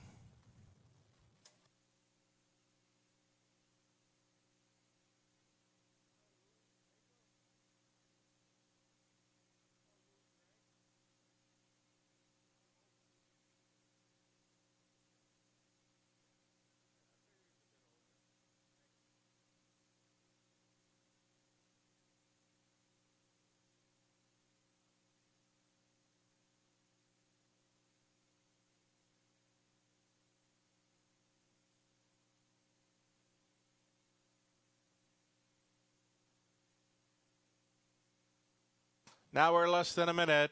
Now we're less than a minute.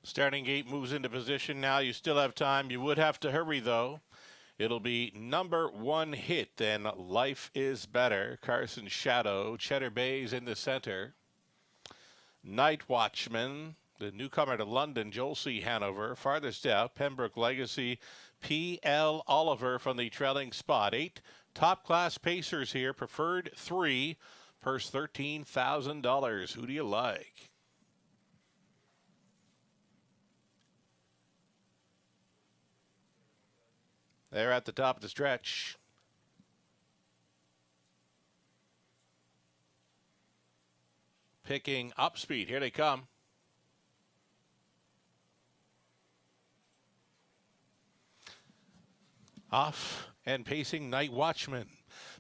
Starting gate moves into position now. You still have time. You would have to hurry, though. It'll be number 1 hit, and Life is Better. Carson Shadow. Cheddar Bay's in the center. Night Watchman, the newcomer to London, Joel C. Hanover. Farthest out, Pembroke Legacy, P.L. Oliver from the trailing spot. 8 top-class pacers here. Preferred 3. Purse $13,000. Who do you like? They're at the top of the stretch. Picking up speed. Here they come. Off and pacing Night Watchman.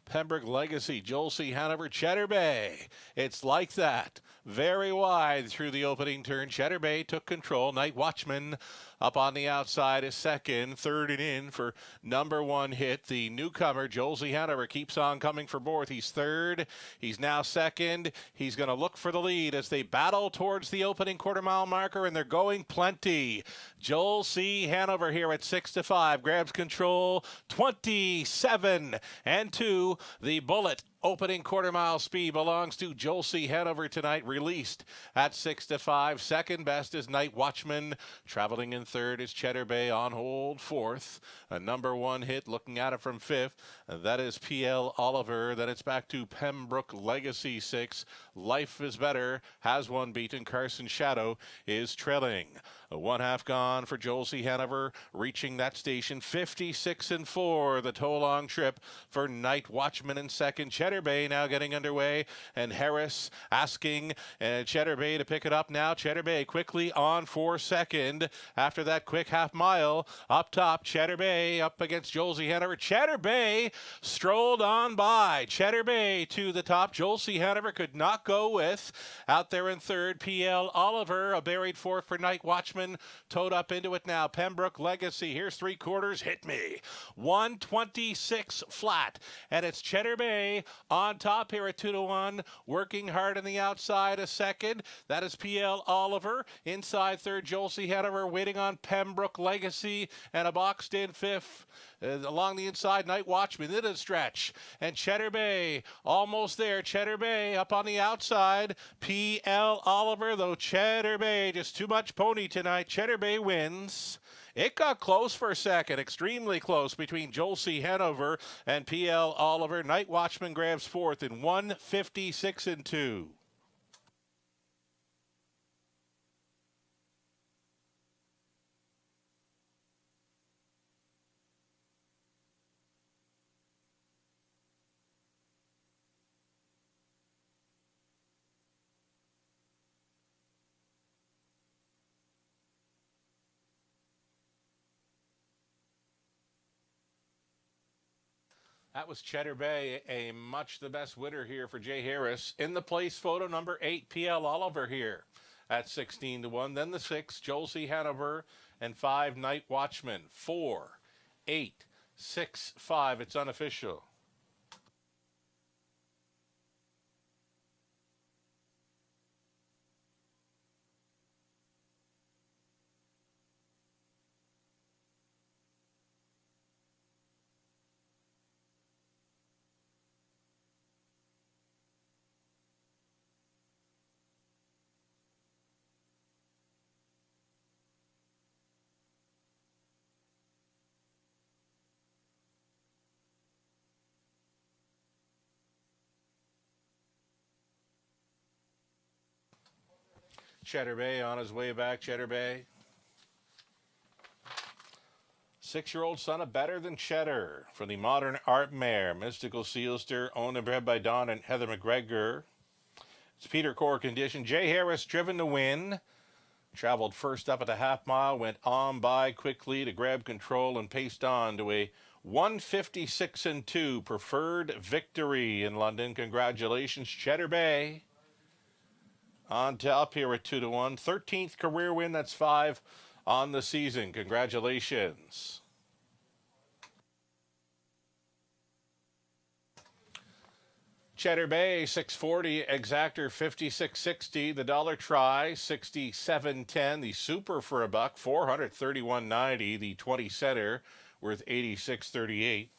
Pembroke Legacy, Joel C. Hanover, Cheddar Bay. It's like that. Very wide through the opening turn. Cheddar Bay took control. Night Watchman up on the outside is second. Third and in for number 1 hit. The newcomer, Joel C. Hanover, keeps on coming for fourth. He's third. He's now second. He's going to look for the lead as they battle towards the opening quarter-mile marker, and they're going plenty. Joel C. Hanover here at 6-5. Grabs control. 27 and 2. The Bullet opening quarter-mile speed belongs to Joel C. Hanover tonight, released at 6-5. Second best is Night Watchman. Traveling in third is Cheddar Bay on hold. Fourth, a number 1 hit, looking at it from fifth. That is P.L. Oliver. Then it's back to Pembroke Legacy 6. Life is Better has one beaten. Carson Shadow is trailing. A 1/2 gone for Joel C. Hanover, reaching that station. 56 and 4, the tow-long trip for Night Watchman in second. Cheddar Bay now getting underway, and Harris asking Cheddar Bay to pick it up now. Cheddar Bay quickly on for second. After that quick half mile, up top, Cheddar Bay up against Joel C. Hanover. Cheddar Bay strolled on by. Cheddar Bay to the top. Joel C. Hanover could not go with. Out there in third, P.L. Oliver, a buried fourth for Night Watchman. Towed up into it now. Pembroke Legacy. Here's 3/4. Hit me. 126 flat. And it's Cheddar Bay on top here at 2-1. Working hard on the outside a second. That is P.L. Oliver. Inside third, Joel C. Hanover waiting on Pembroke Legacy. And a boxed in fifth. Along the inside, Night Watchman in a stretch. And Cheddar Bay almost there. Cheddar Bay up on the outside. P.L. Oliver, though Cheddar Bay just too much pony tonight. Cheddar Bay wins. It got close for a second, extremely close between Joel C. Hanover and P.L. Oliver. Night Watchman grabs fourth in 156 and 2. That was Cheddar Bay, a much the best winner here for Jay Harris. In the place photo, number 8, P.L. Oliver here at 16-1. Then the 6, Joel C. Hanover, and 5, Night Watchman. 4, 8, 6, 5. It's unofficial. Cheddar Bay on his way back. Cheddar Bay. 6-year-old son of Better Than Cheddar for the Modern Art Mare. Mystical Sealster, owned and bred by Don and Heather McGregor. It's Peter Core condition. Jay Harris driven to win. Traveled first up at the half mile, went on by quickly to grab control and paced on to a 1:56.2 preferred victory in London. Congratulations, Cheddar Bay. On top here at 2-1. 13th career win, that's 5 on the season. Congratulations. Cheddar Bay 640, Exactor 5660, the dollar try 67.10, the super for a buck 431.90, the 20 center worth 86.38.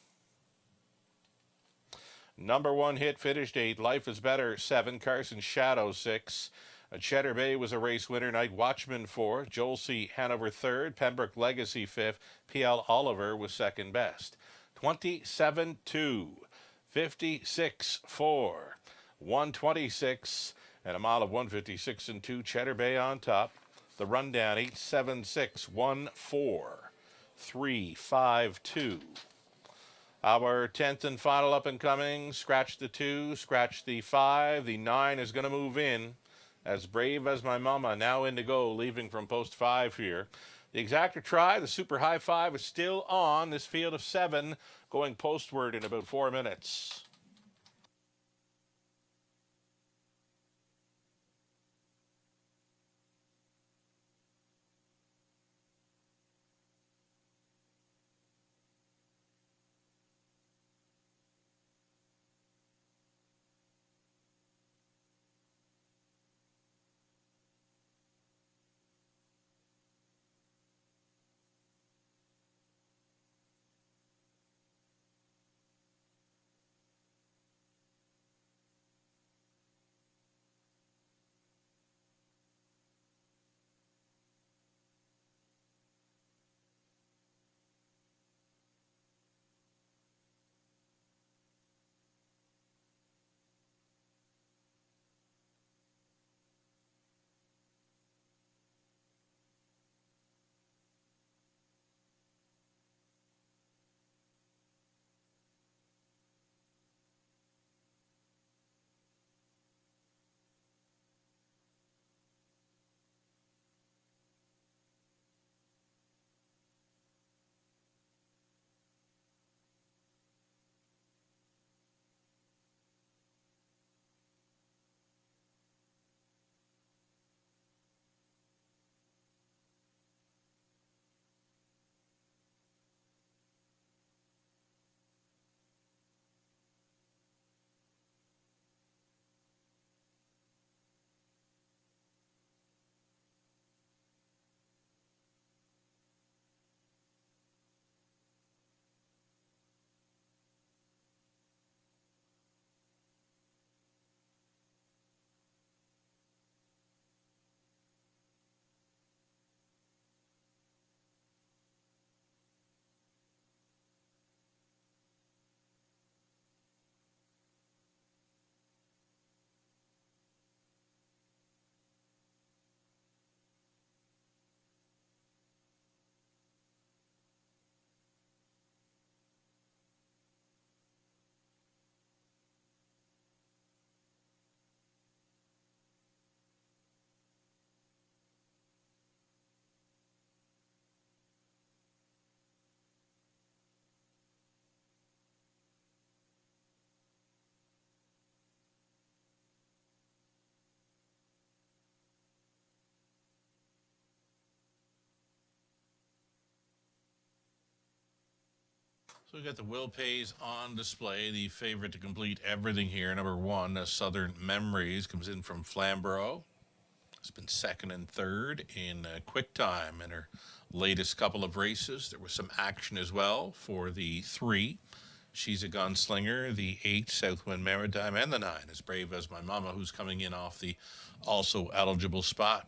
Number one hit finished 8, Life is Better 7, Carson Shadow 6. Cheddar Bay was a race winner, Night Watchman 4, Joel C. Hanover 3rd, Pembroke Legacy 5th, PL Oliver was second best. 27.2. 56.4, 126, and a mile of 1:56.2. Cheddar Bay on top. The rundown 8:76.14, 3:52. Our 10th and final up and coming. Scratch the 2, scratch the 5. The 9 is going to move in. As Brave As My Mama now in to go, leaving from post 5 here. The Exactor try, the super high 5 is still on this field of 7, going postward in about 4 minutes. So we got the Will Pays on display, the favorite to complete everything here. Number 1, Southern Memories, comes in from Flamborough. It's been second and third in quick time in her latest couple of races. There was some action as well for the 3. She's a Gunslinger, the 8, Southwind Maritime, and the 9 is Brave As My Mama, who's coming in off the also eligible spot.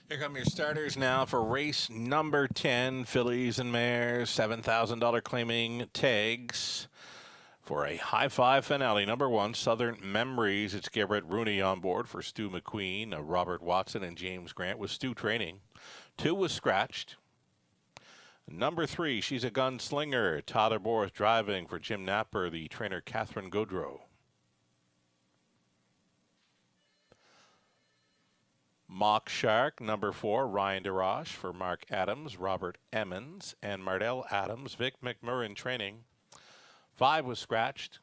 Here come your starters now for race number 10, fillies and mares, $7,000 claiming tags for a high five finale. Number 1, Southern Memories. It's Garrett Rooney on board for Stu McQueen, Robert Watson, and James Grant with Stu training. 2 was scratched. Number 3, She's a Gunslinger. Tyler Boris driving for Jim Napper, the trainer Catherine Gaudreau. Mock Shark, number 4, Ryan DeRoche for Mark Adams, Robert Emmons, and Mardell Adams. Vic McMurrin training. 5 was scratched.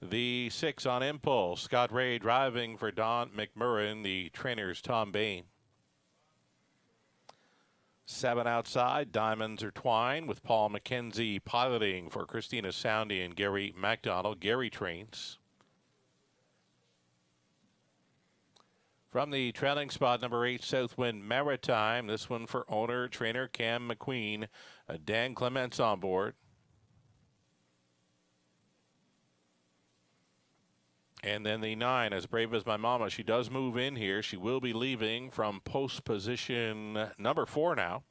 The 6 on Impulse, Scott Ray driving for Don McMurrin, the trainer's Tom Bain. 7 outside, Diamonds Are Twine with Paul McKenzie piloting for Christina Soundy and Gary MacDonald. Gary trains. From the trailing spot, number 8, Southwind Maritime. This one for owner, trainer Cam McQueen. Dan Clements on board. And then the 9, As Brave as My Mama. She does move in here. She will be leaving from post position number 4 now.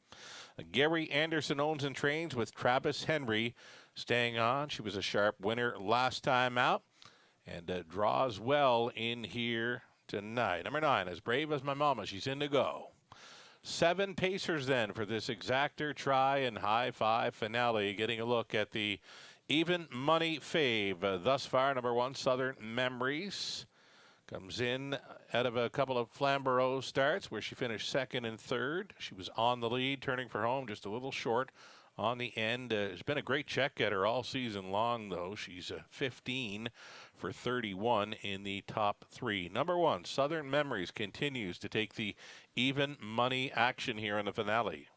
Gary Anderson owns and trains with Travis Henry staying on. She was a sharp winner last time out and draws well in here tonight. Number 9, As Brave as My Mama. She's in to go. 7 pacers then for this exactor try and high five finale. Getting a look at the even money fave thus far. Number 1, Southern Memories. Comes in out of a couple of Flamborough starts where she finished 2nd and 3rd. She was on the lead, turning for home just a little short on the end. Has been a great check getter all season long, though. She's 15 for 31 in the top 3. Number 1, Southern Memories, continues to take the even money action here in the finale.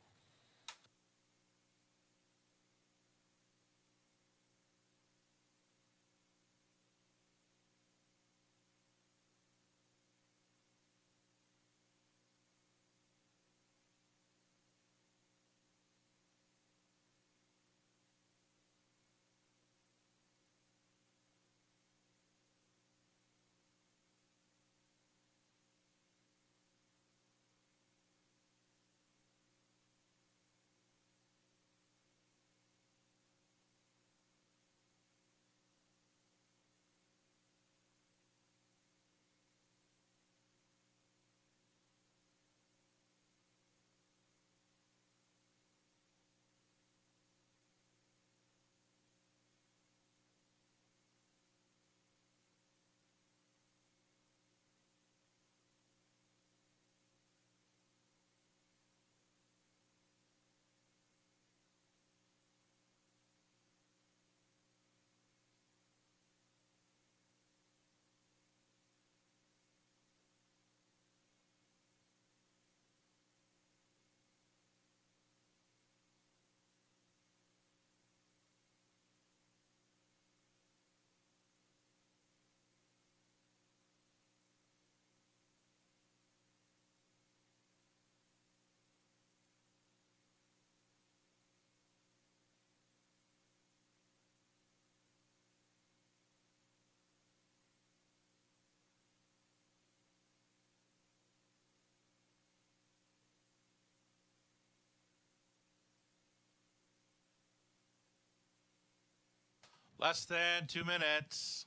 Less than 2 minutes.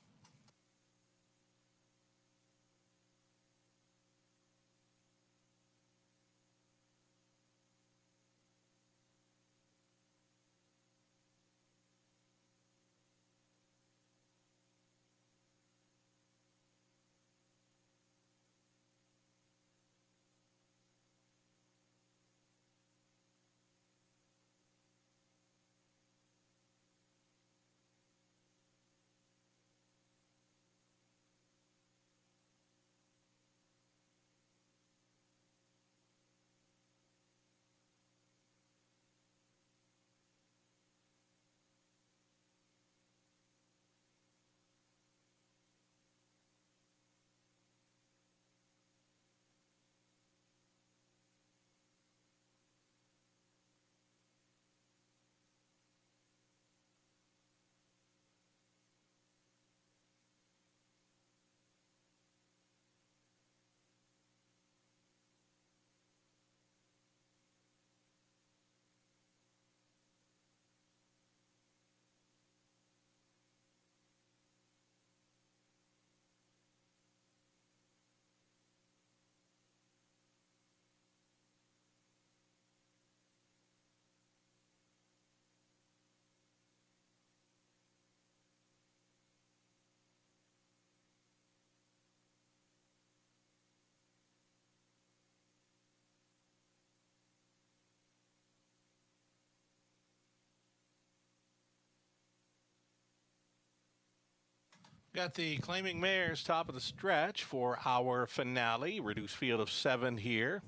Got the Claiming Mares top of the stretch for our finale. Reduced field of 7 here.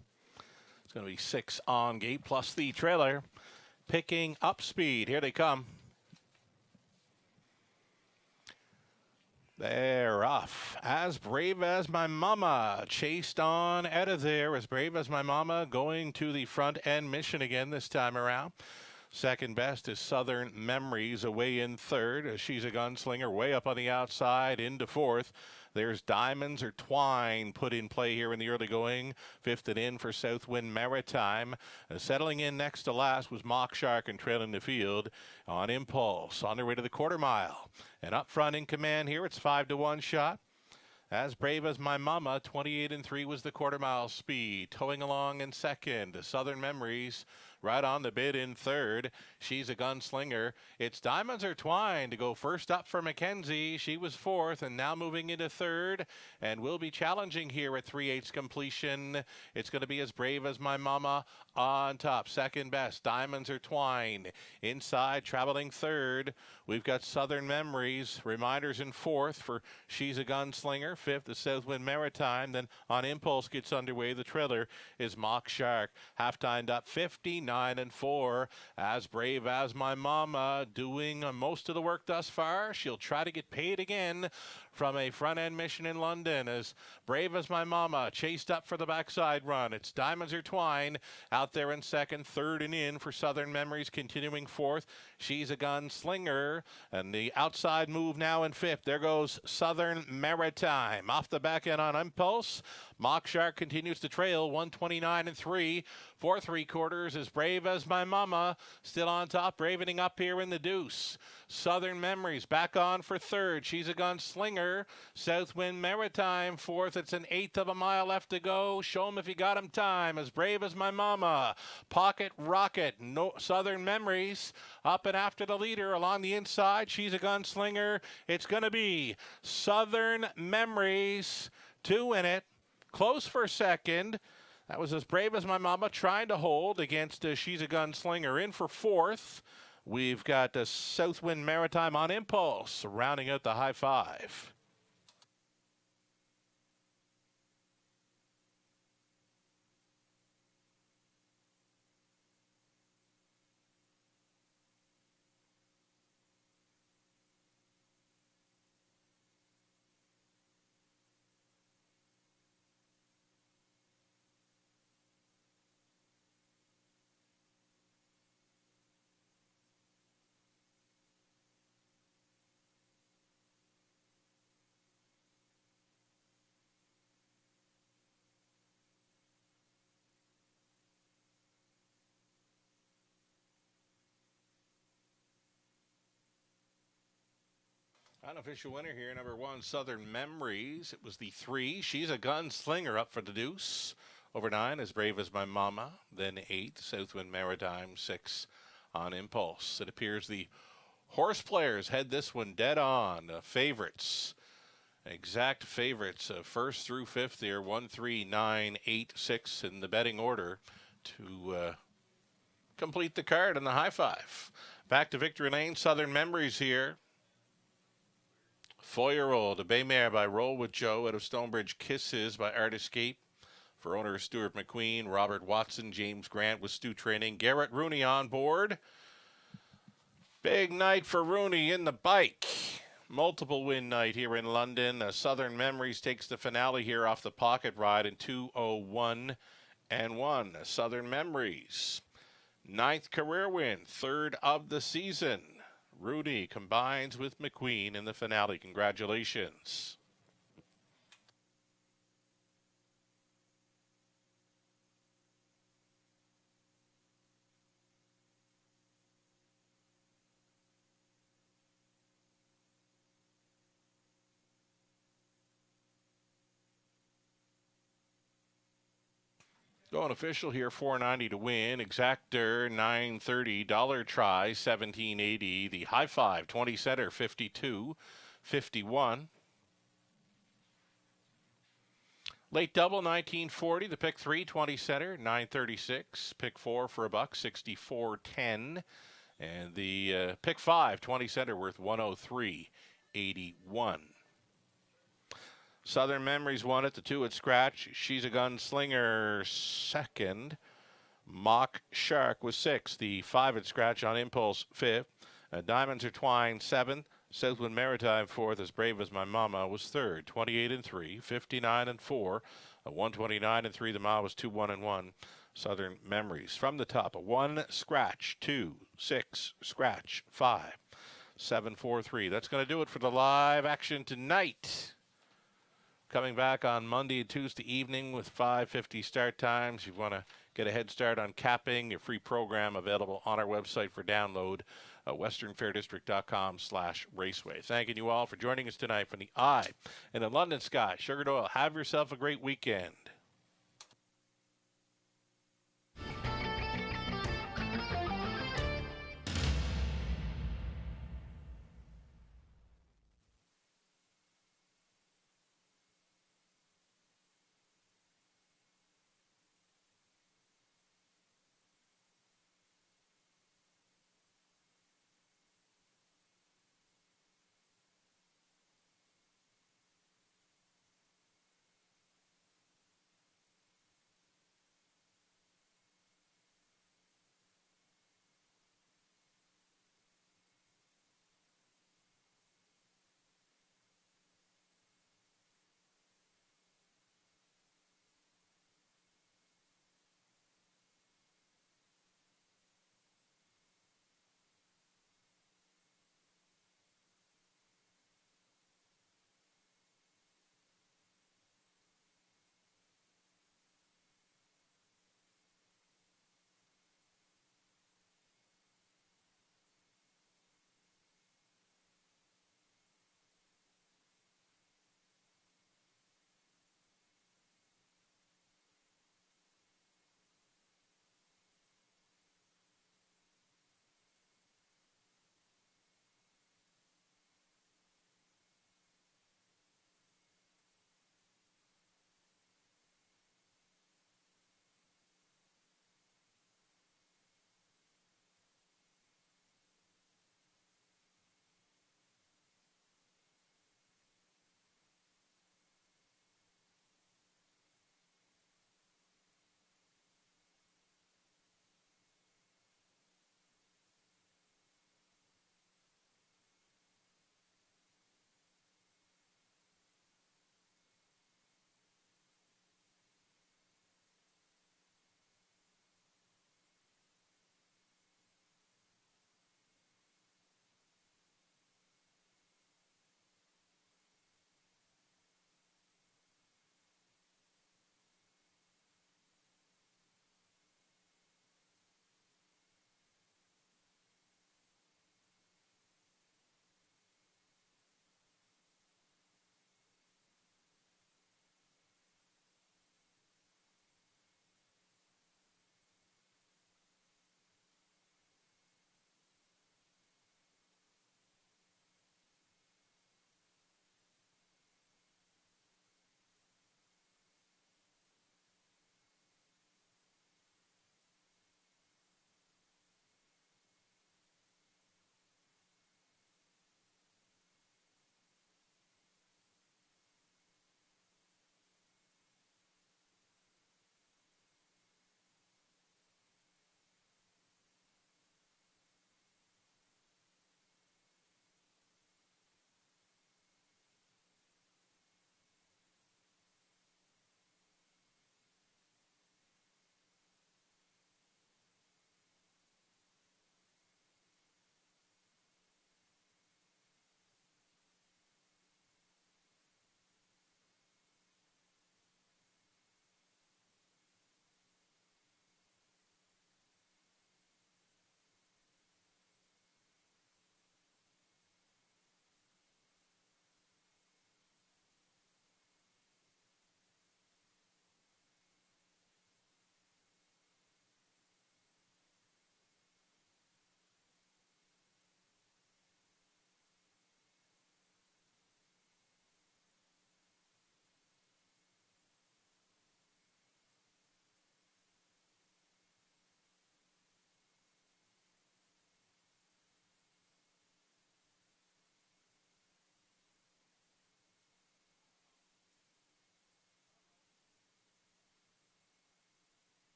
It's going to be 6 on gate plus the trailer. Picking up speed. Here they come. They're off. As Brave as My Mama chased on out of there. As Brave as My Mama going to the front end mission again this time around. Second best is Southern Memories away in third. She's a Gunslinger way up on the outside into fourth. There's Diamonds or Twine put in play here in the early going. Fifth and in for Southwind Maritime. Settling in next to last was Mock Shark and trailing the field on Impulse. On their way to the quarter mile. And up front in command here, it's 5-1 shot. As Brave as My Mama, 28-3 was the quarter mile speed. Towing along in second. Southern Memories right on the bid in third. She's a Gunslinger. It's Diamonds or Twine to go first up for Mackenzie. She was fourth and now moving into third and will be challenging here at 3/8 completion. It's going to be As Brave as My Mama on top. Second best, Diamonds or Twine. Inside, traveling third. We've got Southern Memories. Reminders in fourth for She's a Gunslinger. Fifth, the Southwind Maritime. Then on Impulse gets underway. The trailer is Mock Shark. Half-timed up 59-4. As Brave as My Mama doing most of the work thus far. She'll try to get paid again from a front-end mission in London. As Brave as My Mama chased up for the backside run. It's Diamonds or Twine out there in second. Third and in for Southern Memories continuing fourth. She's a Gunslinger. And the outside move now in fifth. There goes Southern Maritime. Off the back end on Impulse. Mock Shark continues to trail 129-3. 4 3/4 is Brave as My Mama. Still on top, bravening up here in the deuce. Southern Memories back on for third. She's a Gunslinger. Southwind Maritime fourth. It's an 1/8 of a mile left to go. Show 'em if you got 'em time. As Brave as My Mama. Pocket Rocket. No, Southern Memories up and after the leader along the inside. She's a Gunslinger. It's going to be Southern Memories to win it. Close for second. That was As Brave as My Mama trying to hold against She's a Gunslinger. In for fourth. We've got Southwind Maritime on Impulse rounding out the high five. Unofficial winner here, number 1, Southern Memories. It was the 3. She's a Gunslinger up for the deuce. Over 9, As Brave as My Mama. Then 8, Southwind Maritime. 6 on Impulse. It appears the horse players had this one dead on. Favorites. Exact favorites. First through fifth here. 1, 3, 9, 8, 6 in the betting order to complete the card in the high five. Back to Victory Lane. Southern Memories here. 4-year-old, a bay mare by Roll with Joe out of Stonebridge. Kisses by Art Escape. For owner Stuart McQueen, Robert Watson, James Grant with Stu Training. Garrett Rooney on board. Big night for Rooney in the bike. Multiple win night here in London. Southern Memories takes the finale here off the pocket ride in 2:01 Southern Memories. 9th career win, 3rd of the season. Rooney combines with McQueen in the finale. Congratulations. Going official here, $4.90 to win. Exactor, $9.30. Dollar try, $17.80. The high five, 20 center, $52.51. Late double, $19.40. The pick 3, 20 center, $9.36. Pick 4 for $1, $64.10. And the pick 5, 20 center, worth $103.81. Southern Memories won it. The 2 at Scratch. She's a Gunslinger second. Mock Shark was 6th. The 5 at Scratch on Impulse 5th. Diamonds Are Twined 7th. Southwood Maritime 4th. As Brave as My Mama was 3rd. 28-3. 59-4. 129-3. The Ma was 2-1-1. Southern Memories. From the top, a 1 Scratch, 2, 6 Scratch, 5, 7, 4, 3. That's going to do it for the live action tonight. Coming back on Monday and Tuesday evening with 5:50 start times. You want to get a head start on capping, your free program available on our website for download, westernfairdistrict.com/raceway. Thanking you all for joining us tonight from the Eye in the London Sky. Sugar Doyle, have yourself a great weekend.